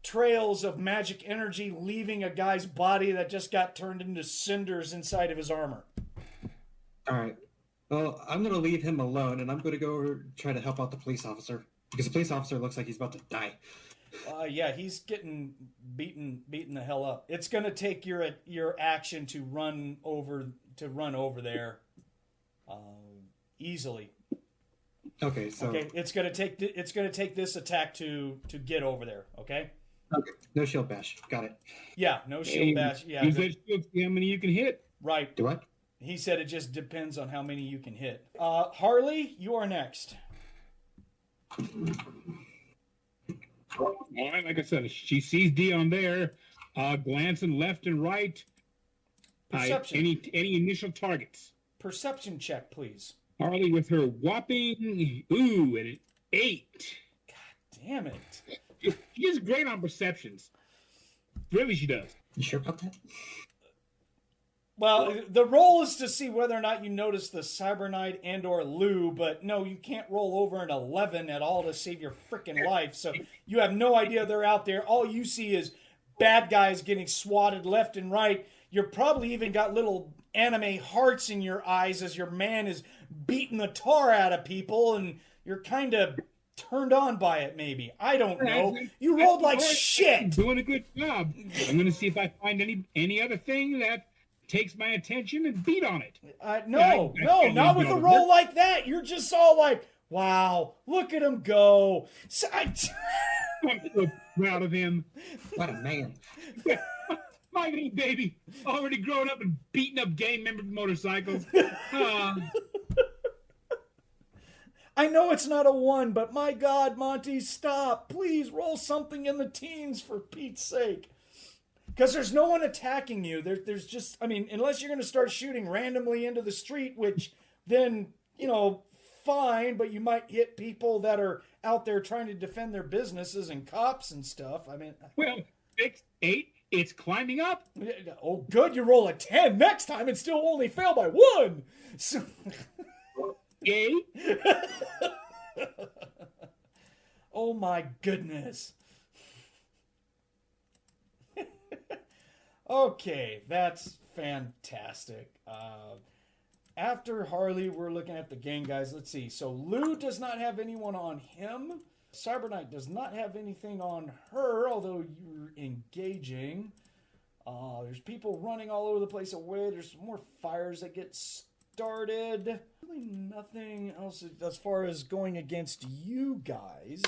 trails of magic energy leaving a guy's body that just got turned into cinders inside of his armor. All right. Well, I'm going to leave him alone, and I'm going to go over try to help out the police officer because the police officer looks like he's about to die. Yeah, he's getting beaten the hell up. It's going to take your action to run over there easily. Okay, so Okay, it's going to take this attack to get over there. Okay. okay, no shield bash. Got it. Yeah, no shield bash. Yeah, Use that shield to see how many you can hit. right. Do what? He said it just depends on how many you can hit. Harley, you are next. All right, like I said, she sees Dion there, glancing left and right. Perception. Any initial targets? Perception check, please. Harley with her whopping and an 8. Damn it. She is great on perceptions. Really, she does. You sure about that? Well, the roll is to see whether or not you notice the Cybernite and or Lou, but no, you can't roll over an 11 at all to save your freaking life. So you have no idea they're out there. All you see is bad guys getting swatted left and right. You're probably even got little anime hearts in your eyes as your man is beating the tar out of people, and you're kind of turned on by it, maybe. I don't know. You rolled like shit. Doing a good job. I'm going to see if I find any other thing that takes my attention and beat on it. No, not with a roll like that. You're just all like, wow, look at him go. I'm so proud of him. What a man. My little baby, already grown up and beating up gang members with motorcycles. I know it's not a 1, but my God, Monte, stop. Please roll something in the teens for Pete's sake. Because there's no one attacking you. There's just, unless you're going to start shooting randomly into the street, which then, fine, but you might hit people that are out there trying to defend their businesses and cops and stuff. Well, 6, 8, it's climbing up. Oh, good, you roll a 10. Next time, it still only fail by 1. So... Yay. Oh my goodness. Okay, that's fantastic. After Harley, we're looking at the gang guys. Let's see. So Lou does not have anyone on him. Cybernite does not have anything on her, although you're engaging. There's people running all over the place away. There's more fires that get started. Really nothing else as far as going against you guys.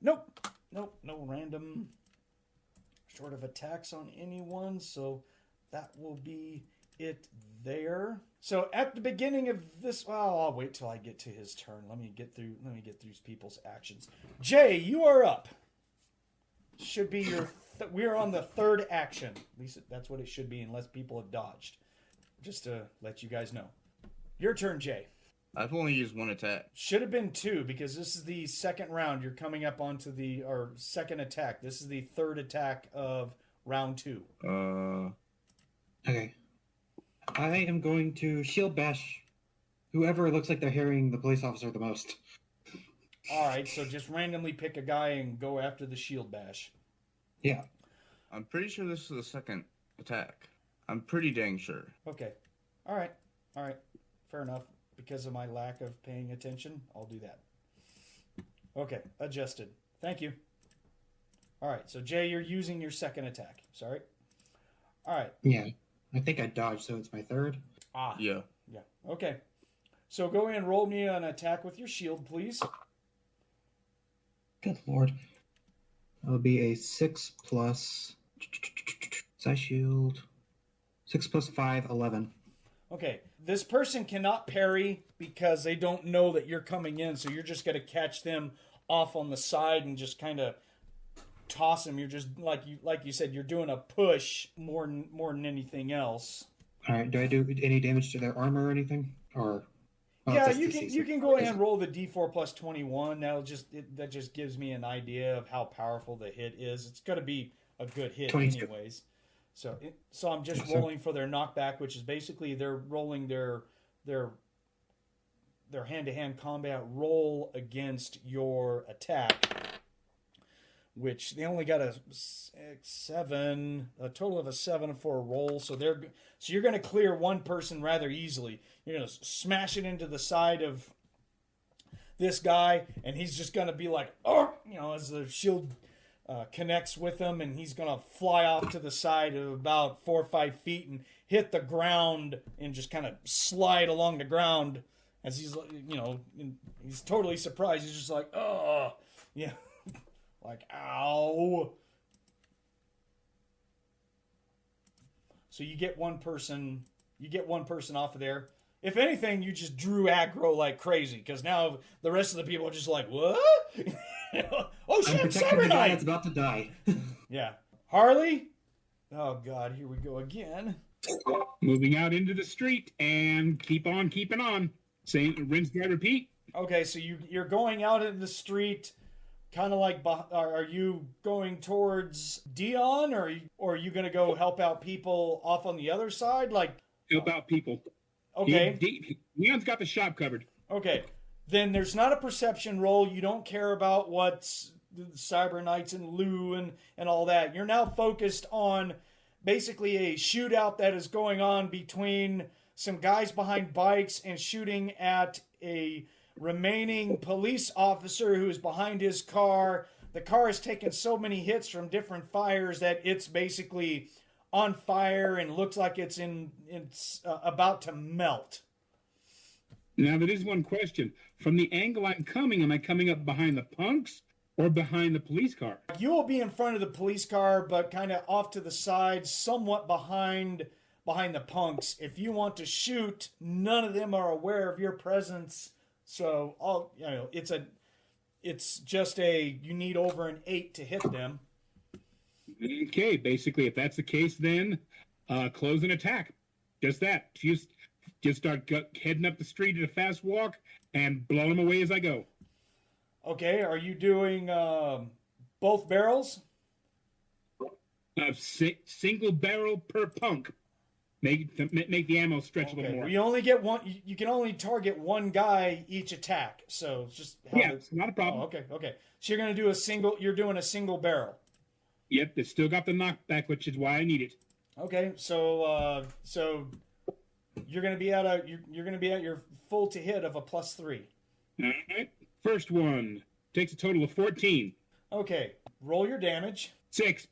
Nope, no random sort of attacks on anyone, so that will be it there. So at the beginning of this, well, I'll wait till I get to his turn. Let me get through people's actions. Jay, you are up. Should be your we're on the third action. At least that's what it should be, unless people have dodged. Just to let you guys know. Your turn, Jay. I've only used 1 attack. Should have been 2, because this is the second round. You're coming up onto our second attack. This is the third attack of round 2. Okay. I am going to shield bash whoever looks like they're hearing the police officer the most. All right, so just randomly pick a guy and go after the shield bash. Yeah. I'm pretty sure this is the second attack. I'm pretty dang sure. Okay. All right. Fair enough. because of my lack of paying attention. I'll do that. Okay, adjusted. Thank you. All right, so Jay, you're using your second attack. Sorry. All right. Yeah. I think I dodged, so it's my third. Yeah. Yeah. Okay. So go ahead and roll me an attack with your shield, please. Good lord. That'll be a 6 plus... Side shield. 6 plus 5, 11. Okay. This person cannot parry because they don't know that you're coming in, so you're just going to catch them off on the side and just kind of toss them. You're just, like you said, you're doing a push more than anything else. All right. Do I do any damage to their armor or anything? Or... Yeah, you can go ahead and roll the D4 plus 21. That just gives me an idea of how powerful the hit is. It's going to be a good hit 22. anyways. So I'm just rolling for their knockback, which is basically they're rolling their hand-to-hand combat roll against your attack, which they only got a total of a 7 for a roll. So you're going to clear one person rather easily. You're going to smash it into the side of this guy, and he's just going to be like, oh, as the shield connects with him, and he's going to fly off to the side of about 4 or 5 feet and hit the ground and just kind of slide along the ground as he's, he's totally surprised. He's just like, oh, yeah, like, ow. So you get one person off of there. If anything, you just drew aggro like crazy, because now the rest of the people are just like, what? Oh shit, I'm protecting the guy that's about to die. Yeah. Harley? Oh god, here we go again. Moving out into the street and keep on keeping on. Same, rinse, dry, repeat. Okay, so you're going out in the street, kind of like, are you going towards Dion, or are you going to go help out people off on the other side? Like, Help out people. okay. Dion's got the shop covered. Okay, then there's not a perception roll. You don't care about what's the Cyber Knights and Lou and all that. You're now focused on basically a shootout that is going on between some guys behind bikes and shooting at a remaining police officer who is behind his car. The car has taken so many hits from different fires that it's basically on fire and looks like it's about to melt. Now, there is one question. From the angle I'm coming, am I coming up behind the punks or behind the police car? You will be in front of the police car, but kind of off to the side, somewhat behind the punks. If you want to shoot, none of them are aware of your presence. So it's just you need over an 8 to hit them. Okay, basically, if that's the case, then close and attack. Just that. Just start heading up the street at a fast walk and blow them away as I go. Okay, are you doing both barrels? Single barrel per punk. Make the ammo stretch a little more. You only get one. You can only target one guy each attack. So it's just it's not a problem. Oh, okay. So you're gonna do a single. You're doing a single barrel. Yep, it's still got the knockback, which is why I need it. Okay, so you're gonna be at your full to hit of a +3. All right. First one takes a total of 14. Okay, roll your damage. 6.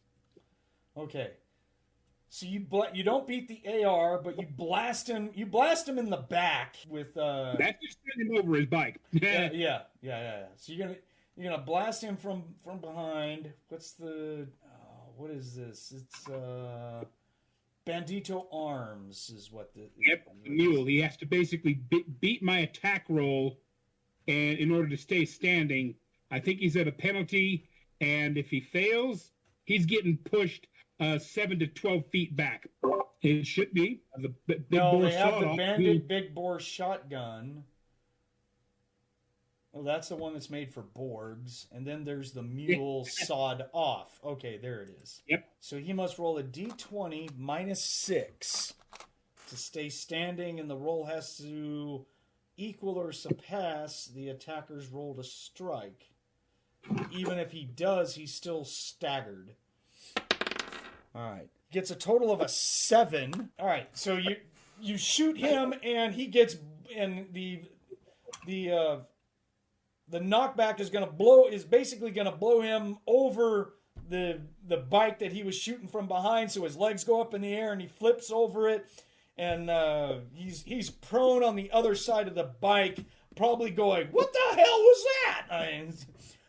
Okay. So you don't beat the AR, but you blast him. You blast him in the back with. That's just send him over his bike. Yeah. So you're gonna blast him from behind. What is this? It's Bandito Arms is what the. Yep, the mule. He has to basically beat my attack roll, and in order to stay standing, I think he's at a penalty. And if he fails, he's getting pushed 7 to 12 feet back. It should be the big bore they have the shot. Bandit big bore shotgun. Oh, that's the one that's made for Burbs. And then there's the mule sawed off. Okay, there it is. Yep. So he must roll a d20 -6 to stay standing, and the roll has to equal or surpass the attacker's roll to strike. Even if he does, he's still staggered. All right. Gets a total of a 7. All right, so you shoot him, and he gets, and the knockback is basically gonna blow him over the bike that he was shooting from behind. So his legs go up in the air, and he flips over it, and he's prone on the other side of the bike, probably going, "What the hell was that?"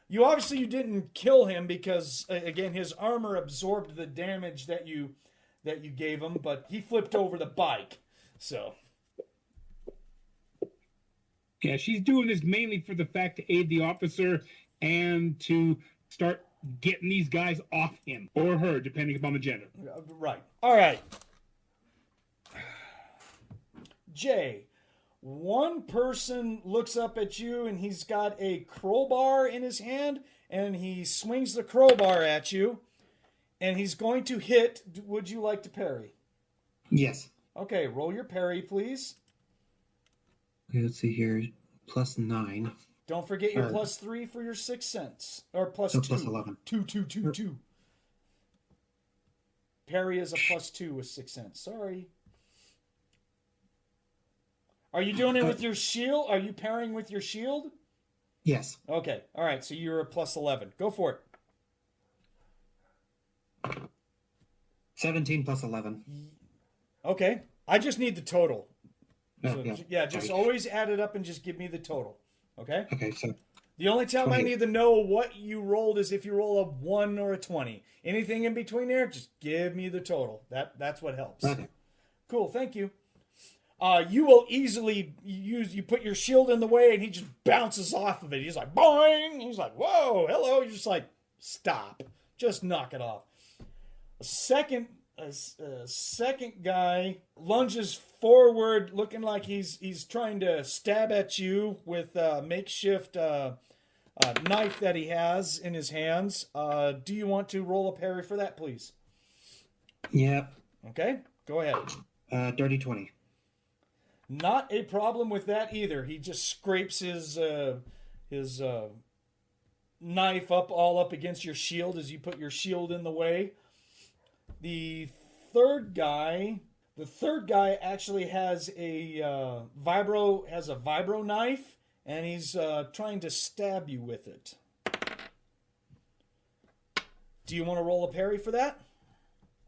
You didn't kill him because again his armor absorbed the damage that you gave him, but he flipped over the bike. So yeah, she's doing this mainly for the fact to aid the officer and to start getting these guys off him or her, depending upon the gender. Right. All right. Jay, one person looks up at you and he's got a crowbar in his hand and he swings the crowbar at you and he's going to hit. Would you like to parry? Yes. Okay, roll your parry, please. Okay, let's see here. +9. Don't forget your +3 for your sixth sense. Or +2. +11. 2. Parry is a +2 with sixth sense. Sorry. Are you doing it with your shield? Are you parrying with your shield? Yes. Okay. All right. So you're a +11. Go for it. 17 + 11. Okay. I just need the total. Oh, So, yeah. just Sorry. always add it up and just give me the total. Okay? Okay, so The only time 20. I need to know what you rolled is if you roll a 1 or a 20. Anything in between there, just give me the total. That's what helps. Okay. Cool. Thank you. You will easily you put your shield in the way and he just bounces off of it. He's like, boing! He's like, whoa, hello. You're just like, stop. Just knock it off. A second guy lunges forward looking like he's trying to stab at you with a makeshift knife that he has in his hands. Do you want to roll a parry for that, please? Yep. Okay, go ahead. Dirty 20. Not a problem with that either. He just scrapes his knife all up against your shield as you put your shield in the way. The third guy actually has a vibro knife, and he's trying to stab you with it. Do you want to roll a parry for that?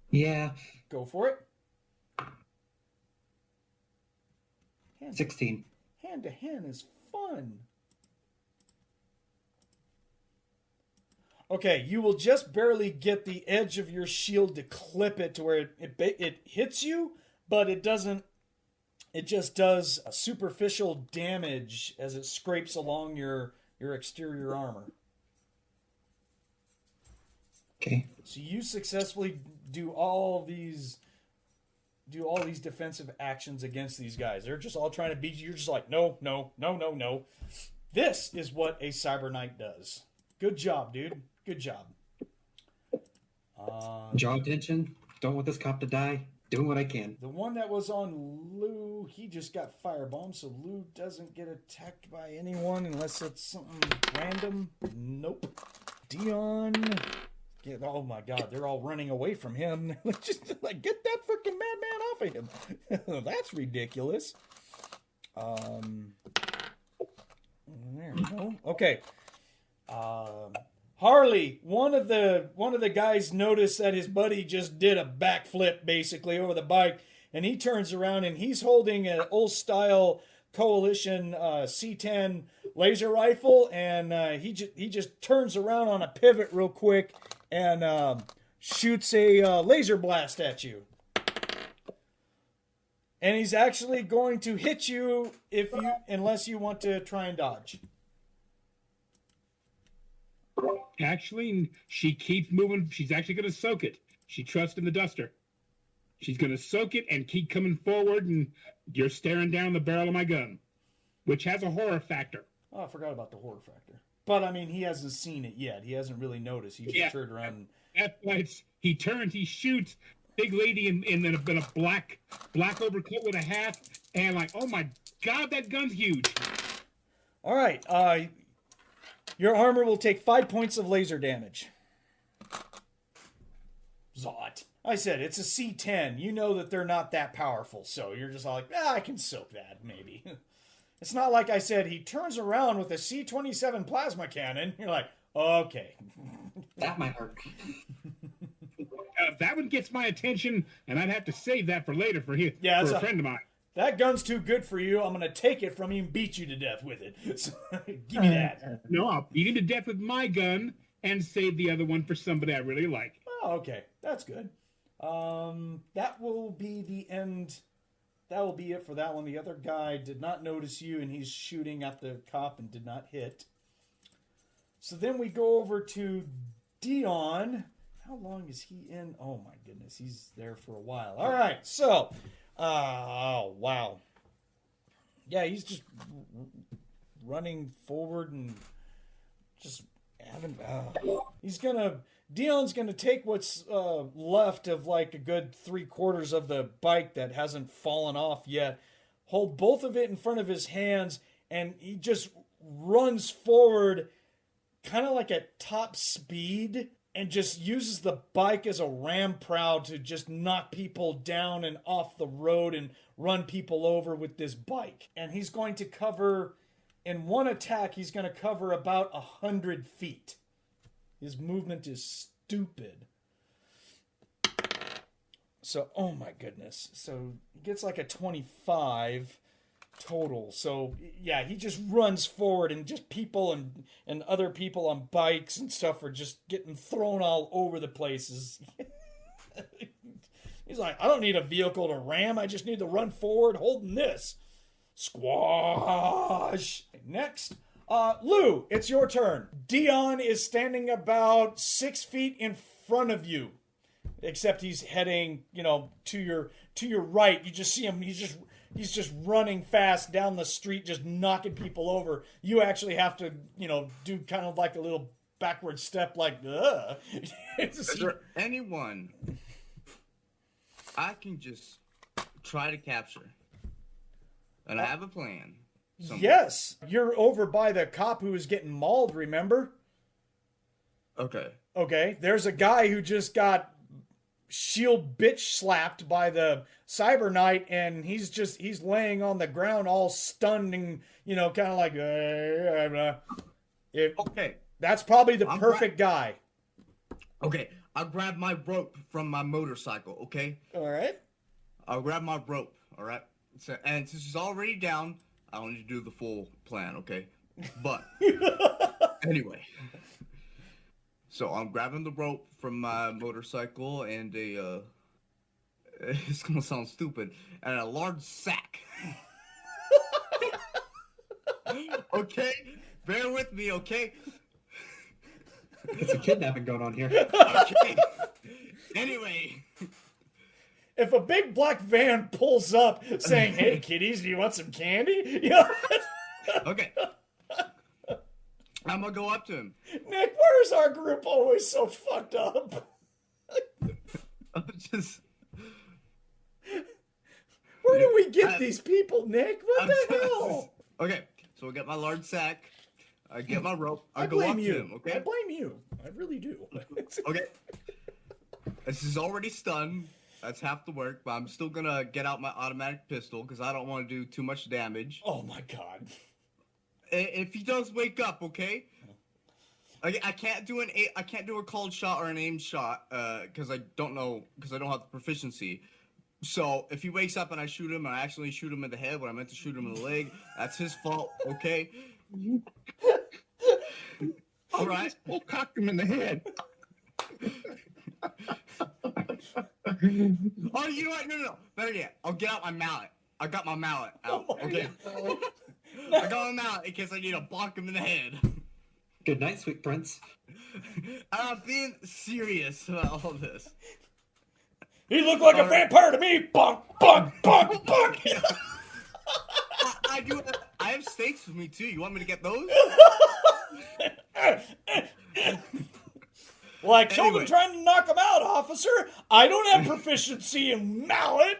Yeah. Go for it. 16. Hand to hand is fun. Okay, you will just barely get the edge of your shield to clip it to where it hits you, but it doesn't. It just does a superficial damage as it scrapes along your exterior armor. Okay. So you successfully do all these defensive actions against these guys. They're just all trying to beat you. You're just like, no. This is what a Cyber Knight does. Good job, dude. Good job. Draw attention. Don't want this cop to die. Doing what I can. The one that was on Lou, he just got firebombed, so Lou doesn't get attacked by anyone unless it's something random. Nope. Dion. Oh my God, they're all running away from him. Just like, get that freaking madman off of him. That's ridiculous. There we go. Okay. Harley, one of the guys noticed that his buddy just did a backflip basically over the bike, and he turns around and he's holding an old style Coalition C10 laser rifle, and he just turns around on a pivot real quick and shoots a laser blast at you. And he's actually going to hit you unless you want to try and dodge. Actually, she keeps moving. She's actually going to soak it. She trusts in the duster. She's going to soak it and keep coming forward, and you're staring down the barrel of my gun, which has a horror factor. Oh, I forgot about the horror factor. But, I mean, he hasn't seen it yet. He hasn't really noticed. He just turned around. That's why he turns, he shoots. Big lady in a black overcoat with a hat, and like, oh my God, that gun's huge. All right. Your armor will take 5 points of laser damage. Zot. I said it's a C10. You know that they're not that powerful, so you're just all like, I can soak that, maybe. It's not like I said he turns around with a C-27 plasma cannon. You're like, okay. That might hurt. That one gets my attention, and I'd have to save that for later for a friend of mine. That gun's too good for you. I'm going to take it from you and beat you to death with it. So, give me that. No, I'll beat him to death with my gun and save the other one for somebody I really like. Oh, okay. That's good. That will be the end. That will be it for that one. The other guy did not notice you, and he's shooting at the cop and did not hit. So then we go over to Dion. How long is he in? Oh, my goodness. He's there for a while. All right. So... oh, wow. Yeah, he's just running forward and just having... Dion's gonna take what's left of like a good 3/4 of the bike that hasn't fallen off yet, hold both of it in front of his hands, and he just runs forward kind of like at top speed, and just uses the bike as a ramprod to just knock people down and off the road and run people over with this bike. And he's going to cover, in one attack, he's going to cover about 100 feet. His movement is stupid. So, oh my goodness. So he gets like a 25 total. So yeah, he just runs forward, and just people and other people on bikes and stuff are just getting thrown all over the places. He's like, I don't need a vehicle to ram, I just need to run forward holding this. Squash. Next, Lou, it's your turn. Dion is standing about 6 feet in front of you, except he's heading, to your right. You just see him. He's just running fast down the street, just knocking people over. You actually have to, do kind of like a little backward step, like, ugh. Is there anyone I can just try to capture? And I have a plan. Somewhere. Yes. You're over by the cop who was getting mauled, remember? Okay. There's a guy who just got shield bitch slapped by the Cyber Knight, and he's laying on the ground all stunned and kind of like okay, that's probably the perfect guy. Okay, I'll grab my rope from my motorcycle. Okay, all right, I'll grab my rope. All right, and since he's already down, I don't need to do the full plan. Okay, but anyway. So I'm grabbing the rope from my motorcycle and it's gonna sound stupid, and a large sack. Okay? Bear with me, okay? It's a kidnapping going on here. Okay. Anyway. If a big black van pulls up saying, hey kiddies, do you want some candy? Okay. I'm gonna go up to him. Nick, why is our group always so fucked up? Where do we get these people, Nick? What the hell? Okay, so I get my large sack. I get my rope. I go blame up you. to him, okay? I blame you. I really do. Okay. This is already stunned. That's half the work, but I'm still gonna get out my automatic pistol because I don't want to do too much damage. Oh my god. If he does wake up, okay? I can't do a called shot or an aimed shot because I don't have the proficiency. So if he wakes up and I shoot him and I accidentally shoot him in the head when I meant to shoot him in the leg, that's his fault, okay? All right. We'll cock him in the head. Oh, you know what? No. Better yet, I'll get out my mallet. I got my mallet out, okay? I got him out in case I need to bonk him in the head. Good night, sweet prince. I'm being serious about all this. He looked like a vampire to me. Bonk, bonk, bonk, bonk. I have stakes with me too. You want me to get those? Well, I killed him trying to knock him out, officer. I don't have proficiency in mallet.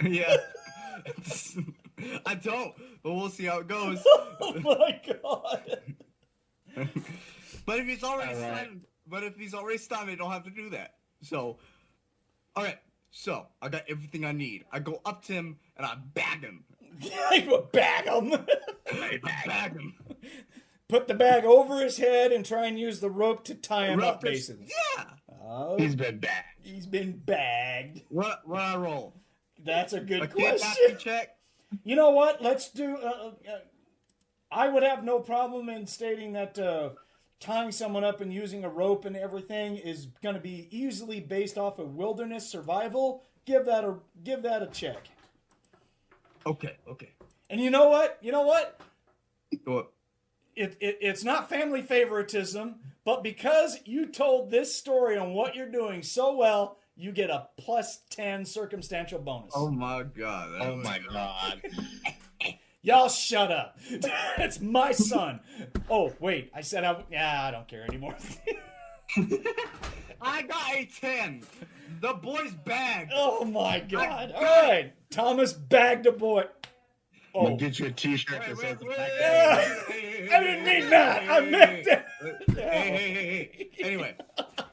Yeah. I don't, but we'll see how it goes. Oh my god. But if he's already stunned, I don't have to do that. So All right. So I got everything I need. I go up to him and I bag him. You bag him. I bag him. Put the bag over his head and try and use the rope to tie him up, Rope is- basically. Yeah. Oh, He's been back. he's been bagged. What I roll? That's a good A question. kidnapping check? You know what? Let's do. I would have no problem in stating that tying someone up and using a rope and everything is going to be easily based off of wilderness survival. Give that a check. Okay. And you know what? What? It's not family favoritism, but because you told this story on what you're doing so well, you get a +10 circumstantial bonus. Oh my god. that Oh was- my god. Y'all shut up. It's my son. Oh, wait. I said I don't care anymore. I got a 10. The boy's bag. Oh my god. I- All right. Thomas bagged a boy. I'm Oh. gonna get you a t-shirt that Wait, says wait, back wait. I didn't mean that. I meant it. Hey. Anyway,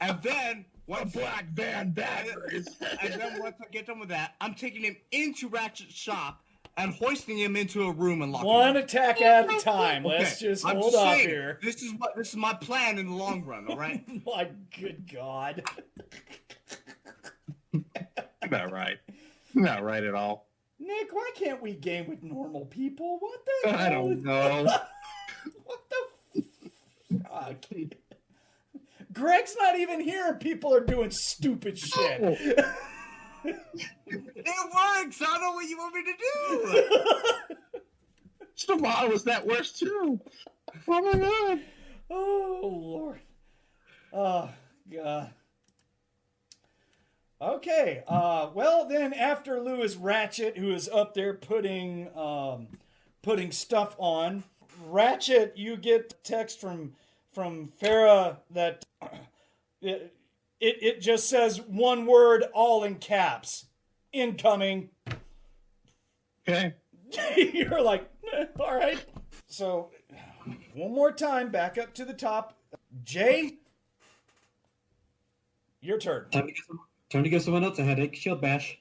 and then once black van baggers. and then once I get done with that, I'm taking him into Ratchet's shop and hoisting him into a room and locking One him. attack at a time. Okay, Let's just I'm hold off saying, here. This is my plan in the long run. All right. My good god. Not right. Not right at all. Nick, why can't we game with normal people? What the hell? I don't know. What the fuck? Greg's not even here and people are doing stupid shit. It works. I don't know what you want me to do. Tomorrow was that worse too. Oh my god. Oh, Lord. Oh, God. Okay. Well, then, after Lewis Ratchet, who is up there putting stuff on, Ratchet, you get text from Farah that it just says one word, all in caps. Incoming. Okay. You're like, all right. So, one more time, back up to the top. Jay, your turn. Time to give someone else a headache. Shield bash.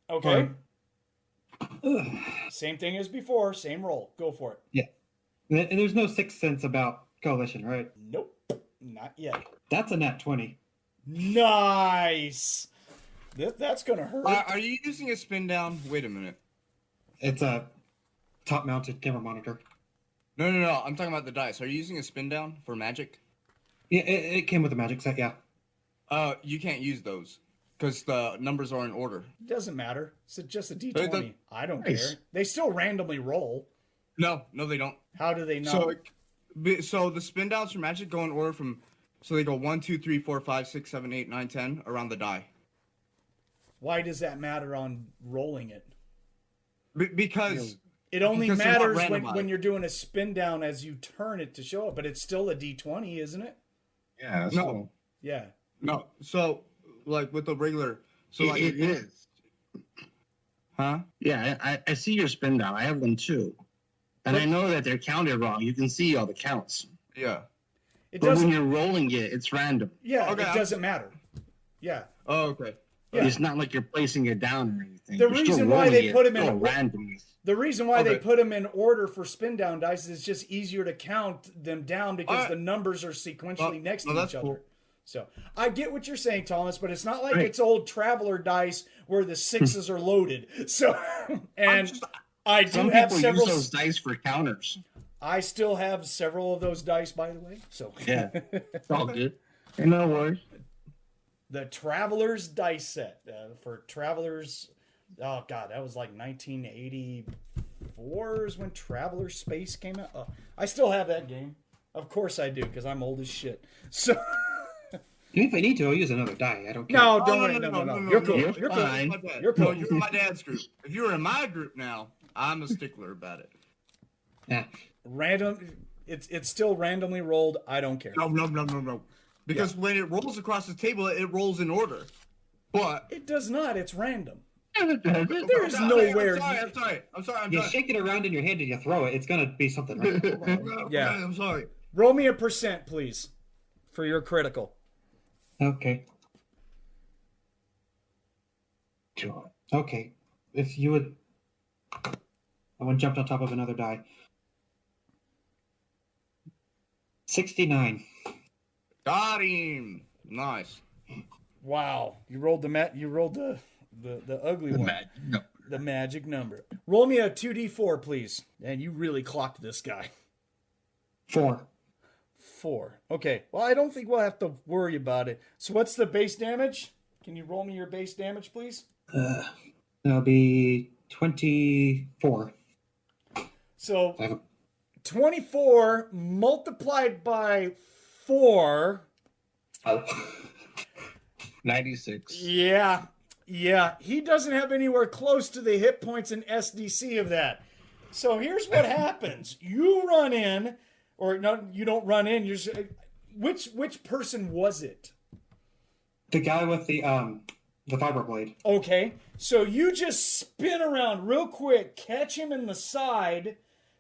Okay. Same thing as before. Same roll. Go for it. Yeah. And there's no sixth sense about coalition, right? Nope. Not yet. That's a nat 20. Nice. That's going to hurt. Are you using a spin down? Wait a minute. It's a top-mounted camera monitor. No. I'm talking about the dice. Are you using a spin down for magic? Yeah, it came with a magic set, yeah. You can't use those because the numbers are in order. Doesn't matter. It's just a But D20. I don't Nice. care. They still randomly roll. No, they don't. How do they not? So the spin downs for magic go in order from. So they go 1, 2, 3, 4, 5, 6, 7, 8, 9, 10 around the die. Why does that matter on rolling it? Because It only Because they're not matters when randomized. you're doing a spin down as you turn it to show it, but it's still a D20, isn't it? Yeah. That's No. cool. Yeah. no, so like with the regular, so like it is. huh? Yeah, I see your spin down. I have them too. And I know that they're counted wrong. You can see all the counts. Yeah. It But when doesn't. you're rolling it, it's random. Yeah, Okay, it doesn't matter. Yeah. Oh, okay. Yeah. It's not like you're placing it down or anything. The You're still reason why rolling they it. put 'em It's in still a- randomness. The reason why they Okay. put them in order for spin down dice is just easier to count them down because Alright. the numbers are sequentially next to that's each other. cool. So I get what you're saying, Thomas, but it's not like Right. it's old traveler dice where the sixes are loaded. So and just- I do Some have people several. use those dice for counters. I still have several of those dice, by the way. So Yeah. It's all good. Ain't no worries. the Travelers dice set for Travelers. Oh God, that was like 1984 is when Traveler Space came out. Oh, I still have that game. Of course I do, because I'm old as shit. So If I need to, I'll use another die. I don't care. no, Oh, don't worry, no. You're cool. You're You're cool. fine. My bad. You're cool. No, you're in my dad's group. If you were in my group now, I'm a stickler about it. Yeah. Random. It's still randomly rolled. I don't care. No. Because when it rolls across the table, it rolls in order. But It does not. It's random. There's There's I'm nowhere. sorry. I'm You sorry. shake it around in your hand and you throw it. It's going to be something, right? Yeah. I'm sorry. Roll me a percent, please, for your critical. Okay. Sure. Okay. If you would. That one jumped on top of another die. 69. Got him. Nice. Wow, you rolled the ugly The one. magic number. The magic number. Roll me a 2d4, please. And you really clocked this guy. 4. 4. Okay. Well, I don't think we'll have to worry about it. So what's the base damage? Can you roll me your base damage, please? That'll be 24. So I have a 24 multiplied by 4. 96. Yeah. He doesn't have anywhere close to the hit points and SDC of that. So here's what happens. You run in, or no, you don't run in. You're just, which person was it? The guy with the vibro blade. Okay, so you just spin around real quick, catch him in the side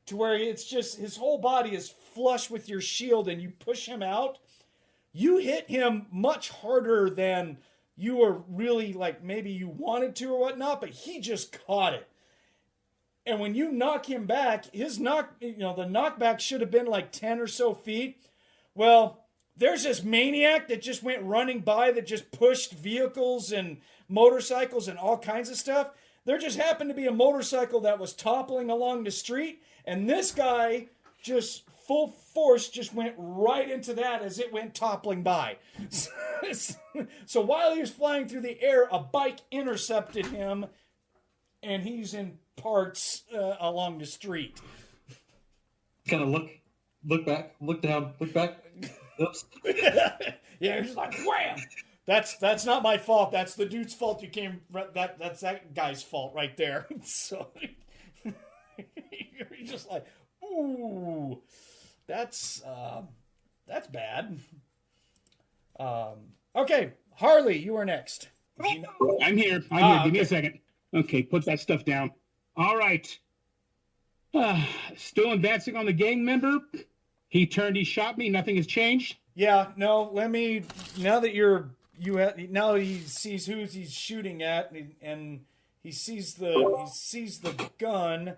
to where it's just his whole body is flush with your shield, and you push him out. You hit him much harder than you were really, like, maybe you wanted to or whatnot, but he just caught it. And when you knock him back, the knockback should have been like 10 or so feet. Well, there's this maniac that just went running by that just pushed vehicles and motorcycles and all kinds of stuff. There just happened to be a motorcycle that was toppling along the street, and this guy just full force just went right into that as it went toppling by. So while he was flying through the air, a bike intercepted him, and he's in parts along the street. Kind of look back, look down, look back. Oops. Yeah, he's like, wham! That's not my fault. That's the dude's fault. You came. That's that guy's fault right there. So you're just like, ooh, that's bad. Okay, Harley, you are next. I'm here. Give okay. me a second. Okay, put that stuff down. All right. Still advancing on the gang member. He turned, he shot me. Nothing has changed. Yeah, no. Let me. Now that now he sees who he's shooting at, and he sees the gun.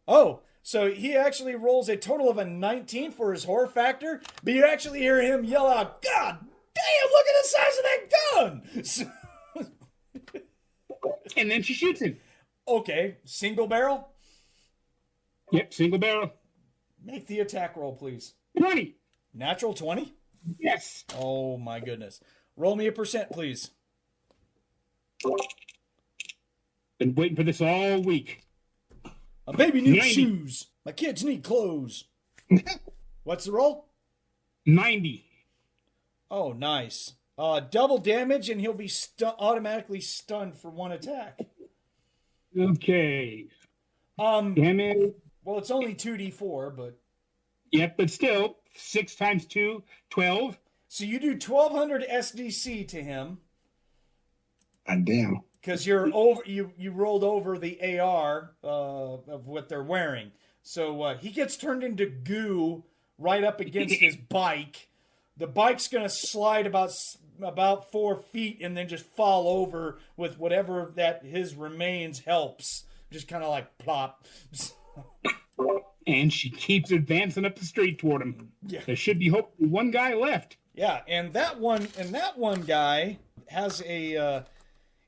Oh, so he actually rolls a total of a 19 for his horror factor, but you actually hear him yell out, "God damn! Look at the size of that gun!" So, And then she shoots him. okay, single barrel. Yep, single barrel. Make the attack roll, please. 20. Natural 20? Yes. Oh my goodness. Roll me a percent, please. Been waiting for this all week. A baby needs 90. shoes. My kids need clothes. What's the roll? 90. Oh, nice. Double damage, and he'll be automatically stunned for one attack. Okay. Damage. Well, it's only 2d4, but... Yep, but still, 6 times 2, 12. So you do 1,200 SDC to him. God damn. Because you rolled over the AR of what they're wearing. So he gets turned into goo right up against his bike. The bike's going to slide about 4 feet and then just fall over with whatever that his remains helps. Just kind of like plop. And she keeps advancing up the street toward him. Yeah. There should be hopefully one guy left. Yeah, and that one guy has a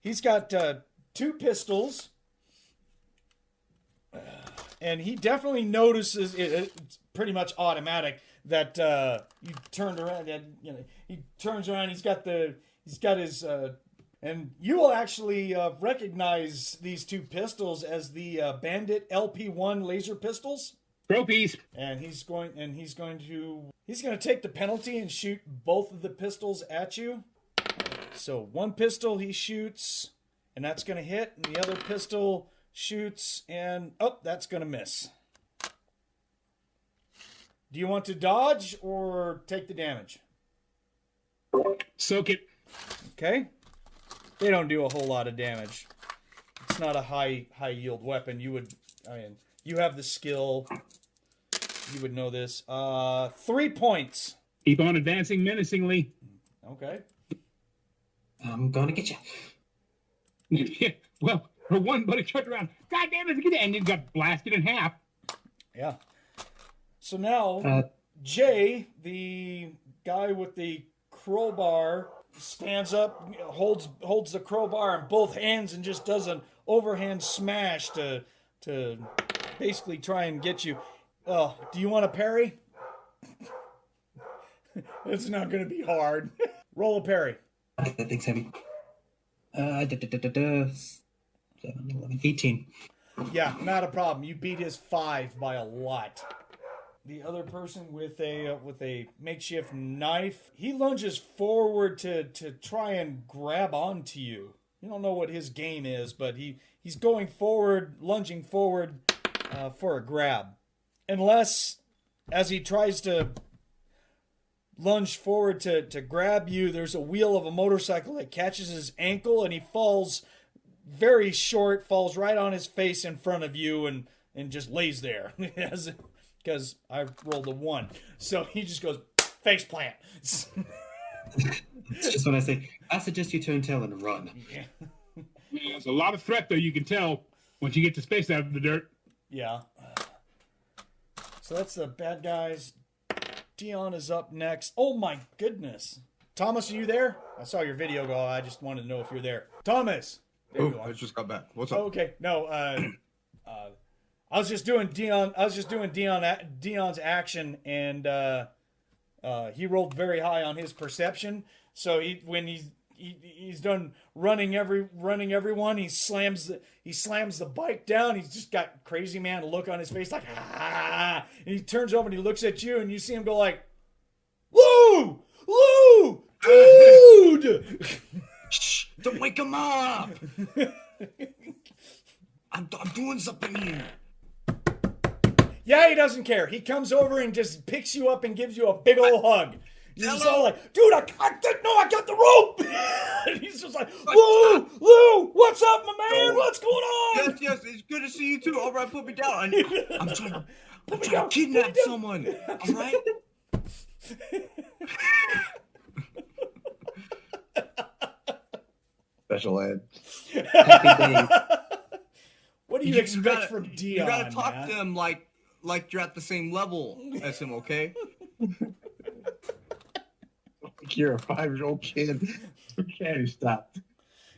he's got 2 pistols. And he definitely notices it's pretty much automatic that you turned around and he turns around, he's got his and you will actually recognize these 2 pistols as the Bandit LP1 laser pistols. Trophies. And he's going to take the penalty and shoot both of the pistols at you. So one pistol he shoots, and that's going to hit, and the other pistol shoots, and that's going to miss. Do you want to dodge or take the damage? Soak it. Okay. They don't do a whole lot of damage. It's not a high yield weapon. You have the skill. You would know this. 3 points. Keep on advancing menacingly. Okay. I'm going to get you. Yeah, well, for one, but it turned around. God damn it! And it got blasted in half. Yeah. So now, Jay, the guy with the crowbar, stands up, holds the crowbar in both hands, and just does an overhand smash to basically try and get you. Oh, do you want to parry? It's not going to be hard. Roll a parry. That thing's heavy. 7, 11, 18. Yeah, not a problem. You beat his 5 by a lot. The other person with a makeshift knife, he lunges forward to try and grab onto you. You don't know what his game is, but he's going forward, lunging forward for a grab. Unless, as he tries to lunge forward to grab you, there's a wheel of a motorcycle that catches his ankle, and he falls very short, falls right on his face in front of you, and just lays there. Because I rolled a 1. So he just goes, face plant. It's just when I say, I suggest you turn tail and run. Yeah. There's a lot of threat, though, you can tell once you get the space out of the dirt. Yeah. So that's the bad guys. Dion is up next. Oh my goodness. Thomas, are you there? I saw your video go. I just wanted to know if you're there. Thomas. There you Oh, are. I just got back. What's up? Oh, okay. No, I was just doing Dion. I was just doing Dion's action, and he rolled very high on his perception. So when he's done running everyone, he slams the bike down. He's just got crazy man look on his face, like ah. And he turns over and he looks at you, and you see him go like, Lou, dude. Shh! Don't wake him up! I'm doing something here. Yeah, he doesn't care. He comes over and just picks you up and gives you a big old hug. He's just all like, dude, I got the rope. And he's just like, Lou, what's up, my man? What's going on? Yes, it's good to see you too. All right, put me down. I'm trying to kidnap someone. All right? Special ed. Happy days. What do you expect from Dion? You gotta talk man? to him like you're at the same level as him, okay? You're a 5-year-old kid. Okay, stop.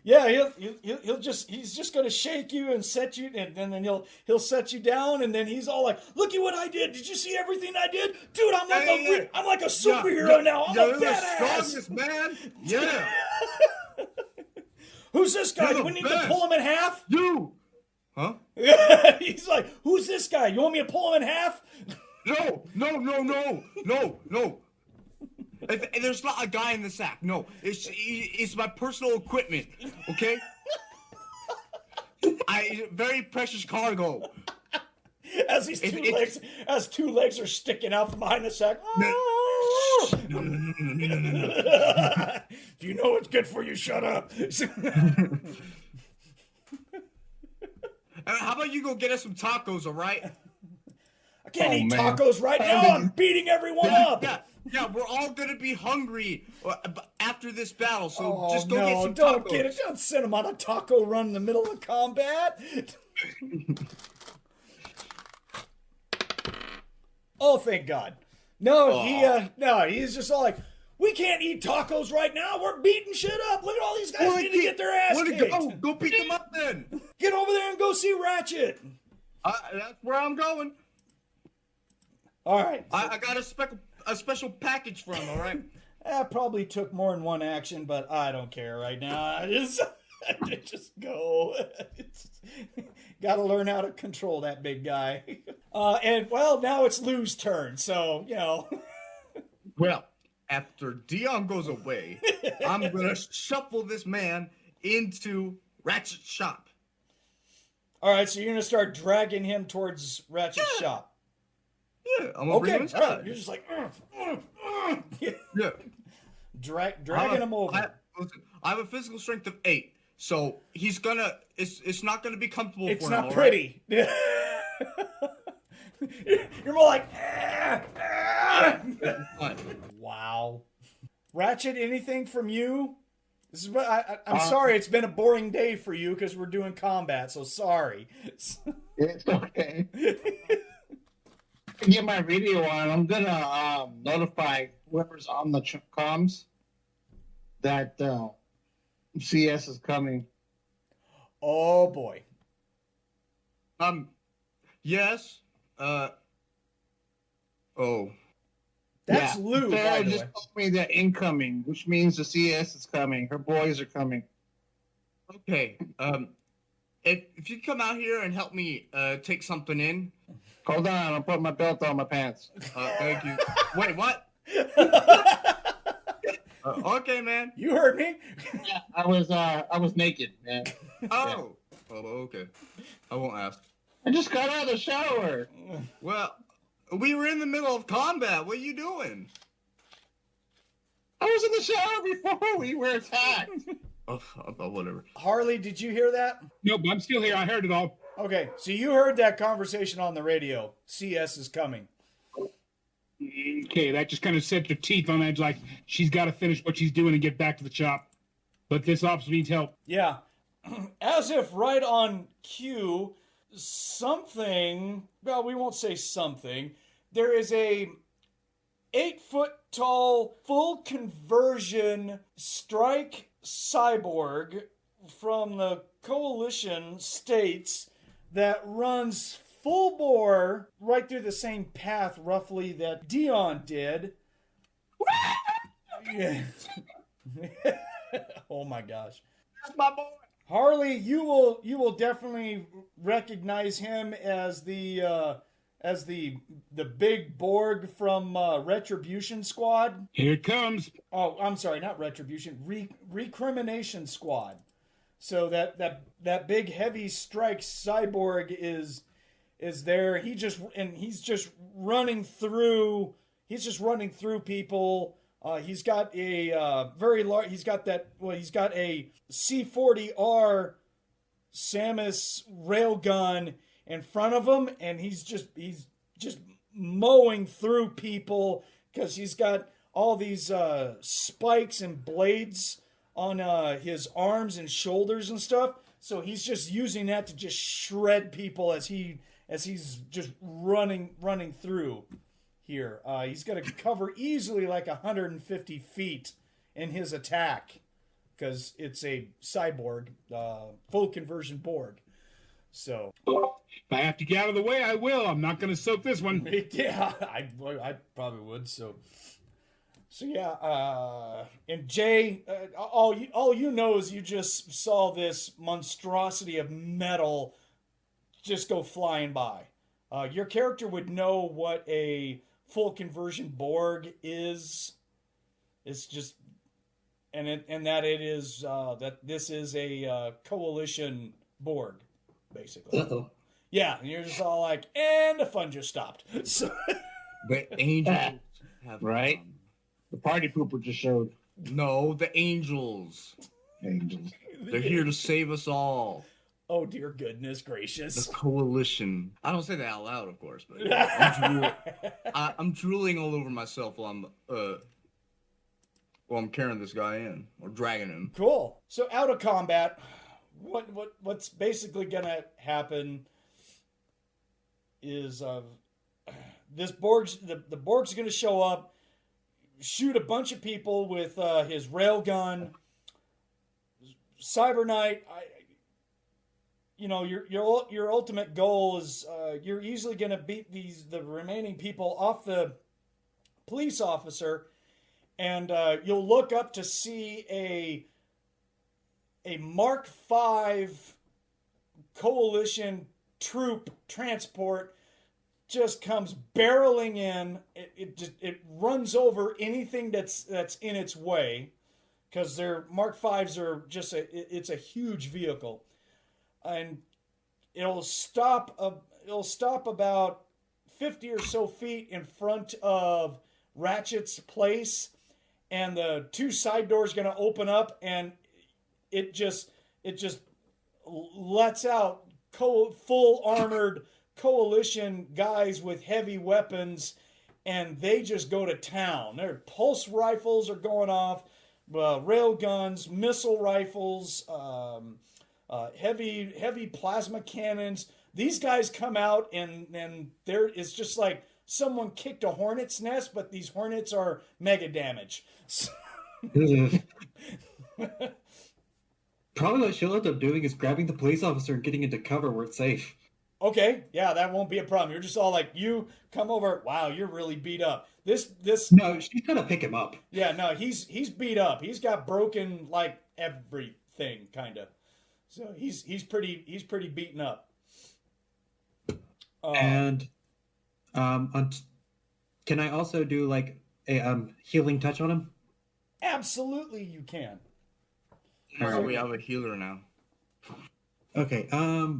Yeah, he's just gonna shake you and set you, and then he'll set you down, and then he's all like, "Look at what I did! Did you see everything I did, dude? I'm like a superhero now. I'm a badass. Strongest man. Yeah. Who's this guy? You're Do the we need to best. pull him in half?" You. Huh? He's like, "Who's this guy? You want me to pull him in half?" No. There's not a guy in the sack. No, it's my personal equipment. Okay. Very precious cargo. As these two legs are sticking out from behind the sack. No. Do you know what's good for you? Shut up. How about you go get us some tacos, all right? I can't eat man. tacos right now. I'm beating everyone up. Yeah, we're all gonna be hungry after this battle, so Oh, just go no, get some don't tacos. get it. Don't send him on a taco run in the middle of combat. Oh, thank God. No, he's just all like, we can't eat tacos right now. We're beating shit up. Look at all these guys need to get their ass kicked. Go beat them up then. Get over there and go see Ratchet. That's where I'm going. All right. I got a special package for him, all right? That probably took more than one action, but I don't care right now. I just go. Got to learn how to control that big guy. And, well, now it's Lou's turn, so, you know. Well, after Dion goes away, I'm going to shuffle this man into Ratchet's shop. All right, so you're going to start dragging him towards Ratchet's shop. Yeah, I'm going to bring him Okay, inside. all right. You're just like, Yeah. dragging him over. I have a physical strength of 8, so he's gonna. It's not gonna be comfortable It's for him. not all pretty. You're more like, right? Fine. wow. Ratchet, anything from you? This is what I'm sorry. It's been a boring day for you because we're doing combat. So sorry. It's okay. I get my radio on. I'm gonna notify whoever's on the comms that CS is coming. Oh boy. Yes. Oh. That's Lou, by Sarah the just way. told me that incoming, which means the CS is coming. Her boys are coming. Okay. If you come out here and help me take something in. Hold on, I'll put my belt on my pants. Thank you. Wait, what? Okay, man. You heard me. Yeah, I was naked, man. Oh. Oh, okay. I won't ask. I just got out of the shower. Well, we were in the middle of combat. What are you doing? I was in the shower before we were attacked. Oh, whatever. Harley, did you hear that? Nope, I'm still here. I heard it all. Okay, so you heard that conversation on the radio. CS is coming. Okay, that just kind of set your teeth on edge, like she's got to finish what she's doing and get back to the shop. But this officer needs help. Yeah. As if right on cue, something, well, we won't say something. There is a 8-foot-tall, full conversion strike cyborg from the coalition states that runs full bore right through the same path roughly that Dion did. Yeah. Oh my gosh. That's my boy. Harley, you will definitely recognize him as the big Borg from Retribution Squad. Here it comes. Oh, I'm sorry, not Retribution, Recrimination Squad. So that big heavy strike cyborg is there. He's just running through people. He's got a very large. He's got a C-40R Samus railgun in front of him, and he's just mowing through people because he's got all these spikes and blades on his arms and shoulders and stuff. So he's just using that to just shred people as he's just running through here. He's going to cover easily like 150 feet in his attack because it's a cyborg, full conversion Borg. So If I have to get out of the way, I will. I'm not going to soak this one. yeah, I probably would. So yeah, and Jay, all you know is you just saw this monstrosity of metal just go flying by. Your character would know what a full conversion Borg is. It's just, that this is a coalition Borg, basically. Uh-oh. Yeah, and you're just all like, and the fun just stopped. So, The angels have Right? come. The party pooper just showed. No, the angels. Angels. They're here to save us all. oh dear goodness The gracious. coalition. I don't say that out loud, of course, but I'm drooling all over myself while I'm carrying this guy in or dragging him. Cool. So out of combat, what's basically gonna happen is the Borg's gonna show up, shoot a bunch of people with his railgun. Cyber Knight, your ultimate goal is you're easily gonna beat the remaining people off the police officer, and you'll look up to see a Mark V coalition troop transport just comes barreling in. It runs over anything that's in its way, because their Mark V's are just it's a huge vehicle, and it'll stop about 50 or so feet in front of Ratchet's place, and the two side doors going to open up, and it just lets out full armored coalition guys with heavy weapons, and they just go to town. Their pulse rifles are going off. rail guns, missile rifles, heavy plasma cannons. These guys come out and there is just like someone kicked a hornet's nest, but these hornets are mega damage. Probably what she'll end up doing is grabbing the police officer and getting into cover where it's safe. Okay, yeah, that won't be a problem. You're just all like, you come over. Wow, you're really beat up. This. No, she's gonna pick him up. Yeah, no, he's beat up. He's got broken like everything, kind of. So he's pretty beaten up. And can I also do like a healing touch on him? Absolutely, you can. So we have a healer now. Okay.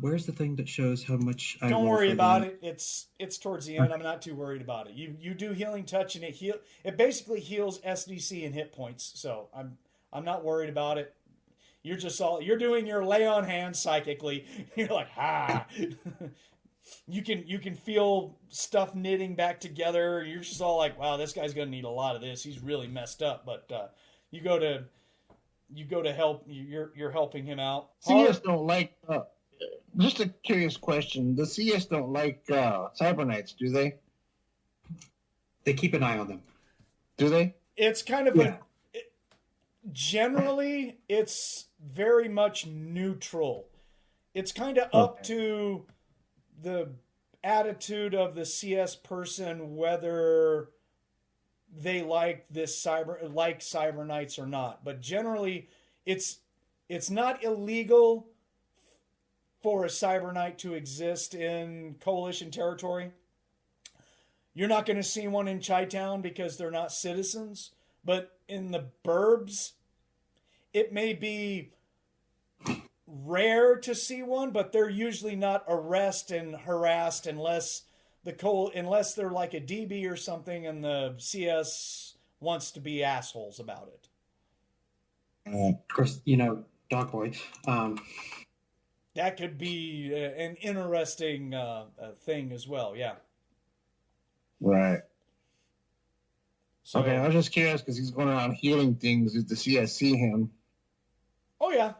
Where's the thing that shows how much I Don't roll worry for about that? it. It's towards the end. I'm not too worried about it. You do healing touch and it basically heals SDC and hit points. So I'm not worried about it. You're doing your lay on hands psychically. You're like, ha. You can feel stuff knitting back together. You're just all like, wow, this guy's gonna need a lot of this. He's really messed up. But you go to help. You're helping him out. CS don't like. Just a curious question: the CS don't like Cyber Knights, do they? They keep an eye on them. Do they? It's kind of generally it's very much neutral. It's kind of up to the attitude of the CS person whether they like Cyber Knights or not. But generally it's not illegal for a Cyber Knight to exist in Coalition territory. You're not going to see one in Chi-Town because they're not citizens, but in the burbs it may be rare to see one, but they're usually not arrested and harassed unless they're like a DB or something and the CS wants to be assholes about it. Of course, Dog Boy. That could be an interesting thing as well, yeah. Right. So, okay, I was just curious because he's going around healing things. If the CS see him, oh yeah.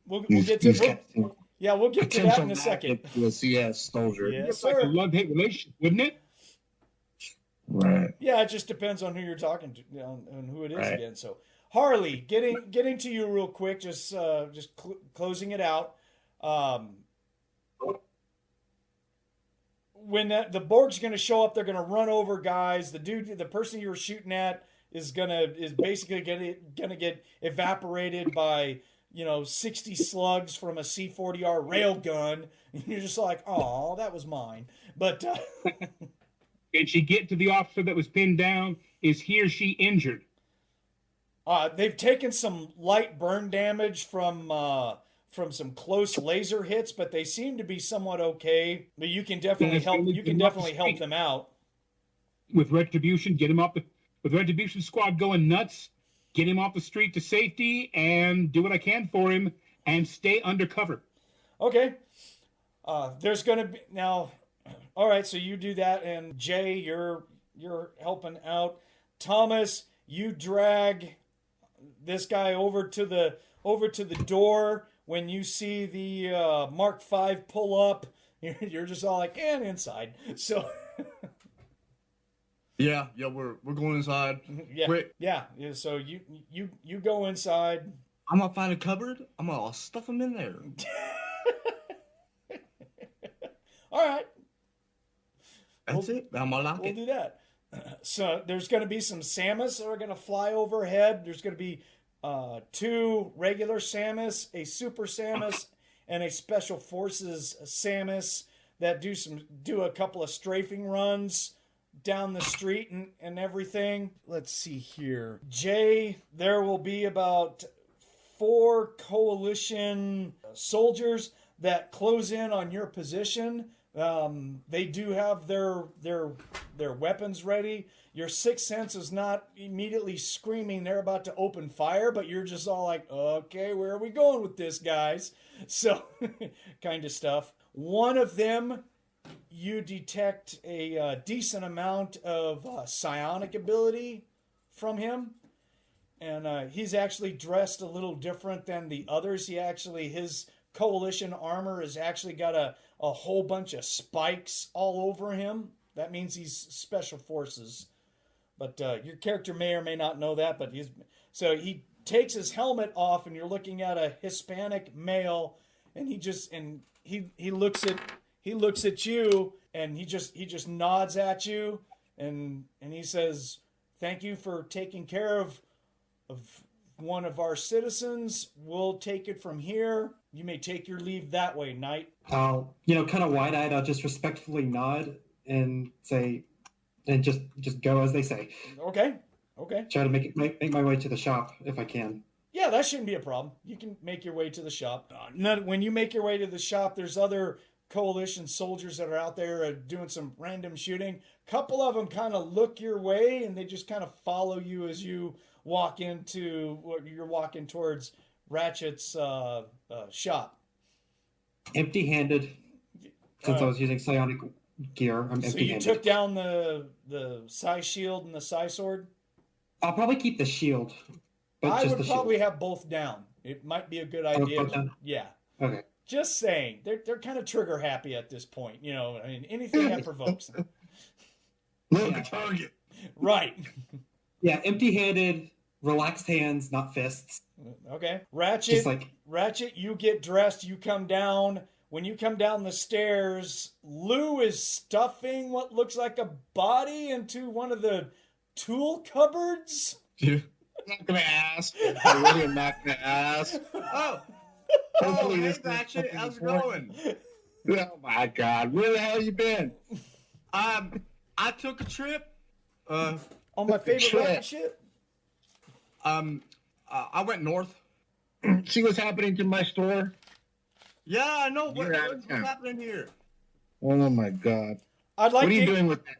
We'll get to that in a second. To a CS soldier. Yes, It's like a sir. love-hate relationship, wouldn't it? Right. Yeah, it just depends on who you're talking to and who it is Right. again. So, Harley, getting to you real quick, just closing it out. When the Borg's going to show up, they're going to run over guys. The person you were shooting at is basically going to get evaporated by 60 slugs from a C40R rail gun. And you're just like, oh, that was mine. But Did she get to the officer that was pinned down? Is he or she injured? they've taken some light burn damage from some close laser hits, but they seem to be somewhat okay. But you can definitely help. You can definitely help them out. With Retribution, get him off with Retribution Squad going nuts, get him off the street to safety, and do what I can for him, and stay undercover. Okay. There's gonna be now. All right, so you do that, and Jay, you're helping out. Thomas, you drag this guy over to the door. When you see the Mark V pull up, you're just all like, and inside. So. Yeah, we're going inside. Yeah, Quick. yeah. So you go inside. I'm gonna find a cupboard. I'm gonna stuff them in there. All right, That's it. I'm gonna lock we'll it. do that. So there's going to be some Samus that are going to fly overhead. There's going to be 2 regular Samus, a Super Samus, and a Special Forces Samus that do a couple of strafing runs down the street and everything. Let's see here. Jay, there will be about 4 Coalition soldiers that close in on your position. They do have their weapons ready. Your sixth sense is not immediately screaming they're about to open fire, but you're just all like, okay, where are we going with this, guys? So, kind of stuff. One of them, you detect a decent amount of psionic ability from him. And he's actually dressed a little different than the others. His coalition armor has actually got a whole bunch of spikes all over him. That means he's special forces. But your character may or may not know that. But he takes his helmet off, and you're looking at a Hispanic male, and he looks at you, and he just nods at you, and he says, "Thank you for taking care of one of our citizens. We'll take it from here. You may take your leave that way, knight." I'll, kind of wide-eyed, I'll just respectfully nod and say, and just go as they say. Okay. Try to make my way to the shop if I can. Yeah, that shouldn't be a problem. You can make your way to the shop. When you make your way to the shop, there's other coalition soldiers that are out there doing some random shooting. Couple of them kind of look your way, and they just kind of follow you as you you're walking towards Ratchet's shop. Empty-handed, since I was using psionic gear. I'm empty-handed. So you took down the psi shield and the psi sword? I'll probably keep the shield. But I just would the probably shield. have both down. It might be a good idea. Yeah. Okay. Just saying. They're kind of trigger happy at this point. Anything that provokes them. Look, target. Right. Yeah, empty-handed, relaxed hands, not fists. Okay. Ratchet, you get dressed, you come down. When you come down the stairs, Lou is stuffing what looks like a body into one of the tool cupboards. I'm not going to ask. I really am not going to ask. Hopefully hey, Ratchet, how's it going? Oh, my God. Where the hell you been? I took a trip. On my favorite rocket ship? I went north. See what's happening to my store? Yeah, I know. What's happening here? Oh my God! What are you doing with that?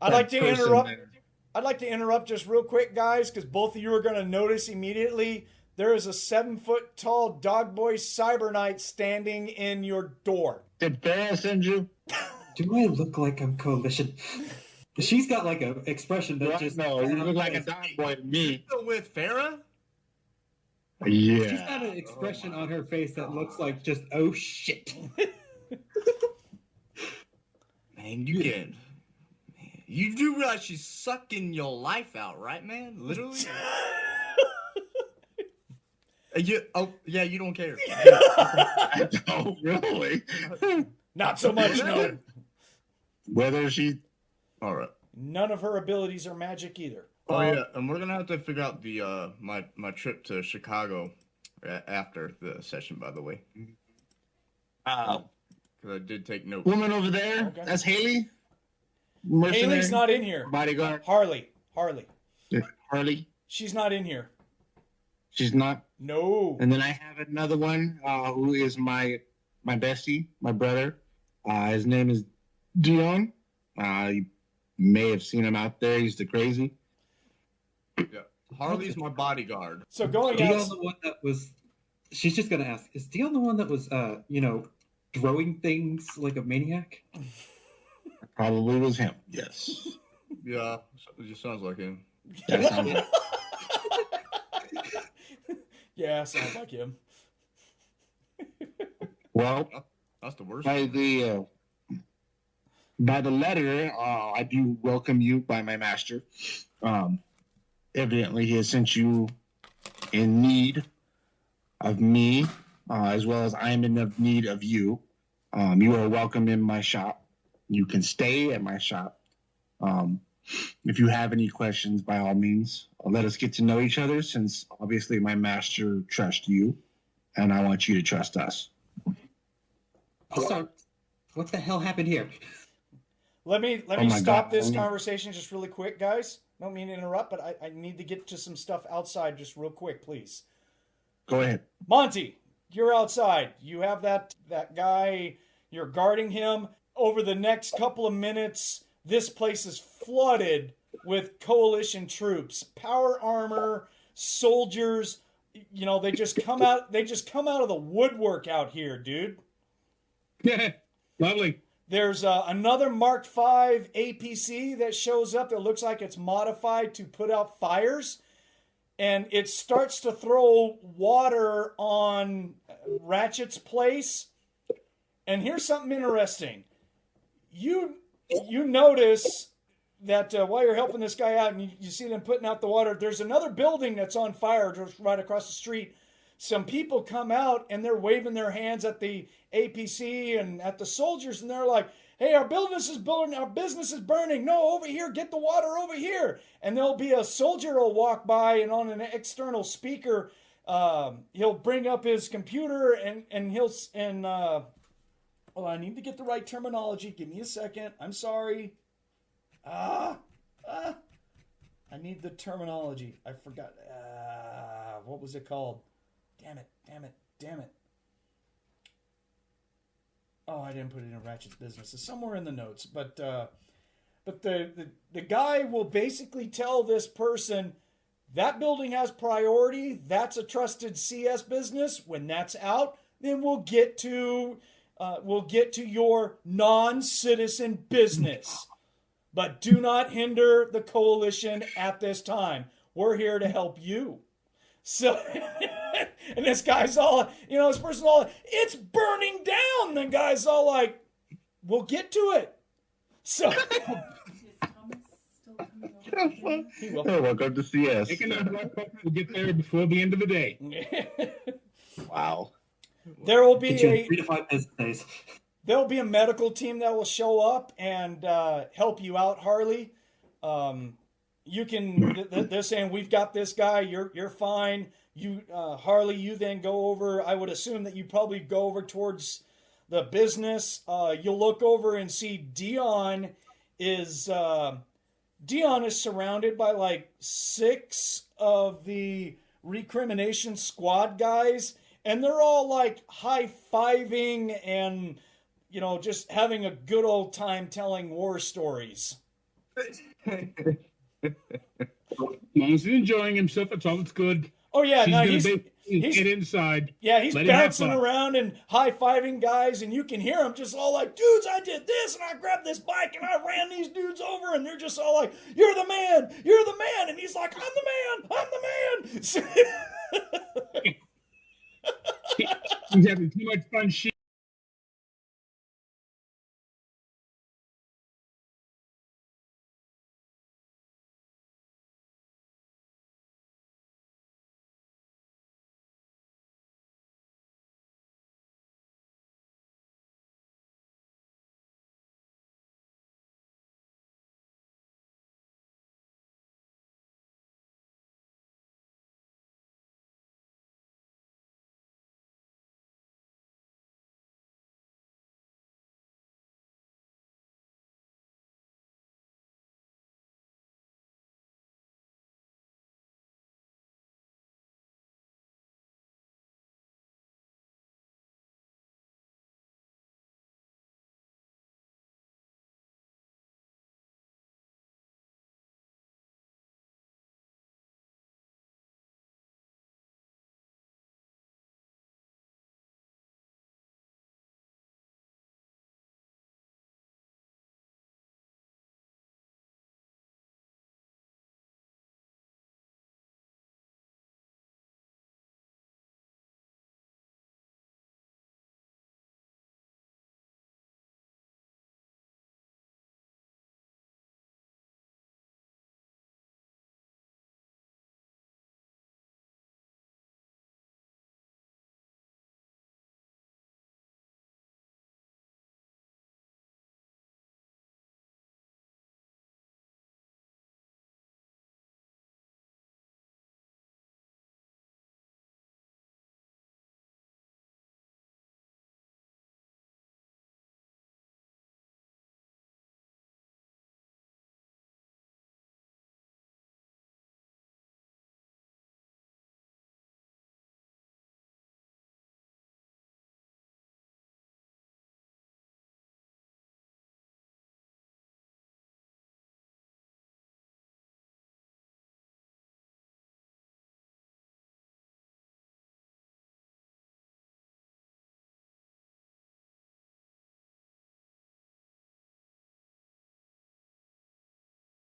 I'd like to interrupt. I'd like to interrupt just real quick, guys, because both of you are going to notice immediately. There is a 7-foot-tall dog boy cyber knight standing in your door. Did Farrah send you? Do I look like I'm coalition? She's got like an expression that just... No, you look like a dog boy to me. Still with Farrah? Yeah. She's got an expression on her face that looks like just, oh shit. Man, you do realize she's sucking your life out, right, man? Literally? You don't care. I don't really. Not so much, no. Whether she... All right. None of her abilities are magic either. Oh yeah, and we're gonna have to figure out the my trip to Chicago after the session, by the way. Because I did take notes. Woman over there, okay. That's Haley. Haley's not in here. Bodyguard. Harley. Harley. She's not in here. She's not. No. And then I have another one who is my bestie, my brother. His name is Dion. You may have seen him out there. He's the crazy. Yeah, Harley's my bodyguard. So going Dion out. the one that was... She's just going to ask, is Dion the one that was, throwing things like a maniac? Probably was him. Yes. Yeah, it just sounds like him. That sounds like Yeah, sounds like him. Well, that's the worst. By the letter, I do welcome you by my master. Evidently, he has sent you in need of me, as well as I am in need of you. You are welcome in my shop. You can stay at my shop. If you have any questions, by all means, let us get to know each other, since obviously my master trusts you, and I want you to trust us. So, what the hell happened here? Let me stop this conversation just really quick, guys. Don't mean to interrupt, but I need to get to some stuff outside just real quick, please. Go ahead. Monte, you're outside. You have that guy. You're guarding him. Over the next couple of minutes, this place is flooded with coalition troops, power armor, soldiers. They just come out. They just come out of the woodwork out here, dude. Yeah, lovely. There's another Mark V APC that shows up that looks like it's modified to put out fires. and it starts to throw water on Ratchet's place. And here's something interesting. You notice that while you're helping this guy out and you see them putting out the water, there's another building that's on fire just right across the street. Some people come out and they're waving their hands at the APC and at the soldiers, and they're like, hey, our business is burning. No, over here, get the water over here. And there'll be a soldier will walk by, and on an external speaker, he'll bring up his computer and he'll I need to get the right terminology. Give me a second. I'm sorry. I need the terminology. I forgot. What was it called? Damn it. Oh, I didn't put it in Ratchet's business. It's somewhere in the notes. But the guy will basically tell this person, that building has priority. That's a trusted CS business. When that's out, then we'll get to your non-citizen business. But do not hinder the coalition at this time. We're here to help you. So, and this guy's all, this person's all, it's burning down. The guy's all like, we'll get to it. So, Is Thomas still coming over? he will. Oh, welcome to CS. We'll get there before the end of the day. Wow. There will be Get you in 3 to 5 business days. there'll be a medical team that will show up and help you out, Harley. You can. They're saying we've got this guy. You're fine. You, Harley. You then go over. I would assume that you probably go over towards the business. You'll look over and see Dion is surrounded by like 6 of the recrimination squad guys, and they're all like high-fiving and just having a good old time telling war stories. As long as he's enjoying himself, that's all that's good. Oh yeah, He's no, gonna get inside. yeah, he's Let him have bouncing fun. around and high-fiving guys, and you can hear him just all like, dudes, I did this, and I grabbed this bike, and I ran these dudes over, and they're just all like, you're the man, and he's like, I'm the man. He's having too much fun.